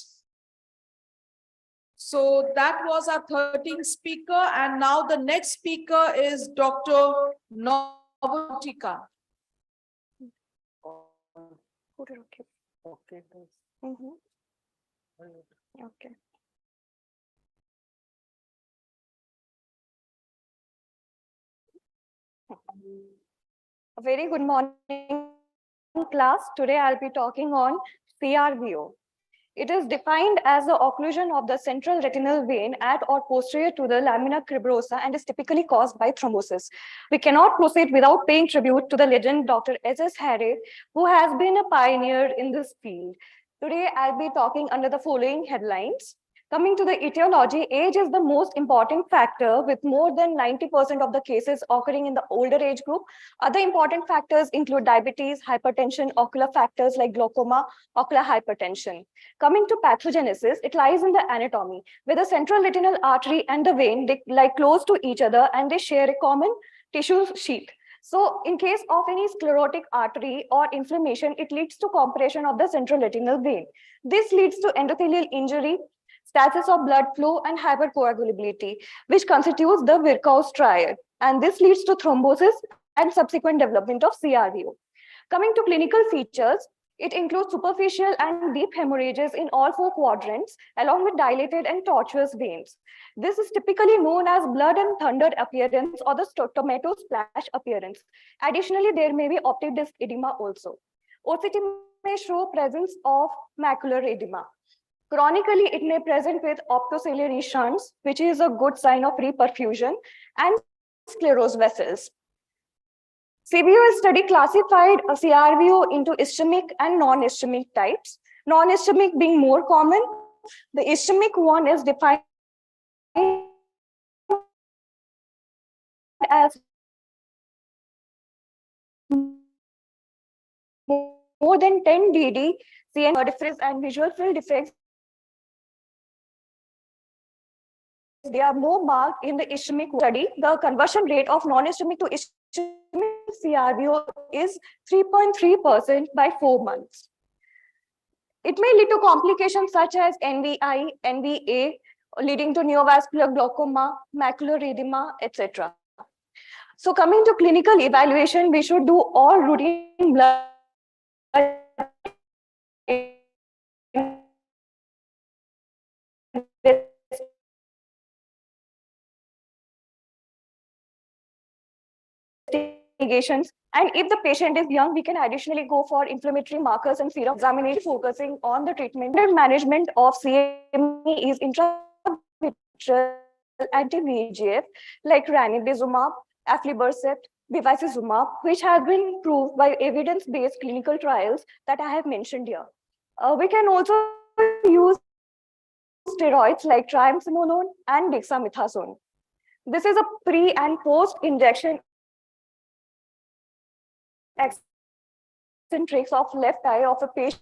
So that was our 13th speaker, and now the next speaker is Dr. Novotika. Okay. A very good morning, class. Today I'll be talking on CRVO. It is defined as the occlusion of the central retinal vein at or posterior to the lamina cribrosa and is typically caused by thrombosis. We cannot proceed without paying tribute to the legend Dr. S.S. Harre, who has been a pioneer in this field. Today I'll be talking under the following headlines. Coming to the etiology, age is the most important factor with more than 90% of the cases occurring in the older age group. Other important factors include diabetes, hypertension, ocular factors like glaucoma, ocular hypertension. Coming to pathogenesis, it lies in the anatomy, where the central retinal artery and the vein they lie close to each other and they share a common tissue sheath. So in case of any sclerotic artery or inflammation, it leads to compression of the central retinal vein. This leads to endothelial injury, stasis of blood flow, and hypercoagulability, which constitutes the Virchow's triad. And this leads to thrombosis and subsequent development of CRVO. Coming to clinical features, it includes superficial and deep hemorrhages in all four quadrants, along with dilated and tortuous veins. This is typically known as blood and thunder appearance or the tomato splash appearance. Additionally, there may be optic disc edema also. OCT may show presence of macular edema. Chronically, it may present with optociliary shunts, which is a good sign of reperfusion, and sclerosed vessels. CBO study classified a CRVO into ischemic and non-ischemic types. Non-ischemic being more common. The ischemic one is defined as more than 10 dd, CN defects and visual field defects. They are more marked in the ischemic study. The conversion rate of non-ischemic to ischemic CRVO is 3.3% by 4 months. It may lead to complications such as NVI, NVA, leading to neovascular glaucoma, macular edema, etc. So coming to clinical evaluation, we should do all routine blood investigations. And if the patient is young, we can additionally go for inflammatory markers and serum examination focusing on the treatment. The management of CME is intravitreal anti-VEGF like ranibizumab, aflibercept, bevacizumab, which has been proved by evidence-based clinical trials that I have mentioned here. We can also use steroids like triamcinolone and dexamethasone. This is a pre and post injection eccentrics of left eye of a patient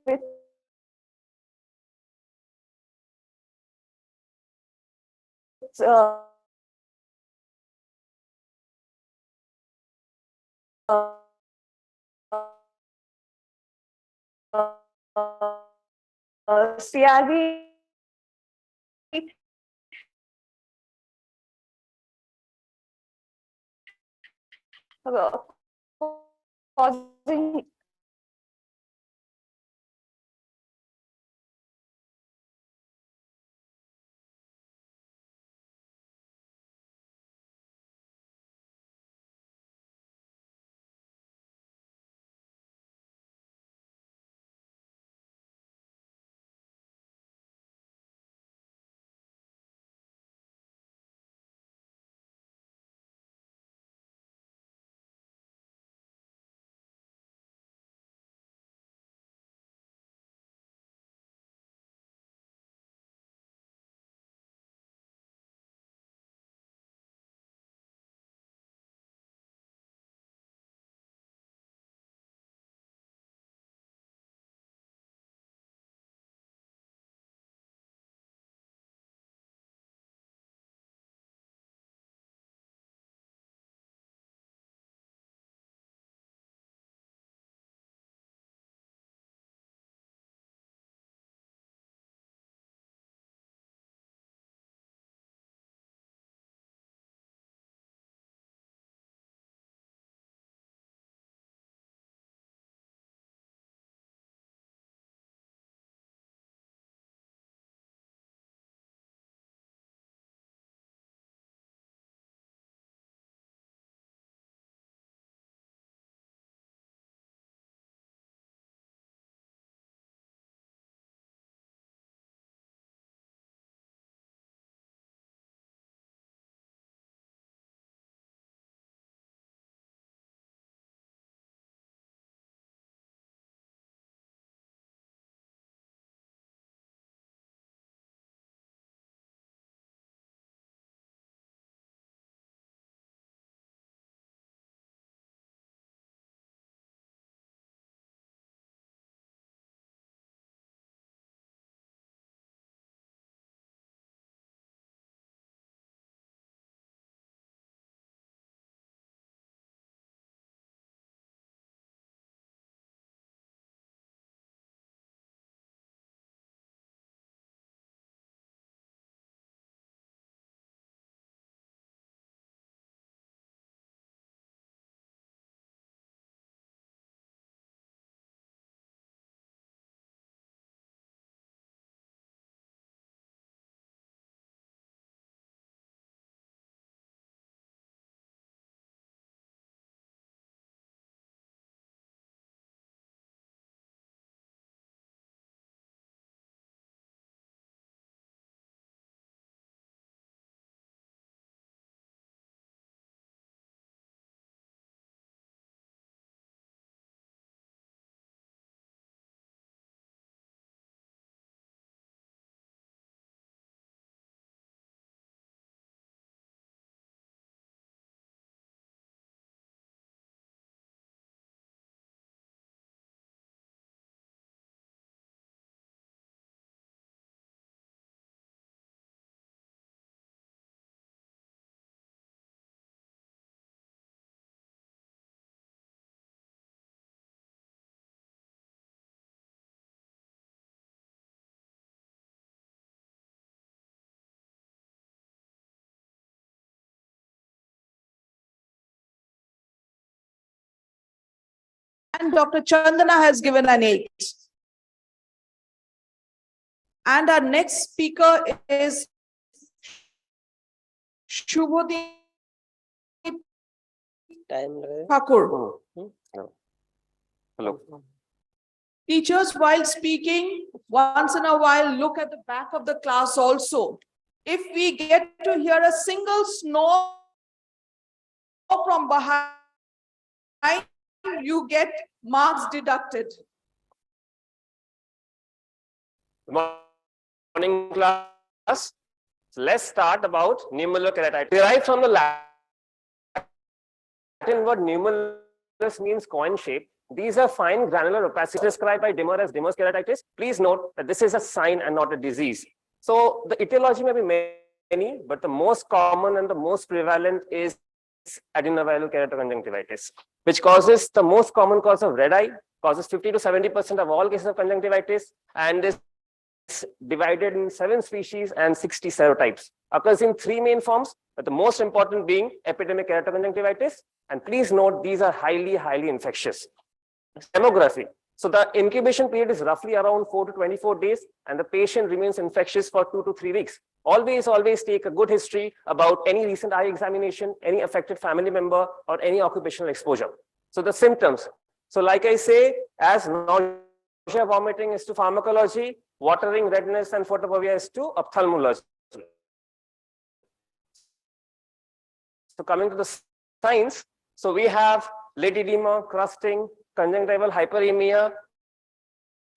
with CRV causing And Dr. Chandana has given an 8. And our next speaker is Shubhodip Thakur. Hello. Teachers, while speaking, once in a while, look at the back of the class also. If we get to hear a single snore from behind, you get marks deducted. Good morning, class. So let's start about nummular keratitis. Derived from the Latin word nummulus means coin shape. These are fine granular opacity described by Dimmer as Dimmer's keratitis. Please note that this is a sign and not a disease. So the etiology may be many, but the most common and the most prevalent is adenoviral keratoconjunctivitis, which causes the most common cause of red eye, causes 50 to 70% of all cases of conjunctivitis, and is divided in 7 species and 60 serotypes. Occurs in 3 main forms, but the most important being epidemic keratoconjunctivitis. And please note, these are highly infectious. Demography. So the incubation period is roughly around 4 to 24 days, and the patient remains infectious for 2 to 3 weeks. Always take a good history about any recent eye examination, any affected family member, or any occupational exposure. So the symptoms. So like I say, as nausea, vomiting is to pharmacology, watering, redness, and photophobia is to ophthalmology. So coming to the signs, so we have lid edema, crusting, conjunctival hyperemia.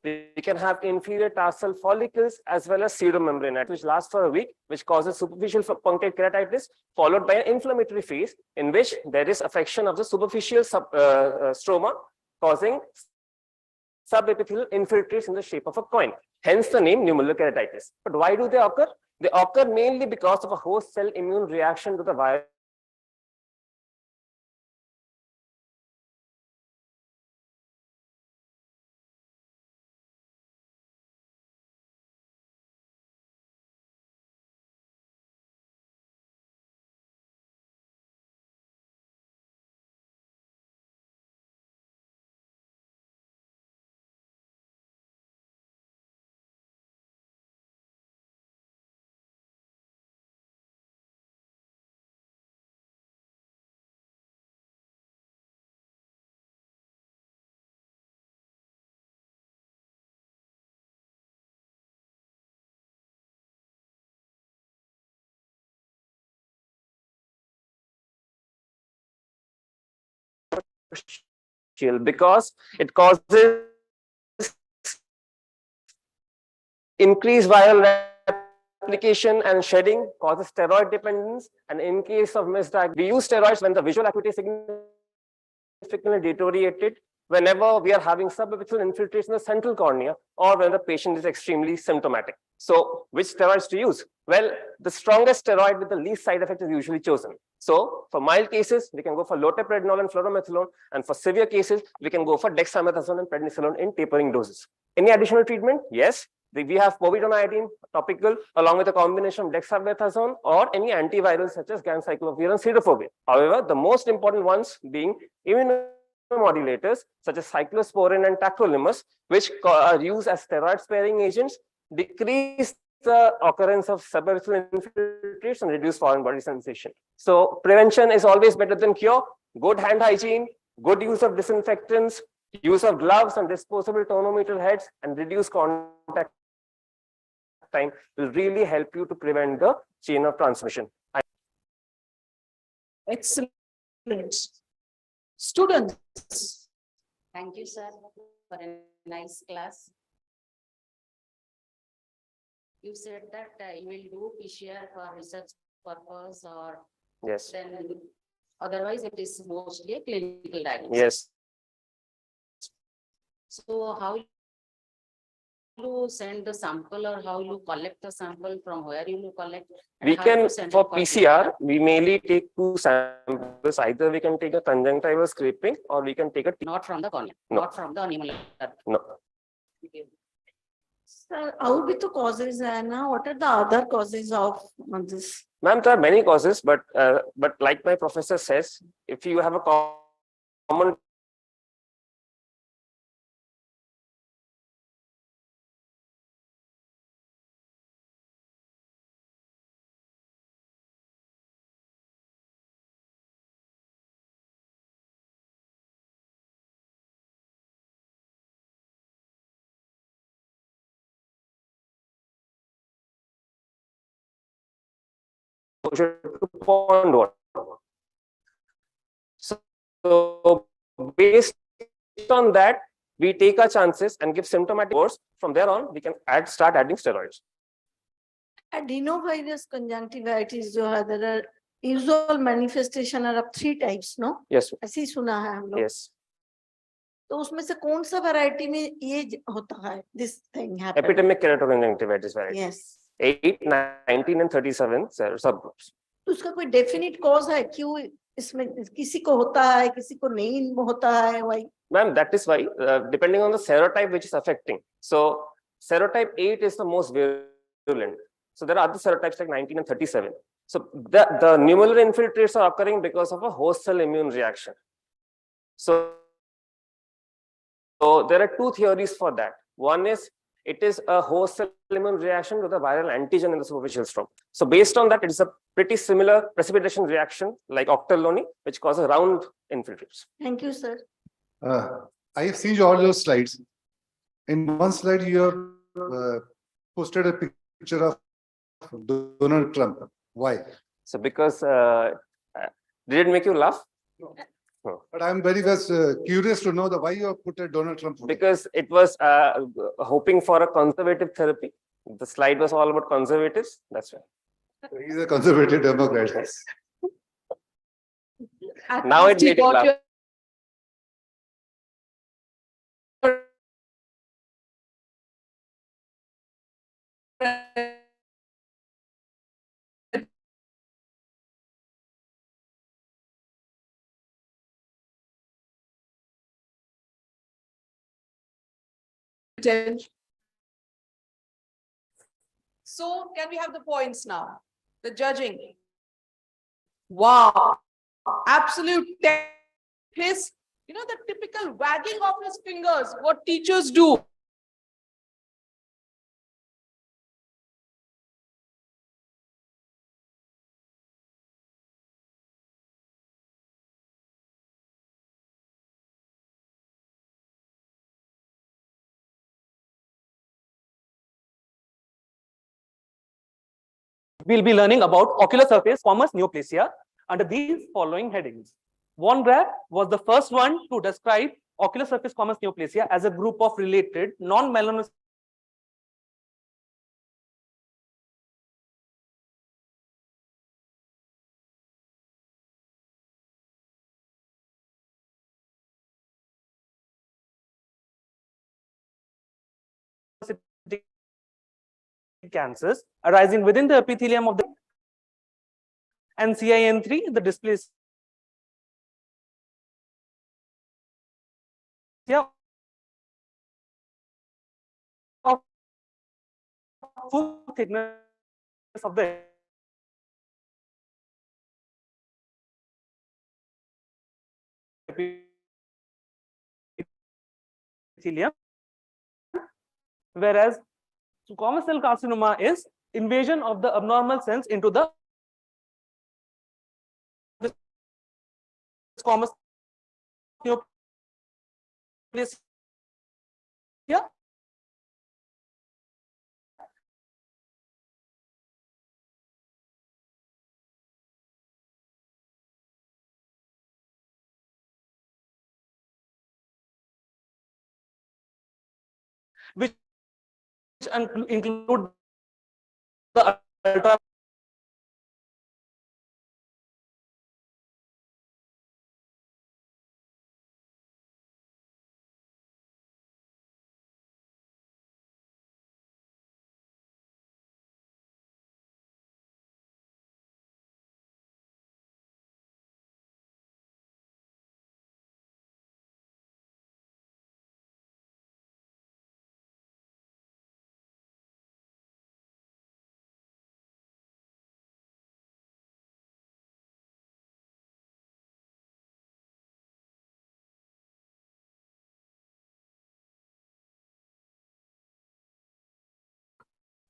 We can have inferior tarsal follicles as well as pseudomembrane, which lasts for a week, which causes superficial punctate keratitis, followed by an inflammatory phase in which there is affection of the superficial stroma, causing subepithelial infiltrates in the shape of a coin. Hence the name nummular keratitis. But why do they occur? They occur mainly because of a host cell immune reaction to the virus. Because it causes increased viral replication and shedding, causes steroid dependence, and in case of misdiagnosis, we use steroids when the visual acuity is significantly deteriorated, whenever we are having subepithelial infiltration in the central cornea, or when the patient is extremely symptomatic. So which steroids to use? Well, the strongest steroid with the least side effect is usually chosen. So for mild cases, we can go for loteprednol and fluorometholone, and for severe cases, we can go for dexamethasone and prednisolone in tapering doses. Any additional treatment? Yes. We have povidone topical along with a combination of dexamethasone or any antivirals such as ganciclovir and cidofovir. However, the most important ones being immunomodulators such as cyclosporin and tacrolimus, which are used as steroid-sparing agents, decrease the occurrence of subepithelial infiltrates and reduce foreign body sensation. So prevention is always better than cure. Good hand hygiene, good use of disinfectants, use of gloves and disposable tonometer heads, and reduce contact time will really help you to prevent the chain of transmission. Excellent. Students. Thank you, sir, for a nice class. You said that you will do PCR for research purpose, or yes, then otherwise it is mostly a clinical diagnosis. Yes. So how you send the sample, or how you collect the sample, from where you will collect? We can, for PCR, we mainly take 2 samples. Either we can take a conjunctival scraping, or we can take a... Not from the cornea, No. not from the animal. No. Sir, how the causes are now? What are the other causes of this? Ma'am, there are many causes, but like my professor says, if you have a common exposure to pond water. So based on that, we take our chances and give symptomatic course. From there on, we can start adding steroids. Adenovirus conjunctivitis जो है, there are usual manifestation are of 3 types, no? Yes. ऐसे ही सुना है हम लोग. Yes. तो उसमें से कौन सा वैरायटी में ये होता है? This thing happens. Epidemic keratoconjunctivitis variety. Yes. 8, 19 and 37 subgroups. तो उसका कोई definite cause है क्यों इसमें किसी को होता है किसी को नहीं होता है? Why? Ma'am, that is why, depending on the serotype which is affecting. So serotype 8 is the most virulent. So there are other serotypes like 19 and 37. So the pneumolar infiltrates are occurring because of a host cell immune reaction. So there are 2 theories for that. One is it is a host cell immune reaction with a viral antigen in the superficial stroke. So based on that, it is a pretty similar precipitation reaction like octaloni, which causes round infiltrates. Thank you, sir. I have seen all your slides. In one slide, you have posted a picture of Donald Trump. Why? So because did it make you laugh? No. No. But I'm very curious to know why you have put a Donald Trump. Because it was hoping for a conservative therapy. The slide was all about conservatives. That's why. He's a conservative Democrat. Now it made you laugh. So can we have the points now? The judging. Wow. Absolute his, you know, the typical wagging of his fingers, what teachers do. We'll be learning about ocular surface squamous neoplasia under these following headings. Von Graff was the first one to describe ocular surface squamous neoplasia as a group of related non-melanoma cancers arising within the epithelium of the and CIN3, the dysplasia of full thickness of the epithelium, whereas squamous cell carcinoma is invasion of the abnormal cells into the squamous neoplasia. Which include the ultra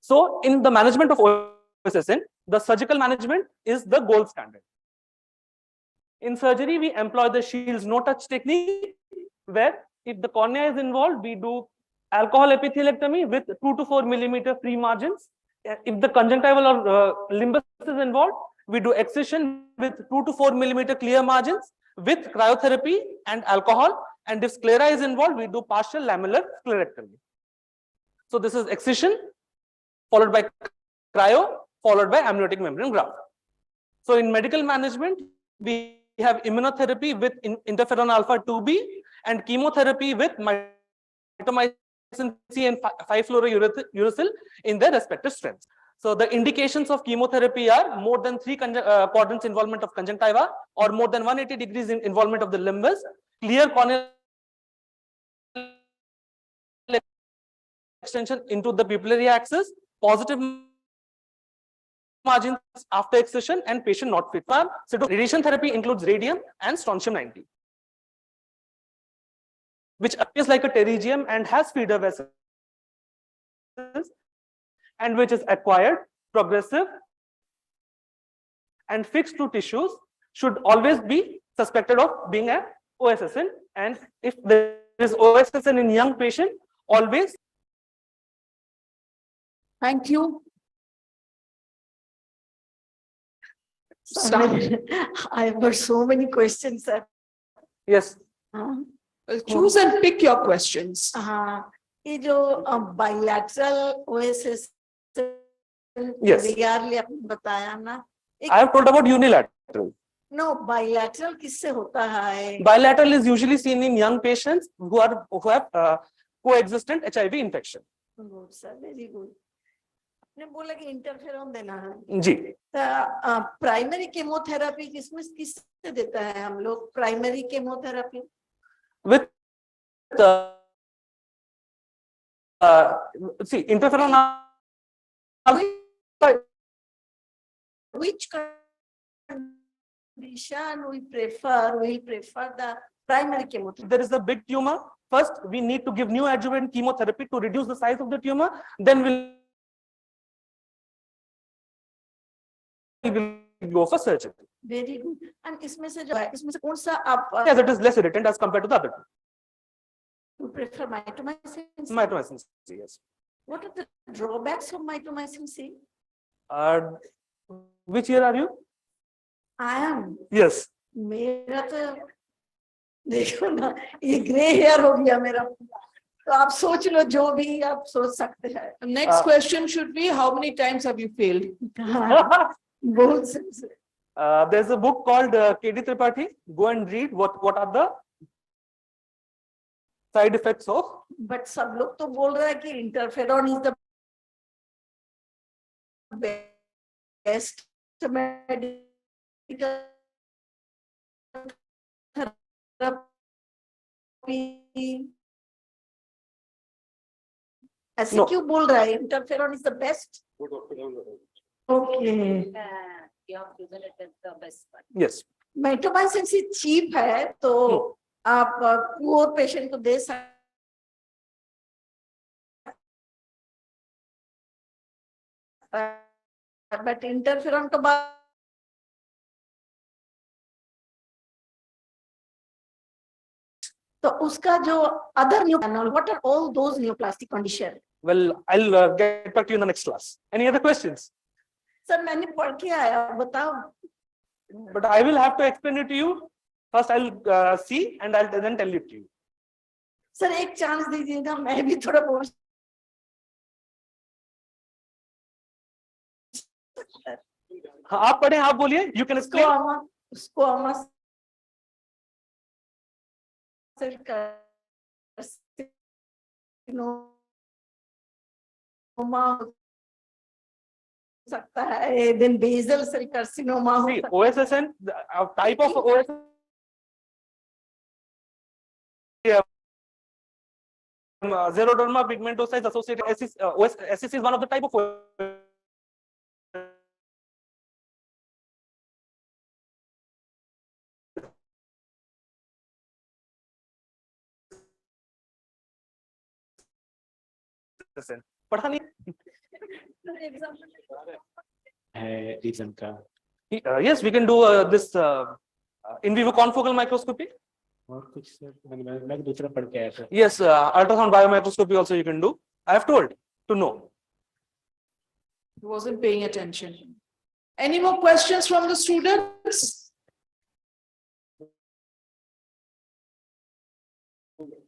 So in the management of OSSN, the surgical management is the gold standard. In surgery, we employ the Shields no-touch technique, where if the cornea is involved, we do alcohol epitheliectomy with 2 to 4 millimeter free margins. If the conjunctival or limbus is involved, we do excision with 2 to 4 millimeter clear margins with cryotherapy and alcohol. And if sclera is involved, we do partial lamellar sclerectomy. So this is excision followed by cryo, followed by amniotic membrane graft. So in medical management, we have immunotherapy with interferon alpha 2b and chemotherapy with mitomycin C and 5-fluorouracil in their respective strengths. So the indications of chemotherapy are more than 3 quadrants involvement of conjunctiva or more than 180 degrees in involvement of the limbus, clear corneal extension into the pupillary axis, positive margins after excision, and patient not fit for. So radiation therapy includes radium and strontium 90, which appears like a pterygium and has feeder vessels, and which is acquired, progressive, and fixed to tissues, should always be suspected of being a OSSN. And if there is OSSN in young patient, always. Thank you. Sorry, I've got so many questions, sir. Yes. Choose and pick your questions. ये जो bilateral OSS Yes. regardless आपने बताया ना. I have told about unilateral. No, bilateral किससे होता है? Bilateral is usually seen in young patients who have coexistent HIV infection. Good, sir, very good. ने बोला कि इंटरफेरॉन देना है. जी. प्राइमरी केमोथेरेपी किससे देता है हम लोग? Primary chemotherapy with see interferon which condition we prefer? We prefer the primary chemotherapy. There is a big tumor. First, we need to give neoadjuvant chemotherapy to reduce the size of the tumor. Then we'll go for surgery. Very good. And इसमें से जो है, इसमें से कौन सा आप? Yes, it is less irritant as compared to the other two. You prefer mitomycin C? Mitomycin C, yes. What are the drawbacks of mitomycin C? Which year are you? I am. Yes. मेरा तो देखो ना, ये grey hair हो गया मेरा. तो आप सोच लो, जो भी आप सोच सकते हैं. Next question should be, how many times have you failed? बहुत से. There's a book called KD Tripathi. Go and read what are the side effects of. But सब लोग तो बोल रहे हैं कि interferon is the best medical therapy. ऐसे क्यों बोल रहा है? Interferon is the best. Okay. Yes. Mitomycin C cheap है, तो आप poor patient को दे सकते. But interferon के बाद तो उसका जो other neoplastic, what are all those neoplastic conditions? Well, I'll get back to you in the next class. Any other questions? Sir मैंने पढ़ के आया, बताओ. But I will have to explain it to you. First, I'll see and I'll then tell it to you. Sir एक chance दीजिएगा, मैं भी थोड़ा बोल. आप पढ़े, आप बोलिए. You can explain. उसको हम सकता है, then basal cell carcinoma. See, OSSN, a type of OSSN. Xeroderma pigmentosa is associated. SCC is one of the type of पढ़ा नहीं है रीजन का. Yes, we can do this in vivo confocal microscopy. और कुछ sir, मैं दूसरा पढ़ के आया था. Yes, ultrasound biomicroscopy also you can do. I have told to know. He wasn't paying attention. Any more questions from the students?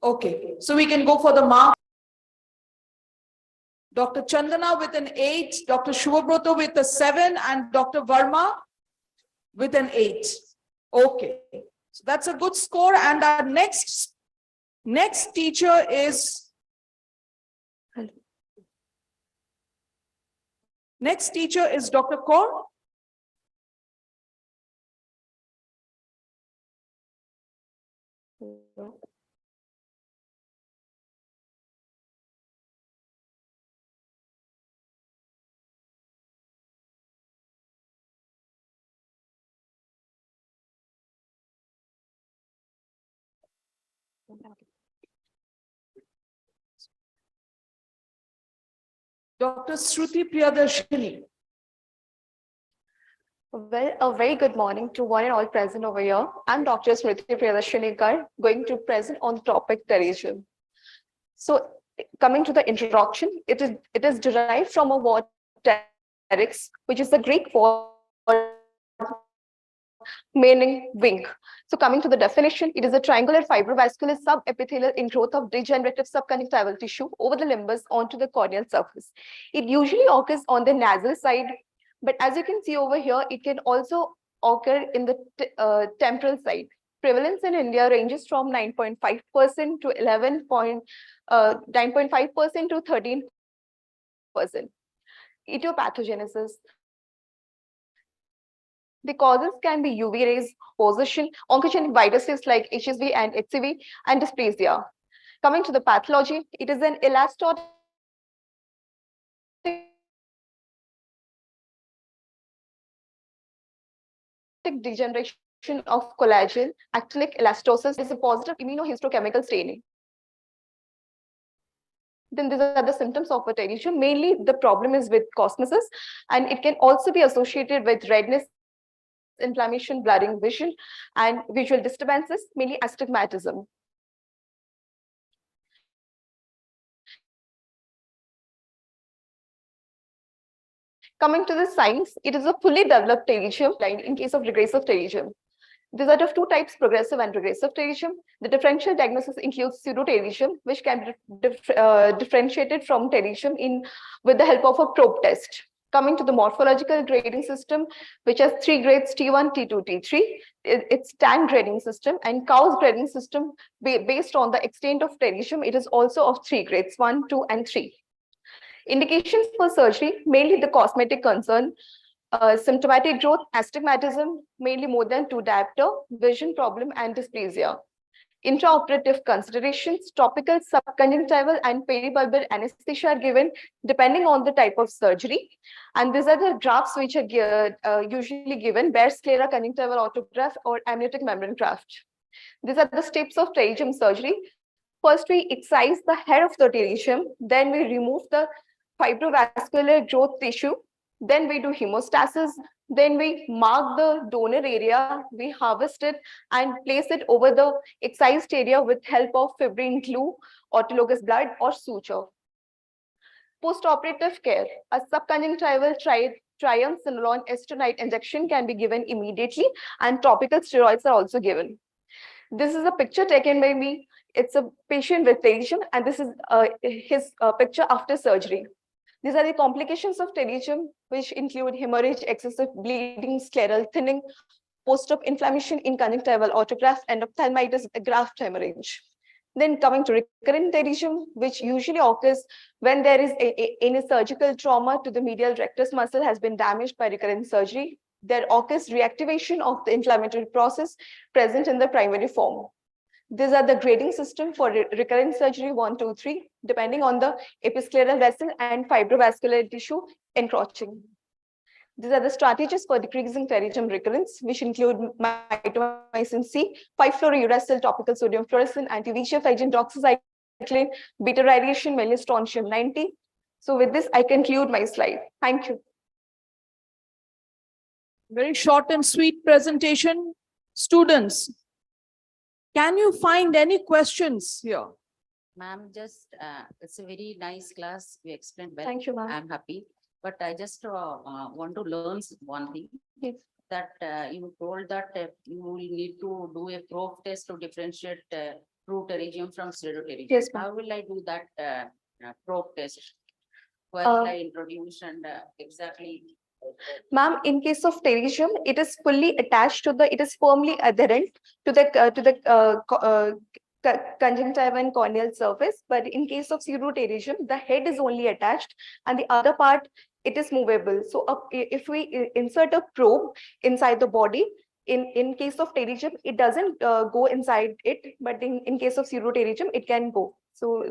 Okay, so we can go for the mark. Dr. Chandana with an 8, Dr. Shubhabrata with a 7, and Dr. Verma with an 8. Okay, so that's a good score. And our next teacher is Dr. Kaur. Dr. Shruti Priyadarshini. Well, a very good morning to one and all present over here. I'm Dr. Smriti Priyadarshini, going to present on the topic Pterygium. So, coming to the introduction, it is derived from a word pteryx, which is the Greek word meaning wing. So, coming to the definition, it is a triangular fibrovascular subepithelial ingrowth of degenerative subconjunctival tissue over the limbus onto the corneal surface. It usually occurs on the nasal side, but as you can see over here, it can also occur in the temporal side. Prevalence in India ranges from 9.5% to 9.5% to 13%. Etiopathogenesis. The causes can be UV rays, position, oncogenic viruses like HSV and HCV, and dysplasia. Coming to the pathology, it is an elastotic degeneration of collagen, actinic elastosis is a positive immunohistochemical staining. Then these are the symptoms of a pterygium. Mainly the problem is with cosmesis, and it can also be associated with redness, inflammation, blurring vision, and visual disturbances, mainly astigmatism. Coming to the signs, it is a fully developed pterygium line in case of regressive pterygium. These are of two types, progressive and regressive pterygium. The differential diagnosis includes pseudopterygium, which can be differentiated from pterygium with the help of a probe test. Coming to the morphological grading system, which has 3 grades, T1, T2, T3. It's TAN grading system, and Cow's grading system based on the extent of pterygium. It is also of 3 grades, 1, 2, and 3. Indications for surgery, mainly the cosmetic concern, symptomatic growth, astigmatism, mainly more than 2 diopter, vision problem, and dysplasia. Intraoperative considerations, topical, subconjunctival, and peribulbar anesthesia are given depending on the type of surgery. And these are the grafts which are usually given, bare sclera, conjunctival autograft, or amniotic membrane graft. These are the steps of pterygium surgery. First, we excise the head of the pterygium, then we remove the fibrovascular growth tissue, then we do hemostasis, then we mark the donor area, we harvest it and place it over the excised area with help of fibrin glue, autologous blood, or suture. Post-operative care, a subconjunctival triamcinolone acetonide injection can be given immediately, and topical steroids are also given. This is a picture taken by me. It's a patient with pterygium, and this is his picture after surgery. These are the complications of pterygium, which include hemorrhage, excessive bleeding, scleral thinning, post-op inflammation in conjunctival autograft, and ophthalmitis, graft hemorrhage. Then coming to recurrent pterygium, which usually occurs when there is any surgical trauma to the medial rectus muscle has been damaged by recurrent surgery. There occurs reactivation of the inflammatory process present in the primary form. These are the grading system for recurrent surgery 1, 2, 3, depending on the episcleral vessel and fibrovascular tissue encroaching. These are the strategies for decreasing pterygium recurrence, which include mitomycin C, 5-fluorouracil topical sodium fluorescein, anti-VEGF agent doxycycline, beta radiation, mainly strontium 90. So with this, I conclude my slide. Thank you. Very short and sweet presentation. Students, can you find any questions here? Ma'am, just it's a very nice class. You explained well. Thank you, ma'am. I'm happy. But I just want to learn one thing. Yes. That you told that you will need to do a probe test to differentiate true pterygium from pseudopterygium. Yes, ma'am. How will I do that probe test? Where will Uh, I introduce and exactly? Ma'am, in case of pterygium, it is fully attached to it is firmly adherent to the conjunctiva and corneal surface. But in case of pseudopterygium, the head is only attached and the other part, it is movable. So if we insert a probe inside the body, in case of pterygium, it doesn't go inside it, but in case of pseudopterygium, it can go. So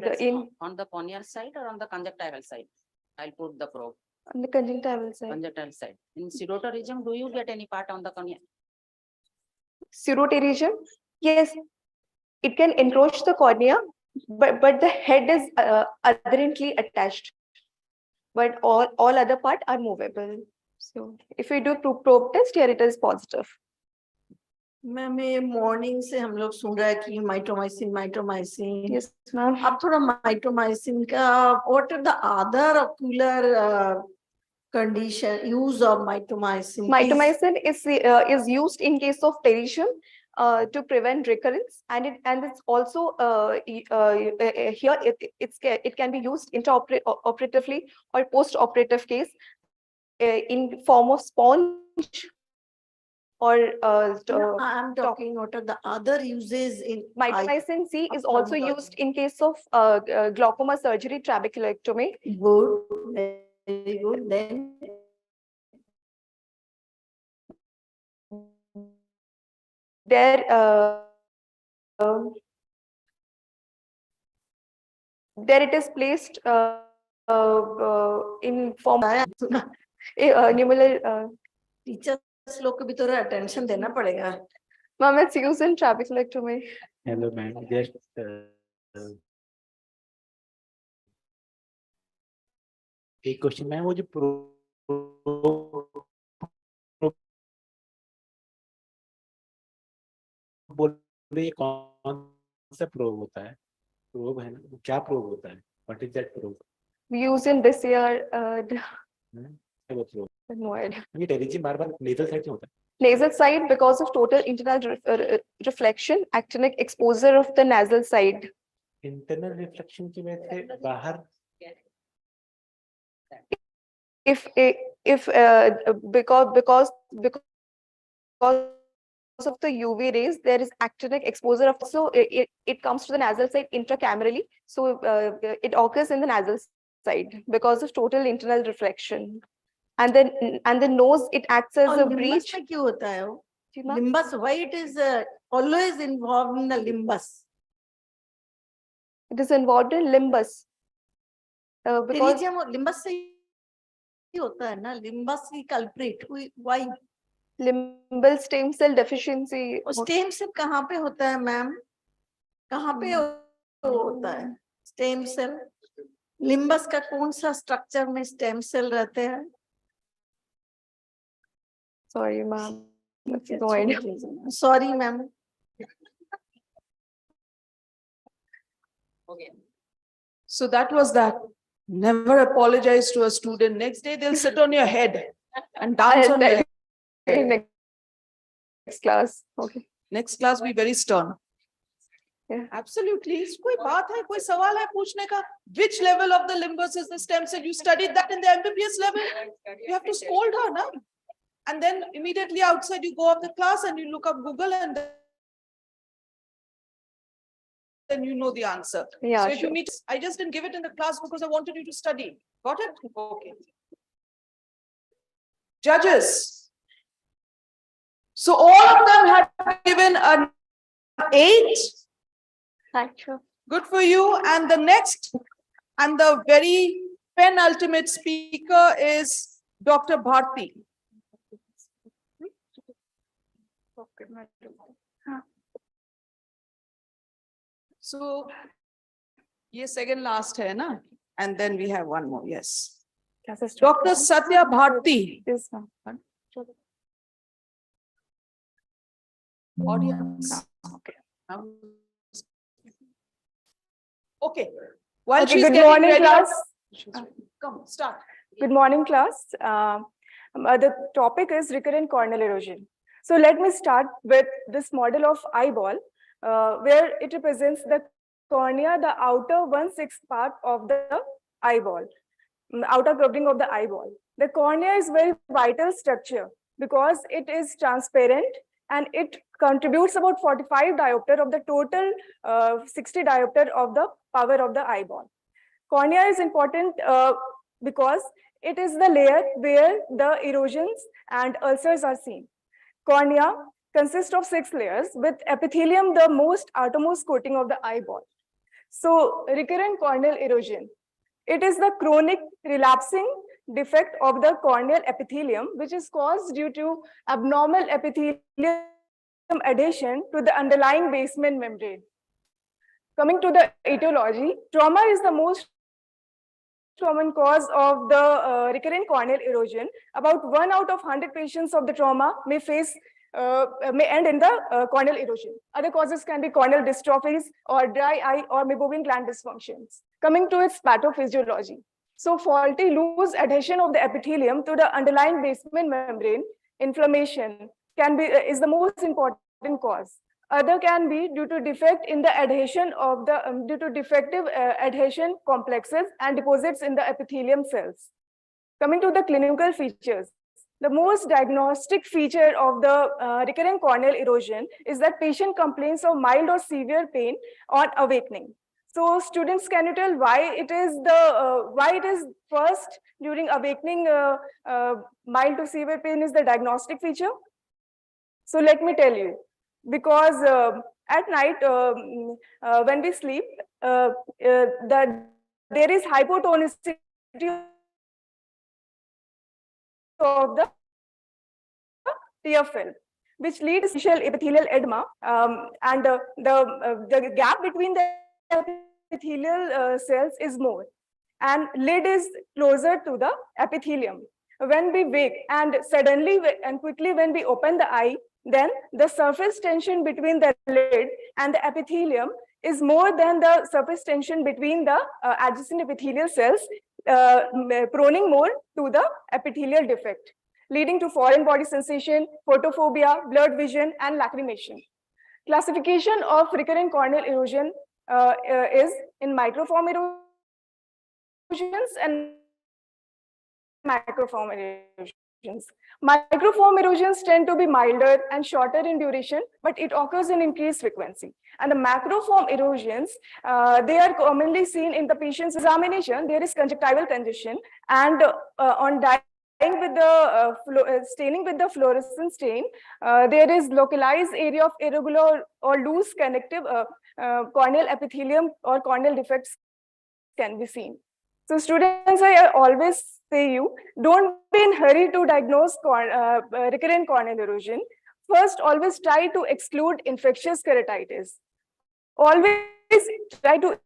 On the corneal side or on the conjunctival side? I'll put the probe. On the conjunctival side. Conjunctival side. In pseudopterygium, do you get any part on the cornea? Pseudopterygium, yes, it can encroach the cornea, but the head is adherently attached. But all other part are movable. So if we do probe test, here it is positive. Ma'am ये morning से हम लोग सुन रहे हैं कि mitomycin Yes, ma'am. अब थोड़ा mitomycin का what are the other ocular condition use of mitomycin? Mitomycin is used in case of pterygium to prevent recurrence, and it's also here it can be used intraoperatively or post-operative case in form of sponge or I'm talking what are the other uses in mitomycin C is also used in case of glaucoma surgery, trabeculectomy. Good, very good. Then there it is placed in form numeral teachers लोग को भी थोड़ा attention देना पड़ेगा. Ma'am, it's used in trabeculectomy. Hello, ma'am. Just एक question ma'am, वो जो बोल रही है कौन सा प्रोब होता है? प्रोब है ना, क्या प्रोब होता है? What is that probe? We use in this year. वो प्रोब No idea. ये टेरिजियम बार-बार नेजल साइड क्यों होता है? Nasal side because of total internal reflection, actinic exposure of the nasal side. Internal reflection की वजह से बाहर If because of the UV rays, there is actinic exposure of, so it comes to the nasal side intracamerally. So it occurs in the nasal side because of total internal reflection. And the nose, it acts as a breach. में क्यों होता है वो? Limbus, why it is always involved in the limbus? It is involved in limbus. Because limbus से ही होता है ना, limbus की culprit. Why? Limbal stem cell deficiency. Stem cell कहाँ पे होता है मैम? कहाँ पे होता है stem cell? Limbus का कौन सा structure में stem cell रहते हैं? Sorry, ma'am. No idea. Sorry, ma'am. Okay. So that was that. Never apologize to a student. Next day they'll sit on your head and dance on your head. Next class. Okay. Next class be very stern. Yeah. Absolutely. कोई बात है, कोई सवाल है पूछने का? Which level of the limbus is the stem cell? You studied that in the MBBS level. You have to scold her, no? And then immediately outside you go off the class and you look up Google and then you know the answer. Yeah, so if sure. you meet, I just didn't give it in the class because I wanted you to study. Got it? Okay. Judges. So all of them have given an 8. Thank you. Good for you. And the next and the very penultimate speaker is Dr. Bharti. So, ये second last है ना? And then we have one more. Yes. Dr. Satya Bharti. Yes, ma'am. Audience. Okay. Okay. While Okay, she's good getting morning, ready, class. come start. Good morning, class. The topic is recurrent corneal erosion. So let me start with this model of eyeball, where it represents the cornea, the outer 1/6 part of the eyeball, outer covering of the eyeball. The cornea is very vital structure because it is transparent and it contributes about 45 diopter of the total 60 diopter of the power of the eyeball. Cornea is important because it is the layer where the erosions and ulcers are seen. Cornea consists of 6 layers with epithelium the most outermost coating of the eyeball. So recurrent corneal erosion, it is the chronic relapsing defect of the corneal epithelium which is caused due to abnormal epithelium adhesion to the underlying basement membrane. Coming to the etiology, trauma is the most common cause of the recurrent corneal erosion. About 1 out of 100 patients of the trauma may end in the corneal erosion. Other causes can be corneal dystrophies or dry eye or meibomian gland dysfunctions. Coming to its pathophysiology. So faulty loose adhesion of the epithelium to the underlying basement membrane, inflammation is the most important cause. Other can be due to defect in the adhesion of the due to defective adhesion complexes and deposits in the epithelium cells. Coming to the clinical features, the most diagnostic feature of the recurrent corneal erosion is that patient complains of mild or severe pain on awakening. So students, can you tell why it is first during awakening mild to severe pain is the diagnostic feature? So let me tell you. Because at night, when we sleep, there is hypotonicity of the tear film, which leads to epithelial edema, and the gap between the epithelial cells is more, and lid is closer to the epithelium. When we wake and suddenly and quickly when we open the eye, then the surface tension between the lid and the epithelium is more than the surface tension between the adjacent epithelial cells, proning more to the epithelial defect, leading to foreign body sensation, photophobia, blurred vision, and lacrimation. Classification of recurrent corneal erosion is in microform erosions and macroform erosions. Microform erosions tend to be milder and shorter in duration, but it occurs in increased frequency. And the macroform erosions, they are commonly seen in the patient's examination. There is conjunctival congestion, and on dyeing with the staining with the fluorescent stain, there is localized area of irregular or loose connective corneal epithelium or corneal defects can be seen. So students, I always say you, don't be in hurry to diagnose recurrent corneal erosion. First, always try to exclude infectious keratitis. Always try to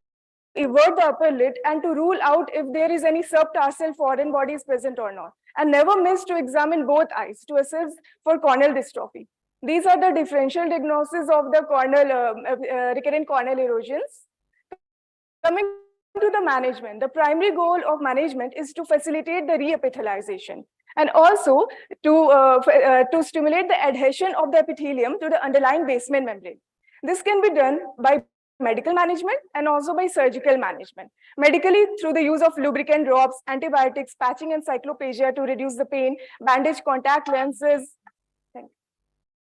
evert the upper lid and to rule out if there is any subtarsal foreign bodies present or not. And never miss to examine both eyes to assess for corneal dystrophy. These are the differential diagnoses of the recurrent corneal erosions. Coming to the management, the primary goal of management is to facilitate the reepithelialization and also to stimulate the adhesion of the epithelium to the underlying basement membrane. This can be done by medical management and also by surgical management. Medically, through the use of lubricant drops, antibiotics, patching and cyclopegia to reduce the pain, bandage, contact lenses.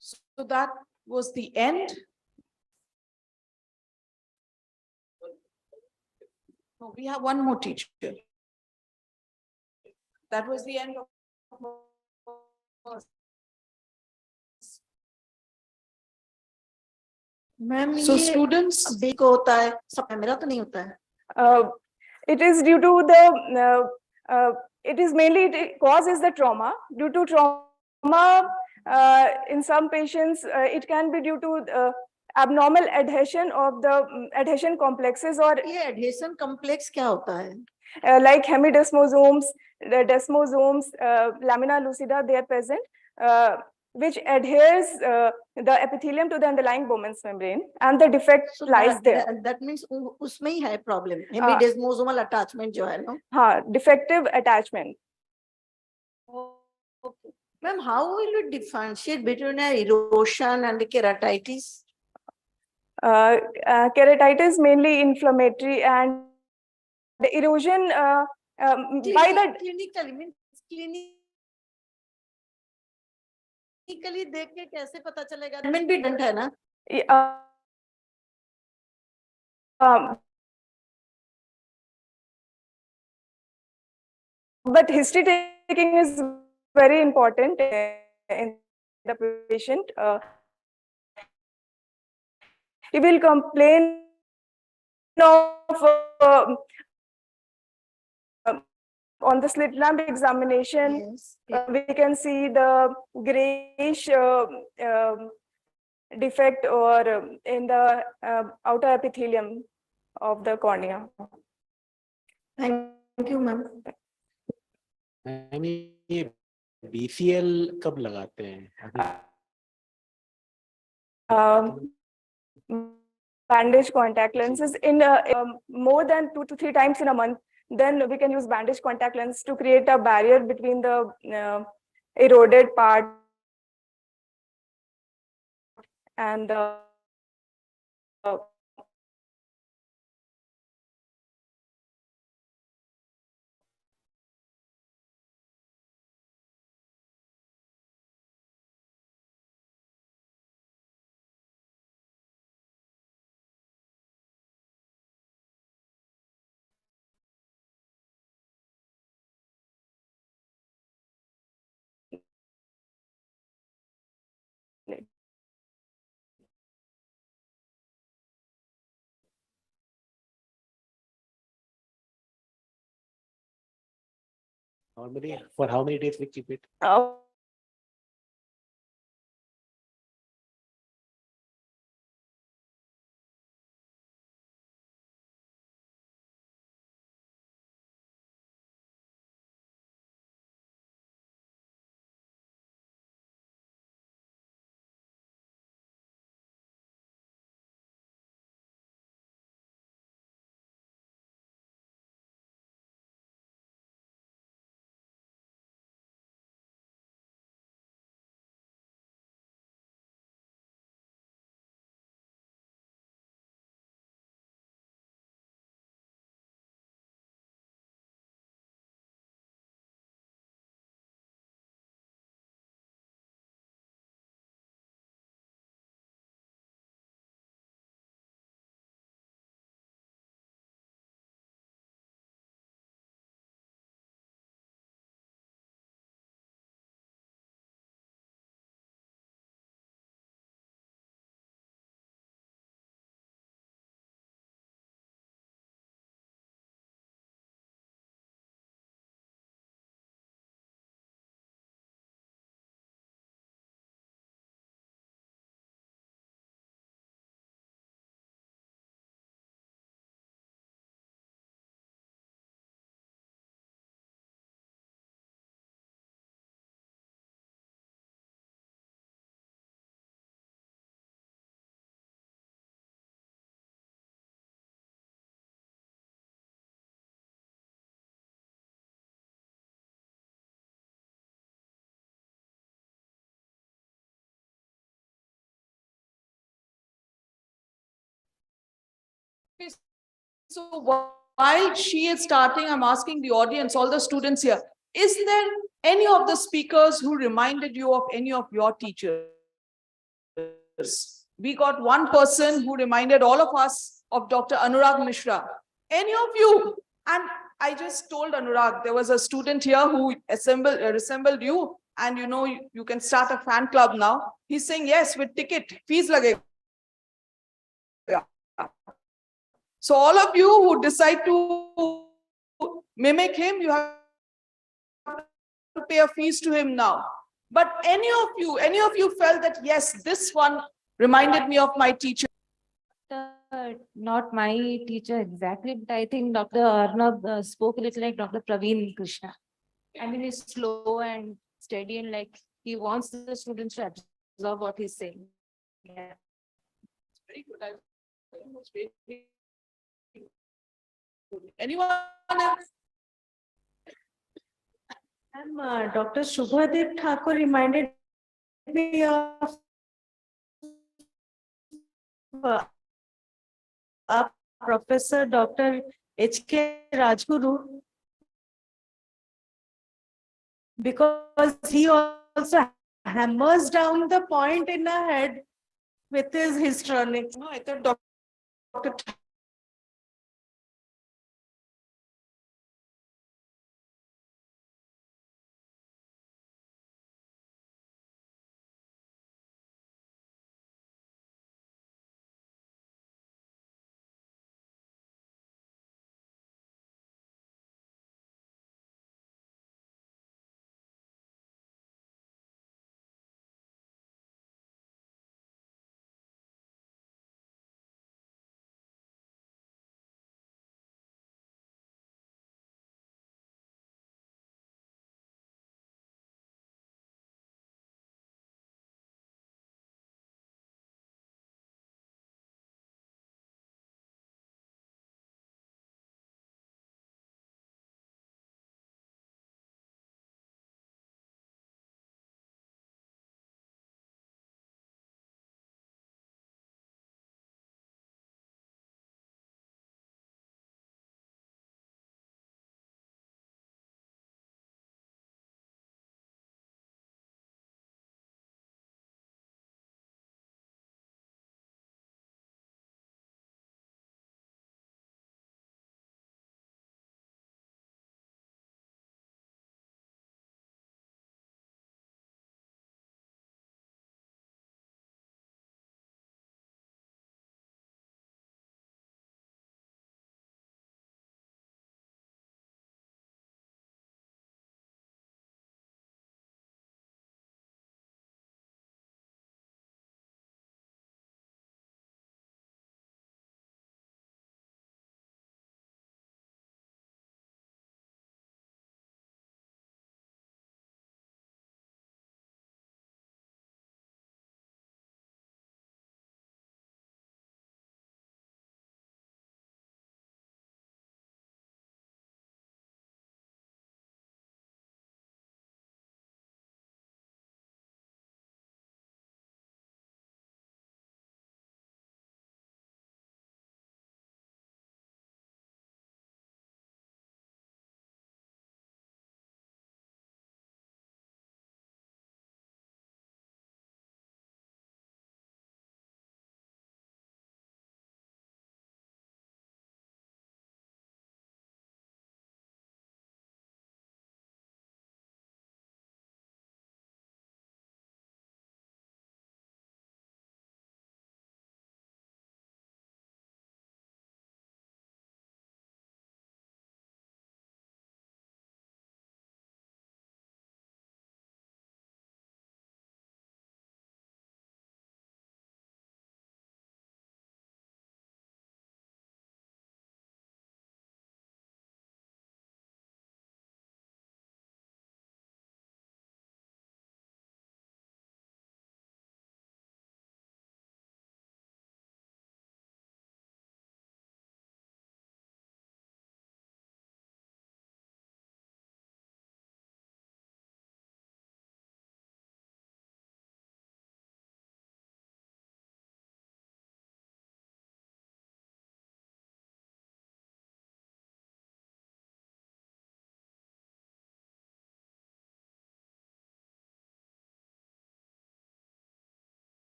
So that was the end. No, we have one more teacher. That was the end of. Ma'am So students, bake होता है सब मेरा तो नहीं होता है. It is due to the it is mainly cause is the trauma. Due to trauma, in some patients, it can be due to abnormal adhesion of the adhesion complexes or. ये adhesion complex क्या होता है? Like hemidesmosomes, the desmosomes, lamina lucida, they are present, which adheres the epithelium to the underlying Bowman's membrane, and the defect lies there. That means उसमें ही है problem. Hemidesmosomal attachment जो है ना? हाँ, defective attachment. Ma'am, how will you differentiate between an erosion and a keratitis? Keratitis mainly inflammatory, and the erosion by the clinically देख के कैसे पता चलेगा? Admin भी different है ना? But history taking is very important in the patient. He will complain of on the slit lamp examination. We can see the grayish defect or in the outer epithelium of the cornea. Thank you, ma'am. Ma'am ये BCL कब लगाते हैं? Bandage contact lenses in more than 2 to 3 times in a month. Then we can use bandage contact lens to create a barrier between the eroded part and the Normally, for how many days we keep it? So while she is starting, I'm asking the audience, all the students here, is there any of the speakers who reminded you of any of your teachers? We got one person who reminded all of us of Dr. Anurag Mishra. Any of you? And I just told Anurag, there was a student here who resembled you, and you know, you can start a fan club now. He's saying, yes, with ticket, fees lagega. So all of you who decide to mimic him, you have to pay a fees to him now. But any of you felt that, yes, this one reminded me of my teacher? Not my teacher exactly, but I think Dr. Arnab spoke a little like Dr. Praveen Krishna. I mean, he's slow and steady, and like he wants the students to absorb what he's saying. Yeah. Very good. Anyone else? Dr. Shubhadeep Thakur reminded me of our Professor Dr. H.K. Rajguru, because he also hammers down the point in our head with his histrionics. No, I thought Dr.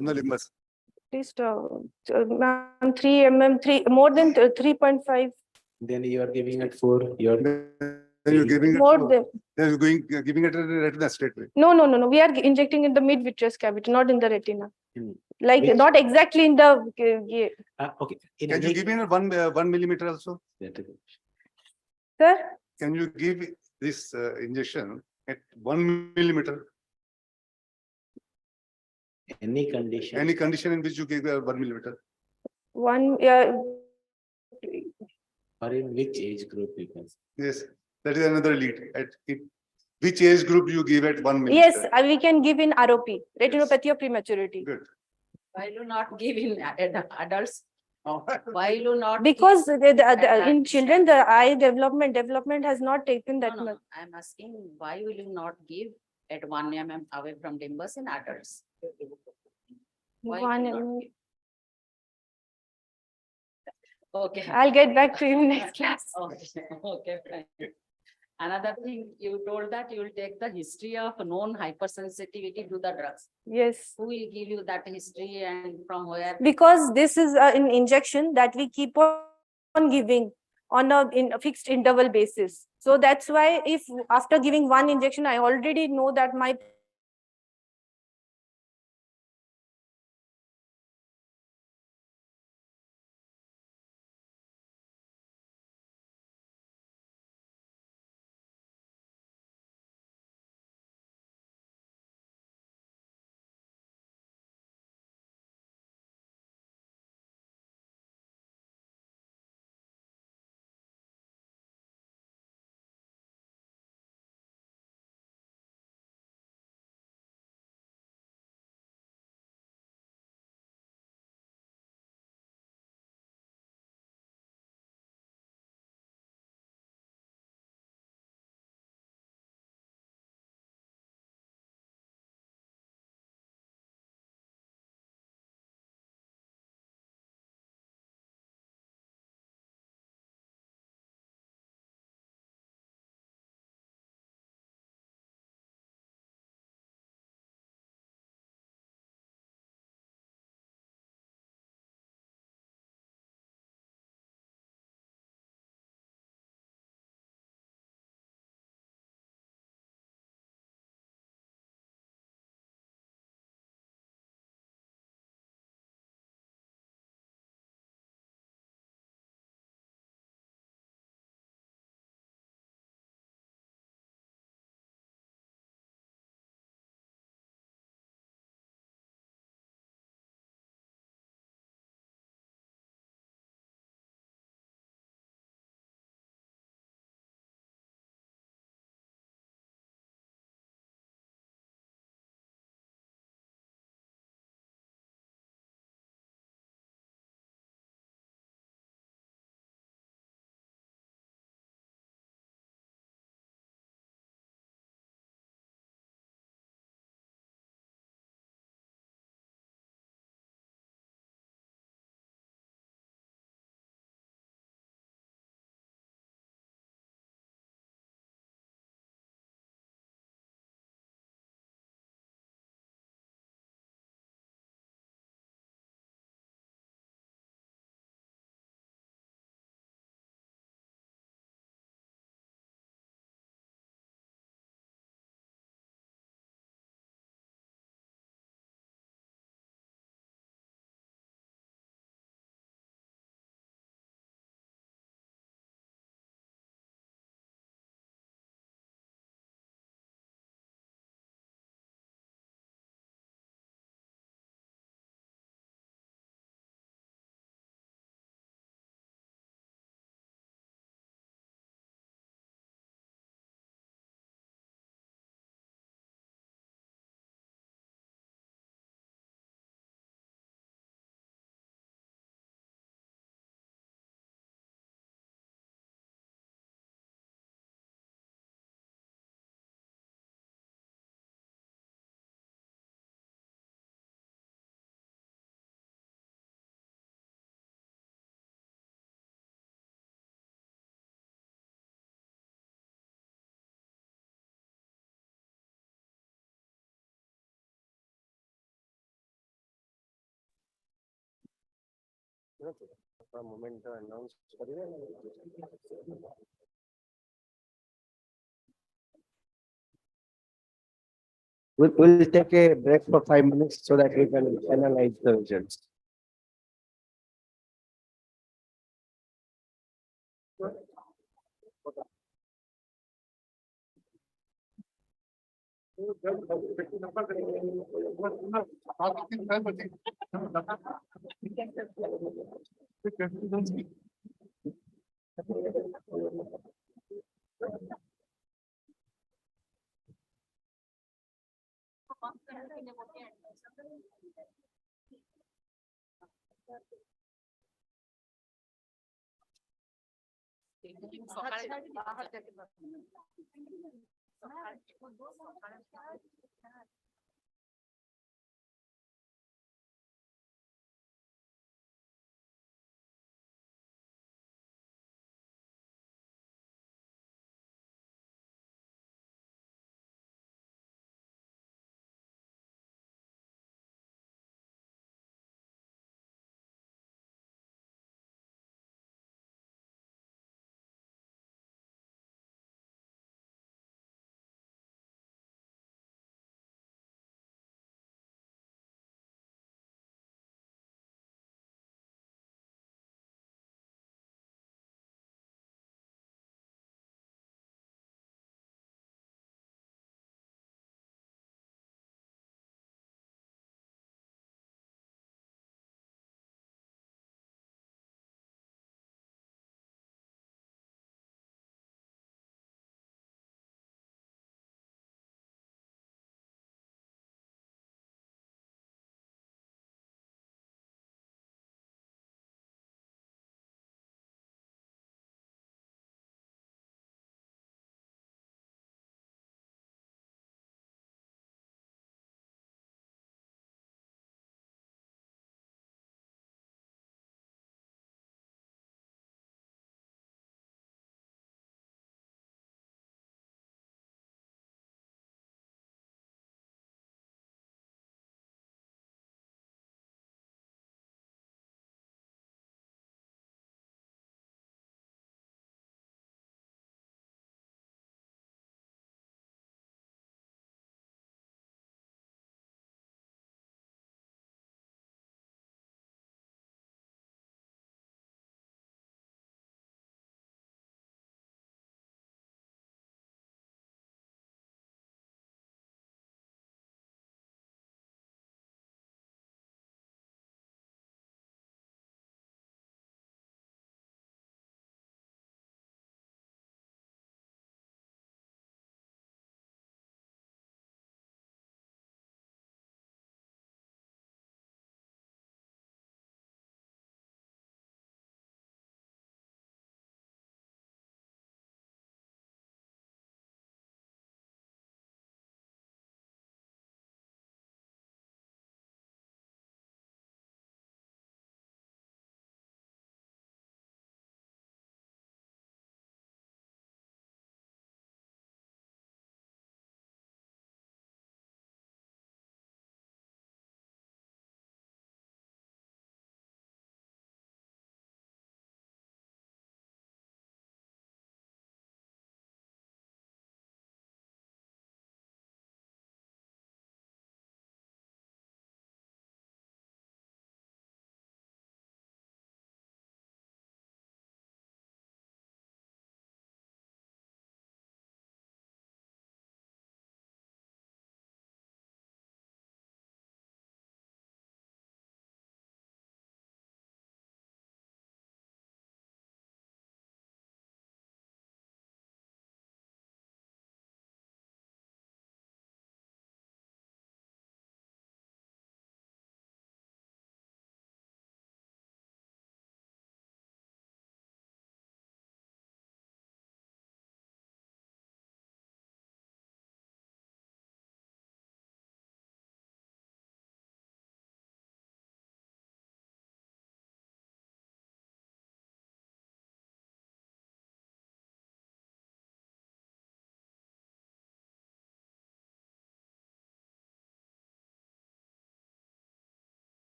from the limbus. At least, ma'am, 3 mm, more than 3.5. Then you are giving it 4. You're giving More it. than. You're giving it a retina straight away. No, no, no, no. We are injecting in the mid-vitreous cavity, not in the retina. Like Which- not exactly in the. Okay. Can you give me 1 millimeter also? Sir? Can you give this injection at 1 millimeter? Any condition. Any condition in which you give 1 millimeter? One, Or in which age group you can? Yes, that is another lead. Which age group you give at 1 millimeter? yes, we can give in ROP, retinopathy of prematurity. Good. Why do not give in adults? Why do not? Because in children, the eye development has not taken that much. I'm asking, why will you not give at 1 mm away from limbus in adults? Why 1 you not mm. give? Okay. I'll get back to you next class. Okay, fine. Another thing, you told that you will take the history of known hypersensitivity to the drugs. Yes. Who will give you that history and from where? Because this is an injection that we keep on giving on a fixed interval basis. So that's why if after giving one injection, I already know that my We'll take a break for 5 minutes so that we can analyze the results.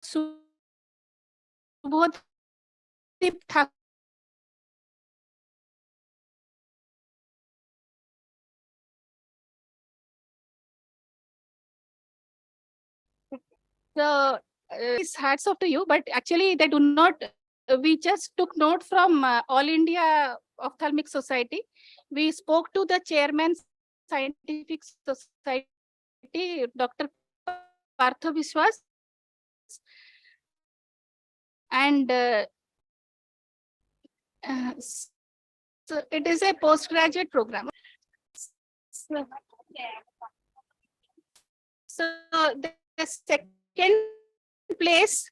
Subhadeep Thakur So it's hats off to you, but actually they do not. We just took note from All India Ophthalmic Society. We spoke to the chairman, Scientific Society, Dr. Partha Vishwas, and so it is a postgraduate program. So the second place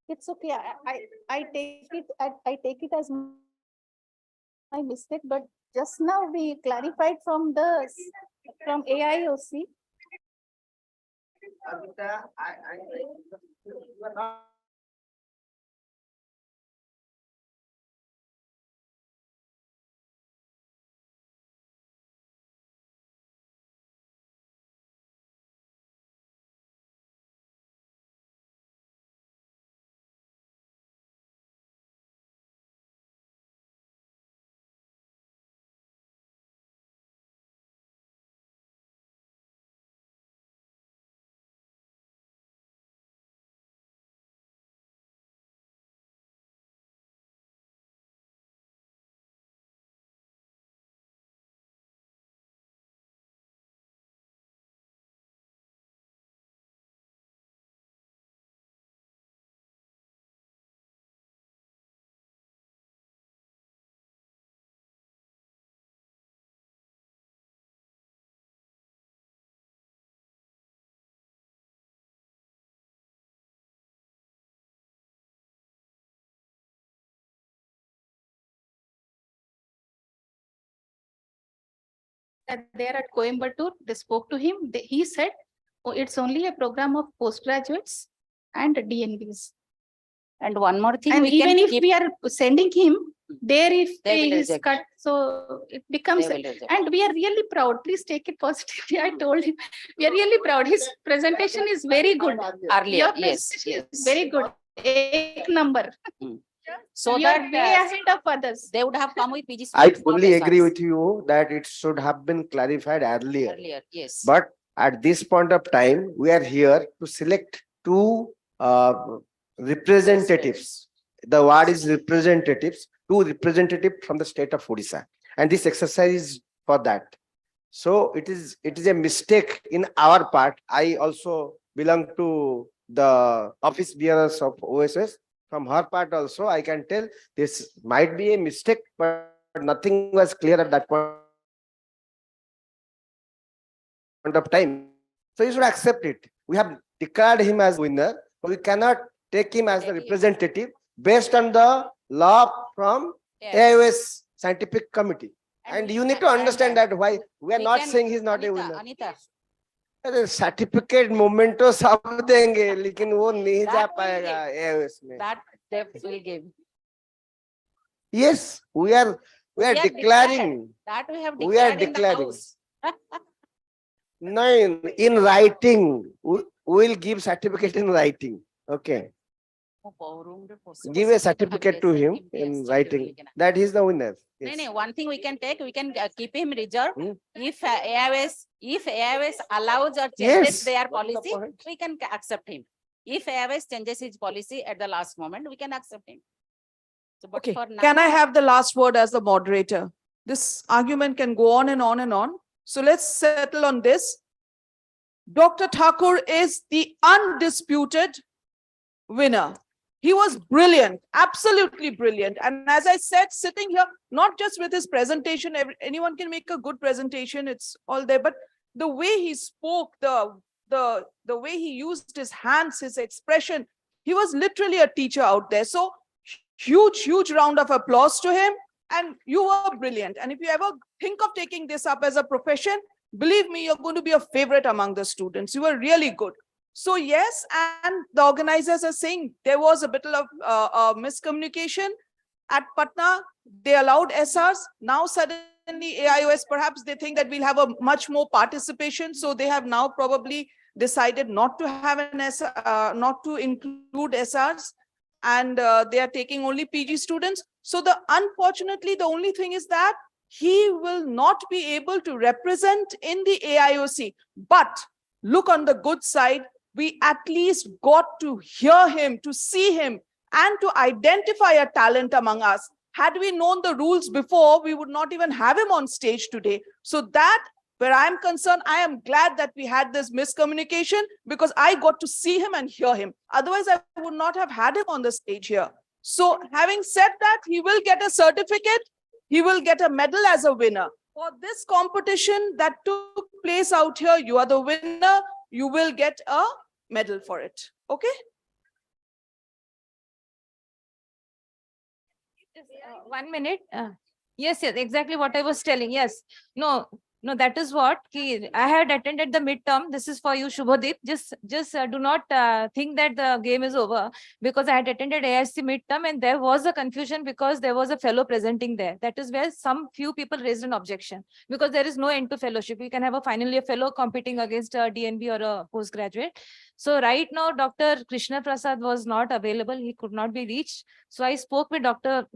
it's okay. I take it as my mistake, but just now we clarified from AIOC. there at Coimbatore. They spoke to him. He said, oh, it's only a program of postgraduates and DNBs. And one more thing, And we can even if keep- we are sending him there, if They will he is reject. cut, so it becomes, They will reject. and we are really proud. Please take it positively. I told him, we are really proud. His presentation is very good. Earlier, Your yes, presentation is yes. very good. A number. So You are that way ahead of others. they would have come with PG I students, not fully agree SRs. with you that it should have been clarified earlier. Earlier, yes. But at this point of time, we are here to select two representatives. The word is representatives, two representatives from the state of Odisha. And this exercise is for that. So it is a mistake in our part. I also belong to the office bearers of OSS. From her part also, I can tell this might be a mistake, but nothing was clear at that point of time. So you should accept it. We have declared him as winner, but we cannot take him as the representative based on the law from AIOS Scientific Committee. And you need to understand that why we are not saying he's not a winner. Anita, certificate memento सब देंगे लेकिन वो नहीं जा पाएगा AIOS में. that they will give. Yes, we are declaring. That we have We are declared in the declaring. house. No, in writing, we will give certificate in writing. Okay. Give a certificate to him in writing that he's the winner. No, Yes. no, one thing we can take, we can keep him reserved. If AIOS allows or changes Yes. their policy, we can accept him. If AIOS changes his policy at the last moment, we can accept him. So, but Okay, for now, can I have the last word as the moderator? This argument can go on and on and on. So let's settle on this. Dr. Thakur is the undisputed winner. He was brilliant, absolutely brilliant. And as I said, sitting here, not just with his presentation, anyone can make a good presentation, it's all there, but the way he spoke, the way he used his hands, his expression, he was literally a teacher out there. So huge round of applause to him. And you were brilliant. And if you ever think of taking this up as a profession, believe me, you're going to be a favorite among the students. You were really good. So yes, and the organizers are saying there was a bit of miscommunication. At Patna, they allowed SRs. Now suddenly AIOS, perhaps they think that we'll have a much more participation. So they have now probably decided not to have an SR, not to include SRs. And they are taking only PG students. So unfortunately, the only thing is that he will not be able to represent in the AIOC. But look on the good side, we at least got to hear him, to see him, and to identify a talent among us. Had we known the rules before, we would not even have him on stage today. So that, where I'm concerned, I am glad that we had this miscommunication because I got to see him and hear him. Otherwise, I would not have had him on the stage here. So having said that, he will get a certificate. He will get a medal as a winner. For this competition that took place out here, you are the winner. You will get a medal for it. Okay? Just, 1 minute. Yes, exactly what I was telling. Yes. No, that is what I had attended the midterm. This is for you, Shubhadeep. Just do not think that the game is over, because I had attended AIC midterm and there was a confusion because there was a fellow presenting there. That is where few people raised an objection, because there is no end to fellowship. We can have a final year fellow competing against a DNB or a postgraduate. So right now, Dr. Krishna Prasad was not available. He could not be reached. So I spoke with Dr.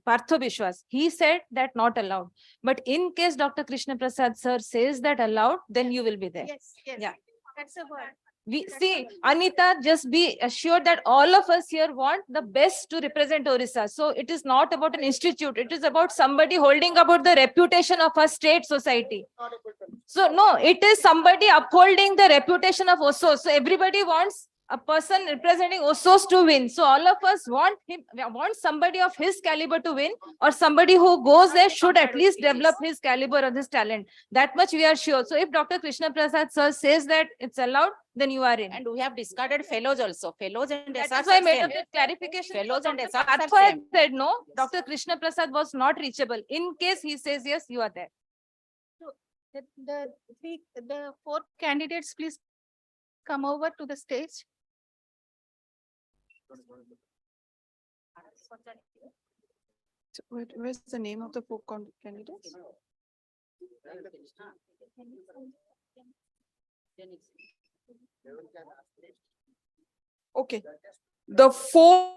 Partho Bishwas. He said that not allowed. But in case Dr. Krishna Prasad sir says that allowed, then you will be there. Yes. Yeah. That's a word. We see, Anita, just be assured that all of us here want the best to represent Orissa. So it is not about an institute. It is about somebody holding about the reputation of a state society. So no, it is somebody upholding the reputation of OSOS. So everybody wants a person representing OSOS to win. So all of us want somebody of his caliber to win, or somebody who goes there should at least develop his caliber or his talent. That much we are sure. So if Dr. Krishna Prasad sir says that it's allowed, then you are in. and we have discarded fellows also. Fellows and SRs That's why I are made same. up this clarification. Fellows and SRs are That's why I same. said no. Dr. Krishna Prasad was not reachable. In case he says yes, you are there. The four candidates, please come over to the stage. So where's the name of the four candidates? Okay. The four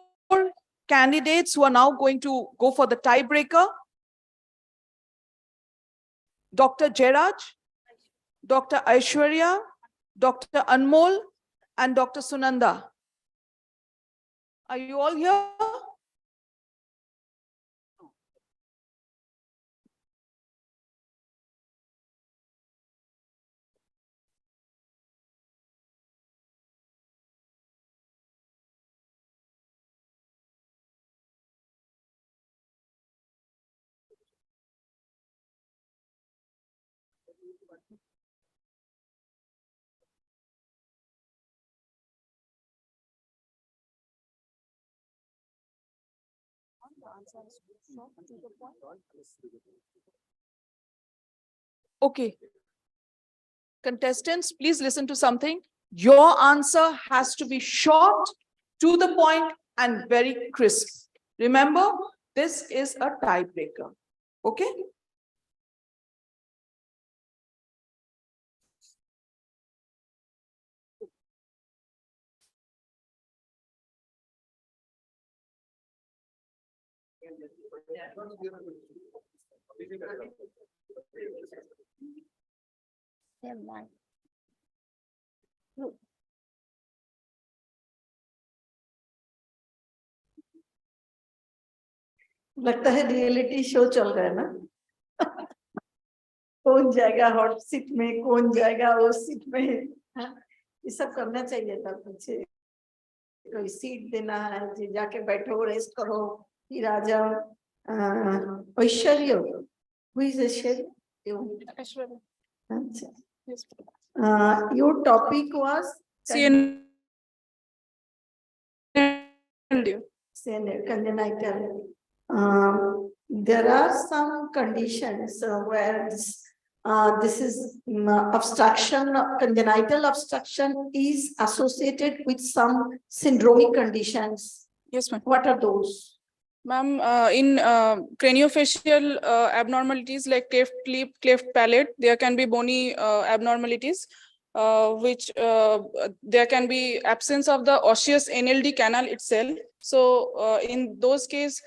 candidates who are now going to go for the tiebreaker: Dr. Jairaj, Dr. Aishwarya, Dr. Anmol, and Dr. Sunanda. Are you all here? Okay. Contestants, please listen to something. Your answer has to be short, to the point, and very crisp. Remember, this is a tiebreaker. Okay? लगता है reality show चल रहा है ना कौन जाएगा hot seat में कौन जाएगा उस सीट में ये सब करना चाहिए था पीछे कोई सीट देना है जी जाके बैठो रेस्ट करो फिर आ जाओ ऐश्वर्य who is Aishwarya? Your topic was congenital. There are some conditions where this is obstruction, congenital obstruction is associated with some syndromic conditions. Yes, ma'am. What are those? Ma'am, in craniofacial abnormalities like cleft lip, cleft palate, there can be bony abnormalities, which there can be absence of the osseous NLD canal itself. So in those cases,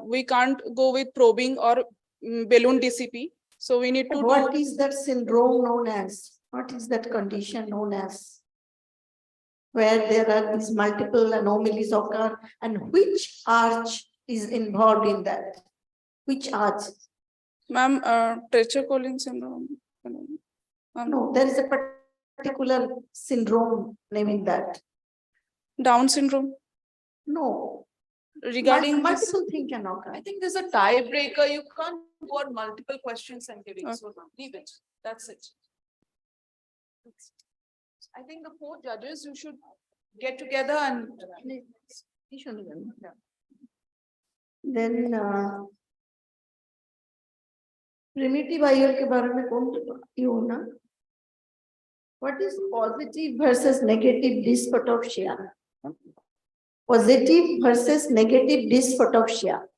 we can't go with probing or balloon DCP. So we need to What is that syndrome known as? What is that condition known as? Where there are these multiple anomalies occur, and which arch is involved in that? Which arch? Ma'am, Treacher-Collins syndrome. No, there is a particular syndrome naming that. Down syndrome. No. Regarding multiple things can occur. I think there's a tiebreaker. You can't go on multiple questions and giving. Okay. So leave it. That's it. I think the four judges, you should get together and. Then primitive IOL के बारे में कौन ये होना? What is positive versus negative dysphotopsia? Positive versus negative dysphotopsia.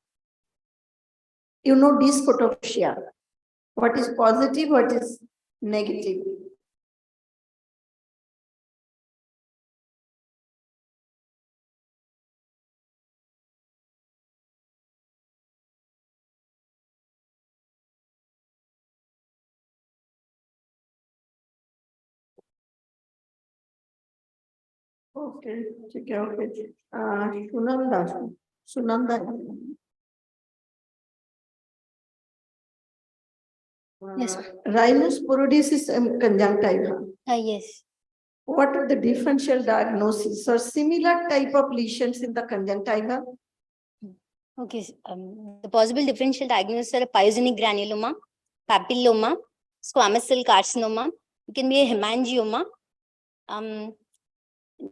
You know dysphotopsia. What is positive? What is negative? Okay, okay. Sunanda. Yes. Rhinosporidiosis conjunctiva. Yes. What are the differential diagnoses or similar type of lesions in the conjunctiva? Okay. The possible differential diagnoses are pyogenic granuloma, papilloma, squamous cell carcinoma. It can be a hemangioma.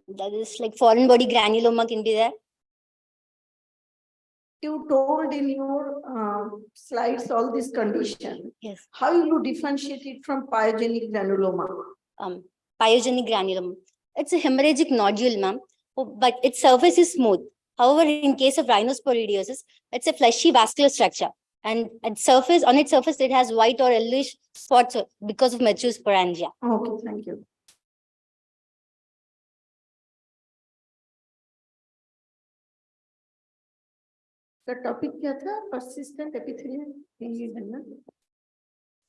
That is like foreign body granuloma can be there. you told in your slides all this condition. Yes. How you differentiate it from pyogenic granuloma? Pyogenic granuloma. It's a hemorrhagic nodule, ma'am, but its surface is smooth. However, in case of rhinosporidiosis, it's a fleshy vascular structure. And on its surface, it has white or yellowish spots because of mature sporangia. Okay, thank you. The topic क्या था? Persistent epithelial lesion.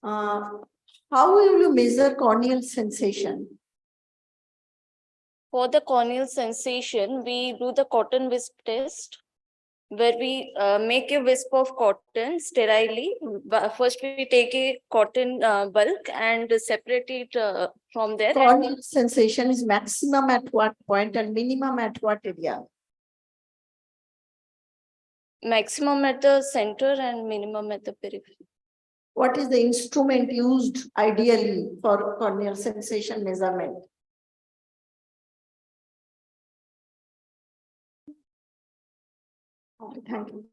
How will you measure corneal sensation? For the corneal sensation, we do the cotton wisp test, where we make a wisp of cotton sterilely. First, we take a cotton bulk and separate it from there. Corneal sensation is maximum at what point and minimum at what area? Maximum at the center and minimum at the periphery. What is the instrument used ideally for corneal sensation measurement? Okay, thank you.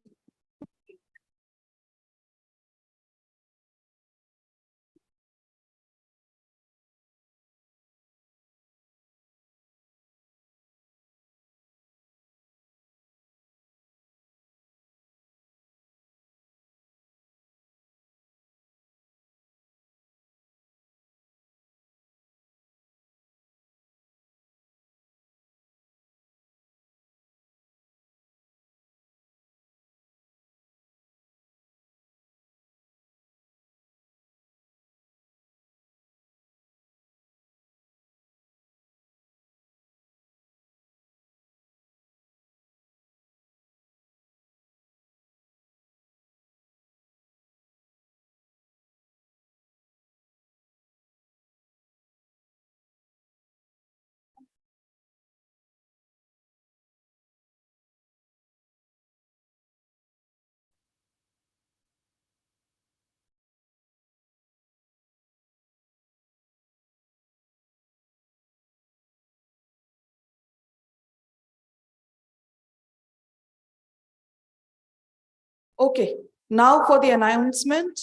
Okay, now for the announcement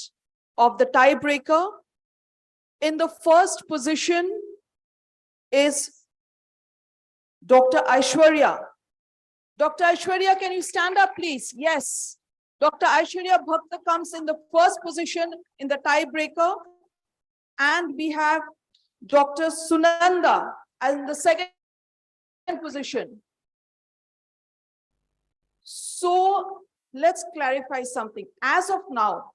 of the tiebreaker. In the first position is Dr. Aishwarya. Dr. Aishwarya, can you stand up, please? Yes. Dr. Aishwarya Bhakta comes in the first position in the tiebreaker. And we have Dr. Sunanda in the second position. So let's clarify something. As of now,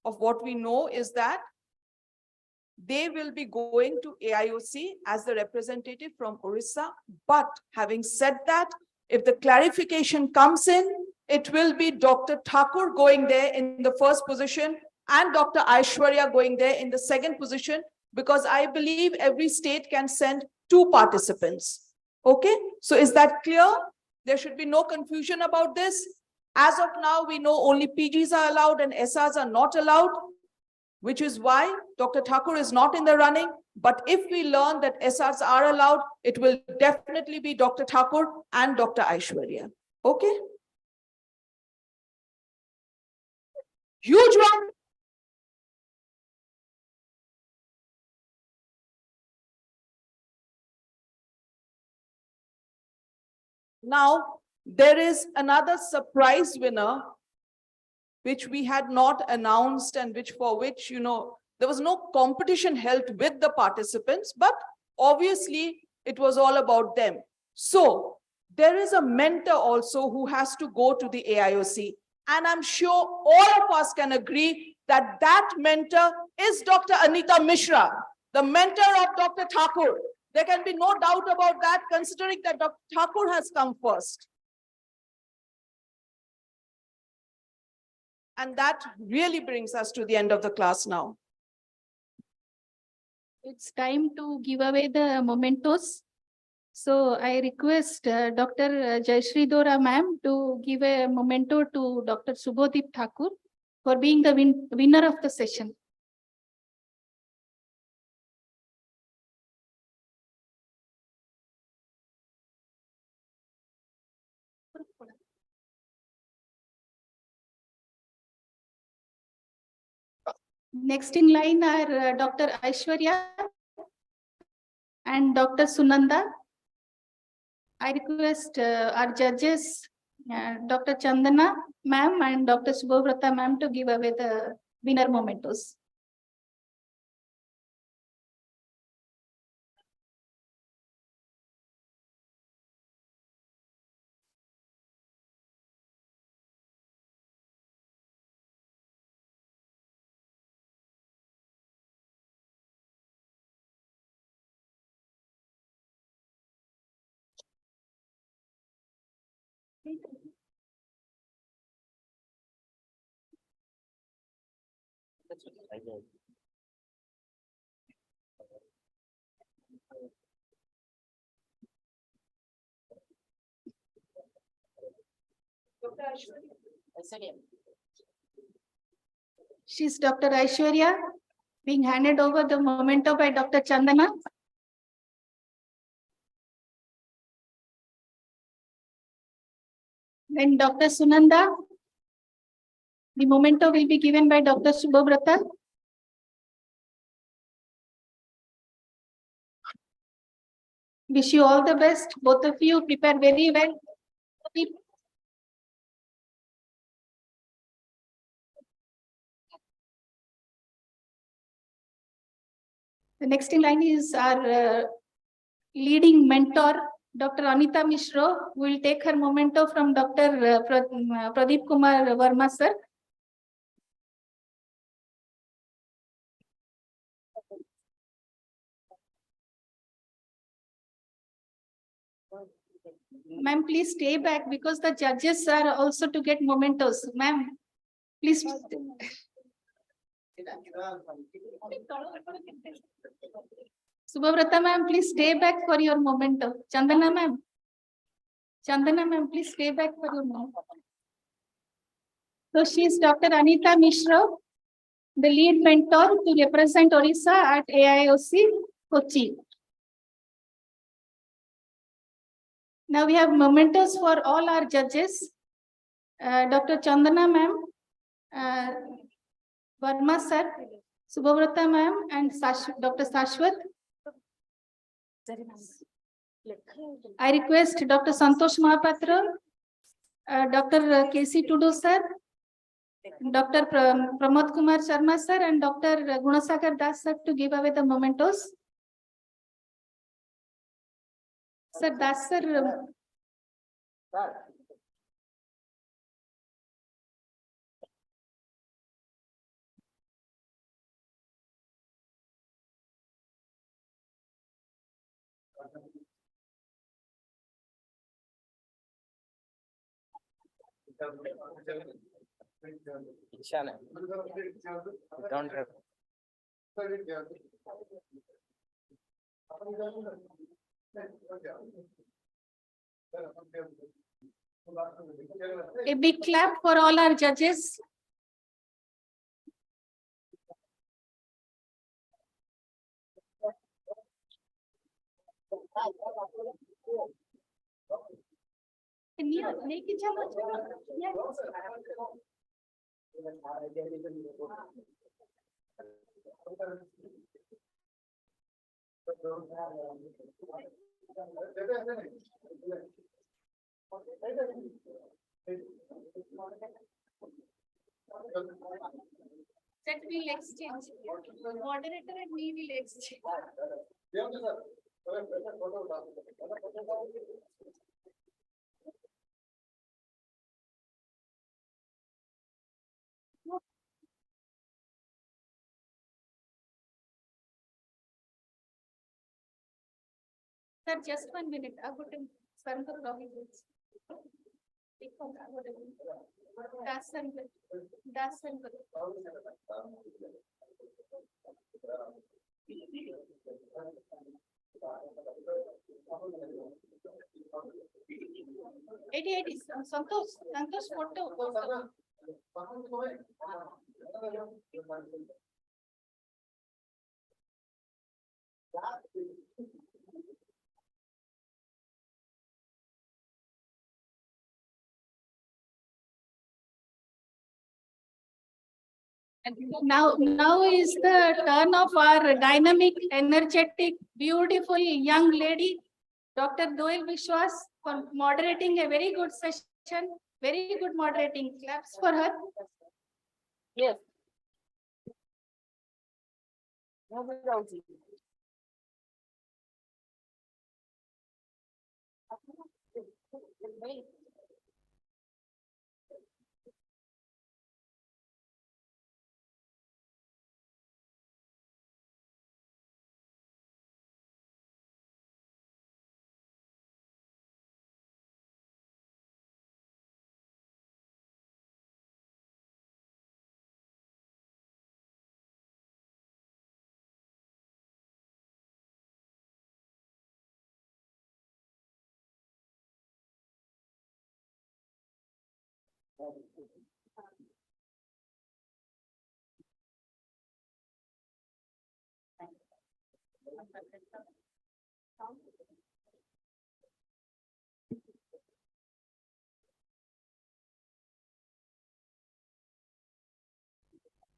of what we know is that they will be going to AIOC as the representative from Odisha. But having said that, if the clarification comes in, it will be Dr. Thakur going there in the first position and Dr. Aishwarya going there in the second position, because I believe every state can send 2 participants. Okay, so is that clear? There should be no confusion about this. As of now, we know only PGs are allowed and SRs are not allowed, which is why Dr. Thakur is not in the running. But if we learn that SRs are allowed, it will definitely be Dr. Thakur and Dr. Aishwarya. Okay? Huge one. Now, there is another surprise winner, which we had not announced and for which, there was no competition held with the participants, but obviously it was all about them. So there is a mentor also who has to go to the AIOC. And I'm sure all of us can agree that that mentor is Dr. Anita Mishra, the mentor of Dr. Thakur. There can be no doubt about that, considering that Dr. Thakur has come first. And that really brings us to the end of the class now. It's time to give away the mementos. So I request Dr. Jayashree Dora ma'am to give a memento to Dr. Subodip Thakur for being the winner of the session. Next in line are Dr. Aishwarya and Dr. Sunanda. I request our judges, Dr. Chandana ma'am and Dr. Subhavrata ma'am, to give away the winner mementos. She's Dr. Aishwarya, being handed over the memento by Dr. Chandana. Then Dr. Sunanda, the memento will be given by Dr. Subhavrata. Wish you all the best. Both of you prepare very well. The next in line is our leading mentor, Dr. Anita Mishra, who will take her memento from Dr. Pradeep Kumar Verma, sir. Ma'am, please stay back because the judges are also to get mementos. Ma'am, please. Subhavrata ma'am, please stay back for your memento. Chandana ma'am, please stay back for your memento. So she is Dr. Anita Mishra, the lead mentor to represent Odisha at AIOC Kochi. Now we have mementos for all our judges. Dr. Chandana ma'am, Verma sir, Subhavrata ma'am, and Dr. Sashwat. I request Dr. Santosh Mahapatra, Dr. K.C. Tudu sir, Dr. Pramod Kumar Sharma sir, and Dr. Gunasakar Das sir to give away the mementos. Sir, Das sir. Don't have. A big clap for all our judges. That will exchange. Moderator and me will exchange. Sir, just 1 minute. I would sir को problem is. Das sir. It Santosh photo. Now is the turn of our dynamic, energetic, beautiful young lady, Dr. Doyle Vishwas, for moderating a very good session. Very good moderating. Claps for her. Yes.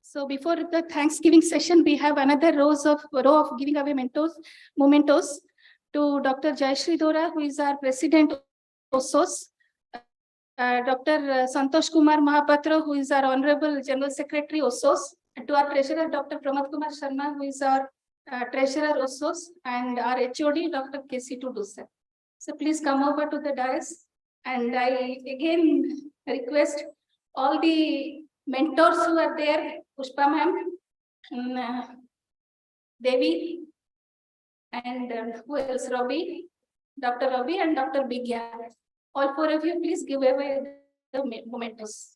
So before the Thanksgiving session, we have another row of giving away mementos to Dr. Jayashree Dora, who is our President OSOS, Dr. Santosh Kumar Mahapatra, who is our Honorable General Secretary OSOS, and to our Treasurer, Dr. Pramod Kumar Sharma, who is our Treasurer OSOS, and our HOD, Dr. KC Tudusar. So please come over to the dais, and I again request all the mentors who are there, Pushpa ma'am, Devi, and who else, Ravi, Dr. Ravi, and Dr. Bigya. All four of you, please give away the mementos.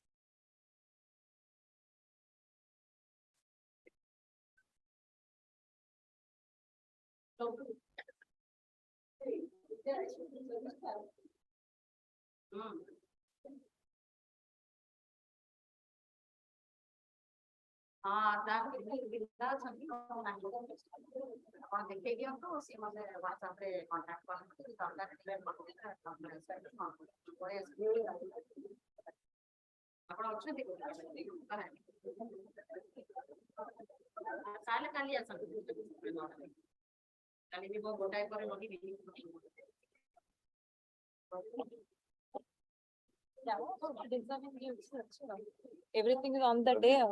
Everything is on the day.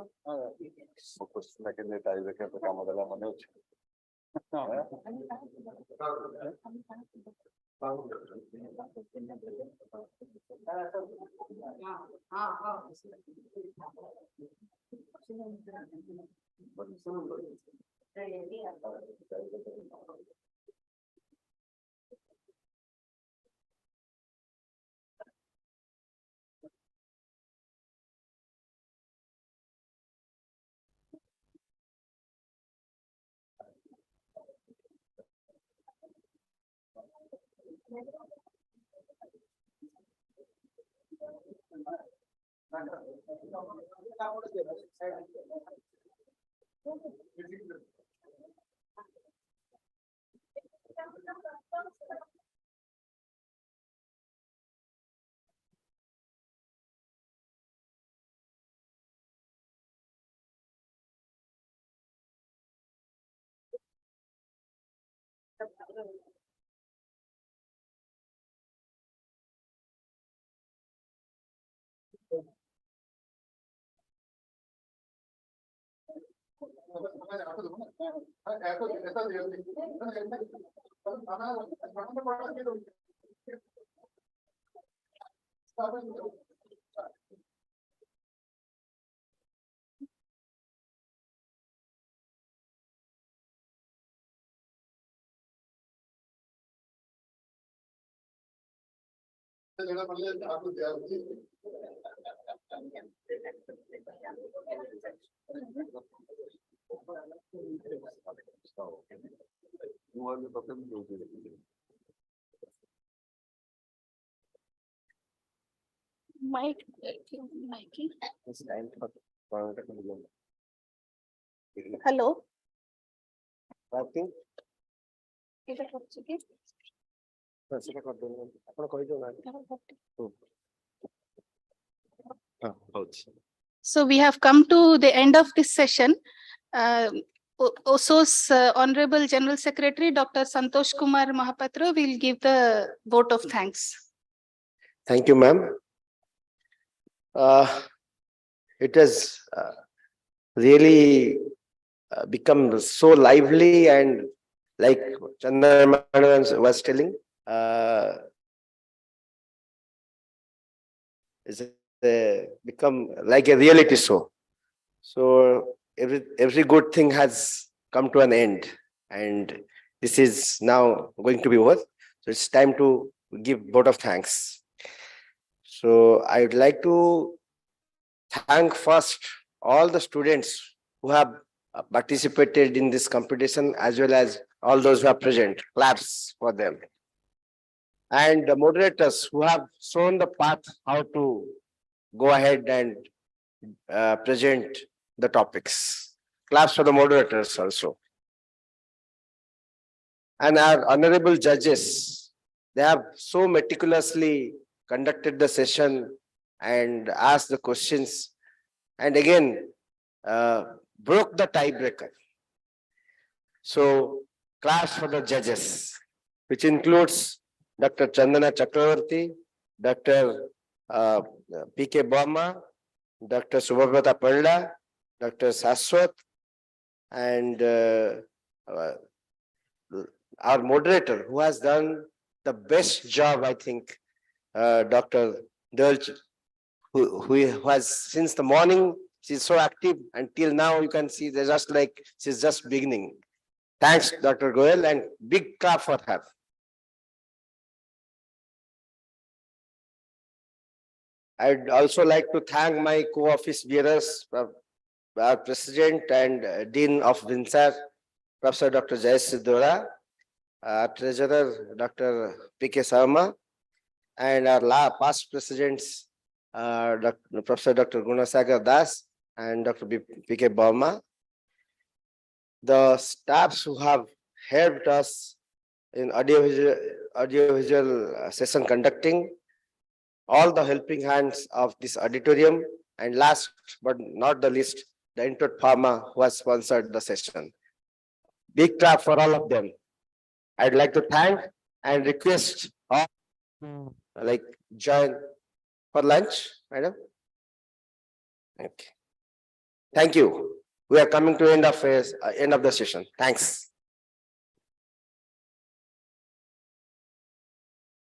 Mike. Hello. So we have come to the end of this session. OSO's Honorable General Secretary, Dr. Santosh Kumar Mahapatra, will give the vote of thanks. Thank you, ma'am. It has really become so lively, and like Chandra Madam was telling, it's become like a reality show. So every good thing has come to an end, and this is now going to be over. So it's time to give vote of thanks. So I would like to thank first all the students who have participated in this competition, as well as all those who are present. Claps for them. And the moderators who have shown the path how to go ahead and present the topics. Claps for the moderators also. And our honorable judges, they have so meticulously conducted the session and asked the questions, and again broke the tiebreaker. So claps for the judges, which includes Dr. Chandana Chakravarti, Dr. P.K. Burma, Dr. Subhabrata Panda, Dr. Saswat, and our moderator, who has done the best job, I think, Dr. Dulch, who has since the morning, she's so active until now. You can see they're just like she's just beginning. Thanks, Dr. Goel, and big clap for her. I'd also like to thank my co-office bearers, our President and Dean of Vinsar, Professor Dr. Jayesh Siddhora, our Treasurer, Dr. P.K. Sarma, and our past Presidents, Professor Dr. Gunasagar Das and Dr. P.K. Burma. The staffs who have helped us in audiovisual session conducting, all the helping hands of this auditorium, and last but not the least, the Intuit Pharma who has sponsored the session. Big clap for all of them. I'd like to thank and request all like join for lunch, madam. Okay. Thank you. We are coming to end of the session. Thanks.